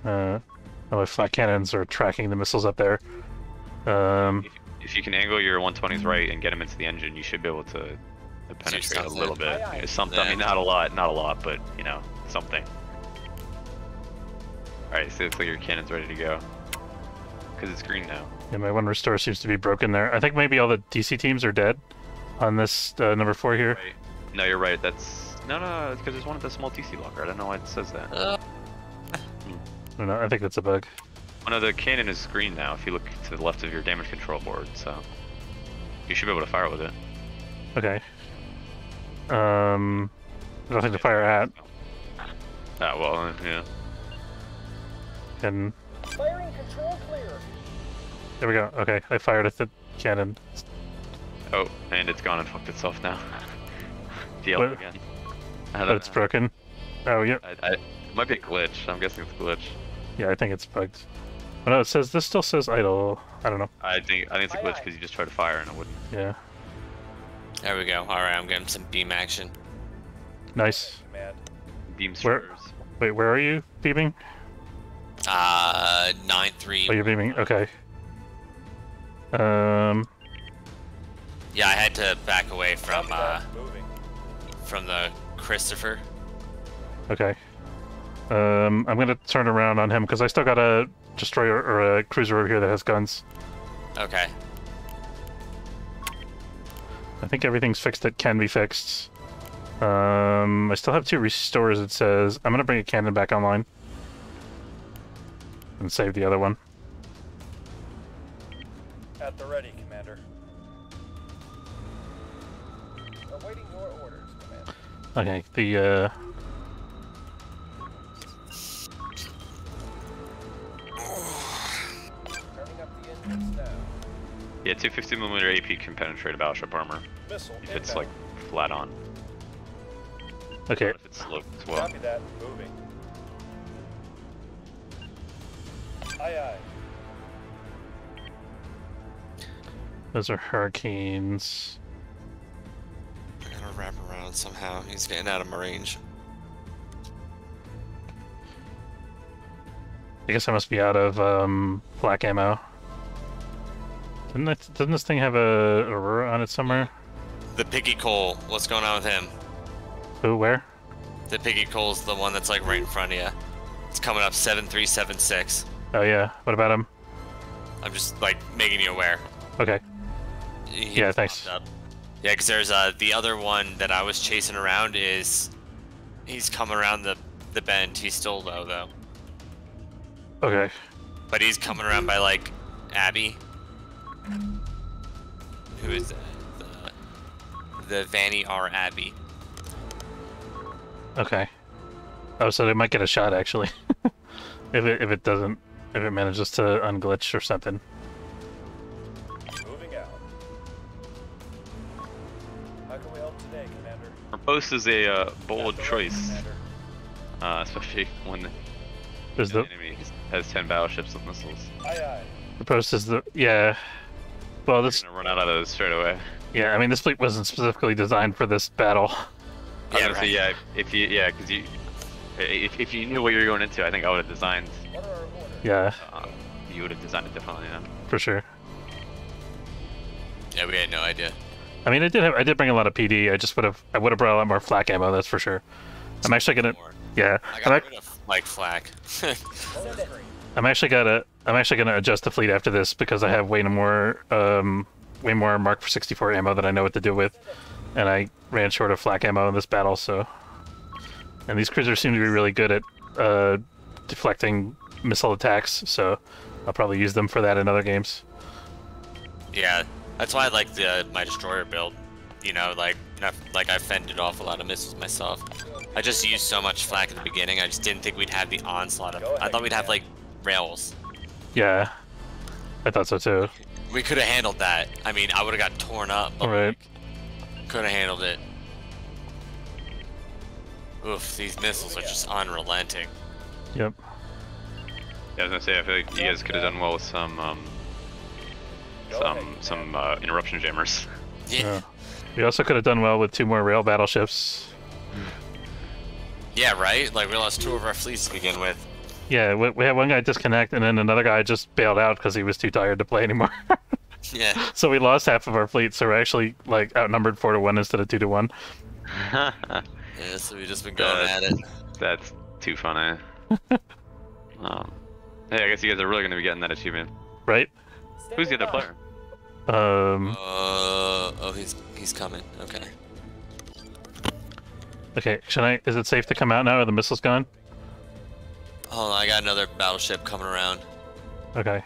My flat cannons are tracking the missiles up there. If you can angle your 120s right and get them into the engine, you should be able to penetrate a little bit. It's something. I mean, not a lot, but you know, something. All right, so it's like your cannon's ready to go. Because it's green now. Yeah, my one restore seems to be broken there. I think maybe all the DC teams are dead on this number 4 here. Right. No, you're right. That's no, it's because there's one at the small DC locker. I don't know why it says that. I don't know. I think that's a bug. Oh no, the cannon is green now. If you look to the left of your damage control board, so you should be able to fire with it. Okay. Nothing to fire at. Ah, well, yeah. And Firing control clear. there we go. Okay, I fired at the cannon. Oh, and it's gone and fucked itself now. DL again. Oh, it's broken. Oh, yep. It might be a glitch. I'm guessing it's a glitch. Yeah, I think it's bugged. Oh no, this still says idle. I don't know. I think it's a glitch because you just tried to fire and it wouldn't. Yeah. There we go. Alright, I'm getting some beam action. Nice. Beam Where? strippers. Wait, where are you beaming? 9-3. Oh, you're beaming. Okay. Yeah, I had to back away from the Christopher. Okay. I'm gonna turn around on him because I still got a destroyer or a cruiser over here that has guns. Okay. I think everything's fixed that can be fixed. I still have 2 restores, it says. I'm gonna bring a cannon back online. And save the other one. At the ready, Commander. Awaiting your orders, Commander. Okay, the Turning up the engines now. Yeah, 250mm AP can penetrate a battleship armor. Missile If it's inbound. like flat on. Okay. Not if it's sloped as well. Copy that. Moving. Aye, aye. Those are hurricanes. I gotta wrap around somehow. He's getting out of my range. I guess I must be out of flak ammo. Doesn't this thing have a Aurora on it somewhere? The Piggy Cole. What's going on with him? Who? Where? The Piggy Cole's the one that's like right in front of you. It's coming up 7376. Oh yeah. What about him? I'm just like making you aware. Okay. He Yeah, just thanks. popped up. Yeah, because there's the other one that I was chasing around is he's coming around the bend. He's still low though. Okay. But he's coming around by like Abby. Who is the Vanny R. Abbey. Okay. Oh, so they might get a shot actually. if it manages to unglitch or something. Moving out. How can we help today, Commander? Our post is a bold At the ready, choice, Commander. especially when There's the the enemy has 10 battleships with missiles. Aye, aye. the post is the yeah. Well, We're this gonna run out of those straight away. yeah. I mean, this fleet wasn't specifically designed for this battle. I was Yeah, gonna say, yeah, because if you knew what you were going into, I think I would have designed. What are our orders? Yeah, You would have designed it differently. Yeah. for sure. Yeah, we had no idea. I mean, I did bring a lot of PD. I would have brought a lot more flak ammo. That's for sure. I'm actually gonna yeah. I got rid of like flak. I'm actually gonna adjust the fleet after this because I have way more Mark 64 ammo that I know what to do with, and I ran short of flak ammo in this battle. So, and these cruisers seem to be really good at deflecting missile attacks. So, I'll probably use them for that in other games. Yeah, that's why I like my destroyer build. You know, like I fended off a lot of missiles myself. I just used so much flak at the beginning. I just didn't think we'd have the onslaught. I thought we'd have like rails. Yeah, I thought so too. We could have handled that. I mean, I would have got torn up, but Right. could have handled it. Oof, these missiles are just unrelenting. Yep. Yeah, I was gonna say, I feel like you guys could have done well with some interruption jammers. Yeah. We also could have done well with 2 more rail battleships. Yeah, right? Like, we lost 2 of our fleets to begin with. Yeah, we had one guy disconnect, and then another guy just bailed out because he was too tired to play anymore. Yeah. So we lost half of our fleet, so we're actually like outnumbered 4-1 instead of 2-1. Yeah, so we've just been going at it. That's too funny. Hey, I guess you guys are really gonna be getting that achievement. Right? Who's the other player? Oh, he's coming. Okay. Okay, is it safe to come out now? Are the missiles gone? Hold on, I got another battleship coming around. Okay.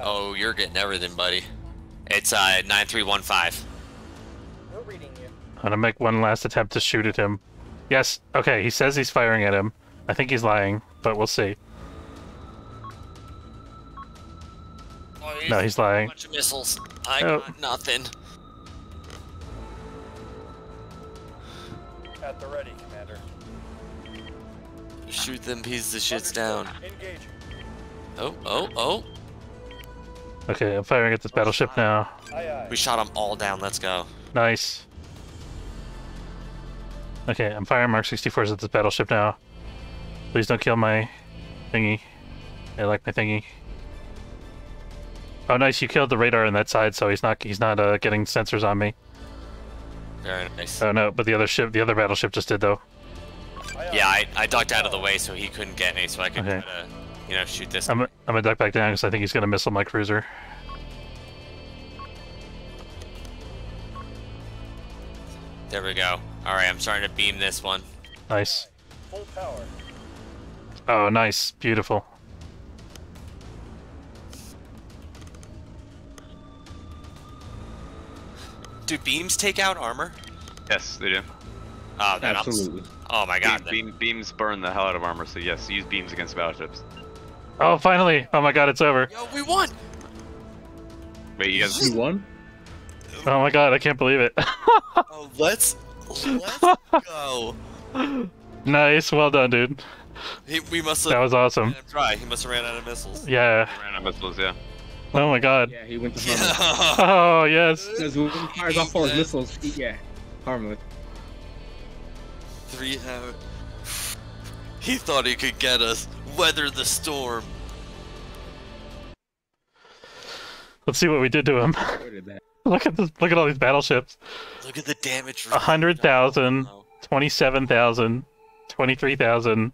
Oh, you're getting everything, buddy. It's 9315. We're reading you. I'm gonna make one last attempt to shoot at him. Yes, okay, he says he's firing at him. I think he's lying, but we'll see. Oh, No, he's lying. A bunch of missiles. I got nothing. At the ready, Commander. Shoot them pieces of shits down. Engage. Oh. Okay, I'm firing at this battleship now. We shot them all down. Let's go. Nice. Okay, I'm firing Mark 64s at this battleship now. Please don't kill my thingy. I like my thingy. Oh, nice! You killed the radar on that side, so he's not getting sensors on me. Very nice. Oh no, but the other battleship just did though. Yeah, I ducked out of the way so he couldn't get me, so I could try to, shoot this. I'm gonna duck back down because I think he's gonna missile my cruiser. There we go. All right, I'm starting to beam this one. Nice. Full power. Oh, nice, beautiful. Do beams take out armor? Yes, they do. Oh, that Absolutely. Oh my god. Beams burn the hell out of armor, so yes, use beams against battleships. Oh, finally! Oh my god, it's over. Yo, we won! Wait, you guys... You won? Oh my god, I can't believe it. Oh, let's go. Nice, well done, dude. We must have... That was awesome. Try. He must have ran out of missiles. Yeah. Ran out of missiles, yeah. Oh my god. Yeah, he went to Yeah. harmless. Oh, yes. Because when he fires off all his missiles, yeah, harmless. 3 hours. He thought he could get us. Weather the storm. Let's see what we did to him. What did that? Look at this. Look at all these battleships. Look at the damage. 100,000, 27,000, 23,000,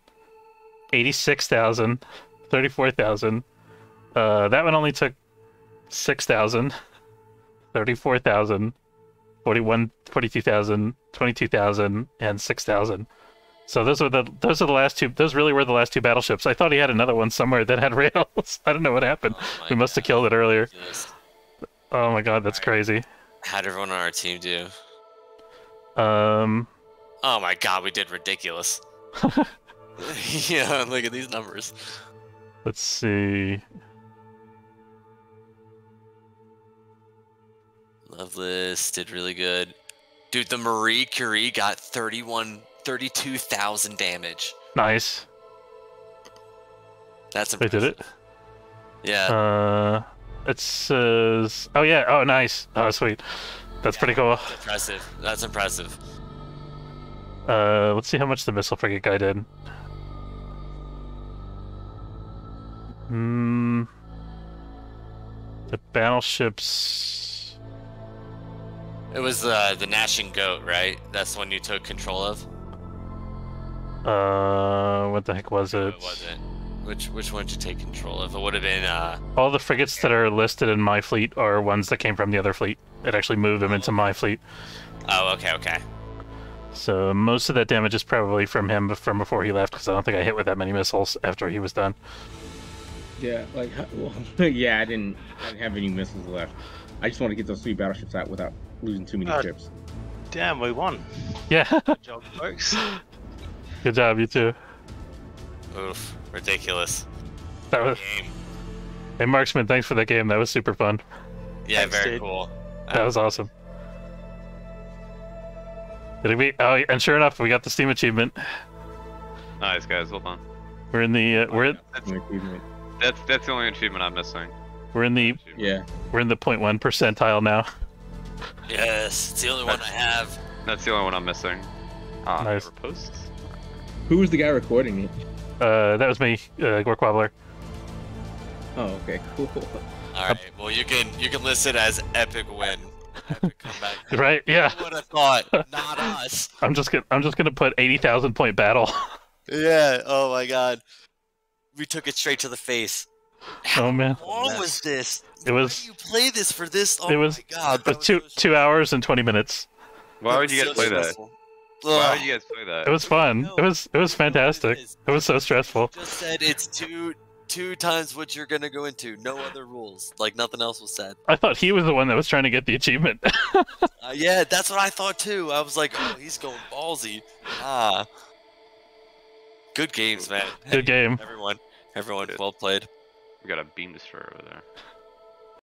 86,000, 34,000. That one only took 6,000, 34,000, 42,000, 22,000, and 6,000. So those are the last two. Those really were the last two battleships. I thought he had another one somewhere that had rails. I don't know what happened. We must have killed it earlier. Oh my god, that's crazy. How'd everyone on our team do? Um. Oh my god, we did ridiculous. Yeah, look at these numbers. Let's see. Loveless did really good. Dude, the Marie Curie got 32,000 damage. Nice. That's They impressive. did it? Yeah. It says... Oh yeah, oh nice. Oh sweet. That's pretty cool. That's impressive. That's impressive. Let's see how much the missile frigate guy did. The battleships... It was the Gnashing Goat, right? That's the one you took control of? What the heck was it? What was it? Which one did you take control of? It would have been, All the frigates that are listed in my fleet are ones that came from the other fleet. It actually moved them into my fleet. Oh, okay, okay. So most of that damage is probably from him from before he left, because I don't think I hit with that many missiles after he was done. Yeah, like, well, yeah, I didn't have any missiles left. I just want to get those 3 battleships out without losing too many ships. Damn, we won. Yeah. Good job, folks. Good job, you too. Oof, ridiculous. That was. Game. Hey, Marksman, thanks for that game. That was super fun. Yeah, Thanks, very dude. cool. That was awesome. Did we? Oh, and sure enough, we got the Steam achievement. Nice, guys. Well done. We're in the That's the only achievement I'm missing. we're in the Yeah. we're in the 0.1 percentile now. Yes, it's the only one I have. That's the only one I'm missing. Ah, Nice. never posts. Who was the guy recording it? That was me, Gork Wobbler. Oh, okay, cool. All right, well you can list it as epic win, epic comeback. Right? Yeah. Who would have thought? Not us. I'm just gonna put 80,000 point battle. Yeah. Oh my God. We took it straight to the face. Oh man. How long was this? It was. Why do you play this for this? Oh It was. my God. It was 2 hours and 20 minutes. Why would you guys play that? Why would you guys play that? It was fun. It was fantastic. It was so stressful. Just said it's two times what you're gonna go into. No other rules. Like nothing else was said. I thought he was the one that was trying to get the achievement. Yeah, that's what I thought too. I was like, oh, he's going ballsy. Ah. Good games, man. Good game. Everyone, well played. We got a beam destroyer over there.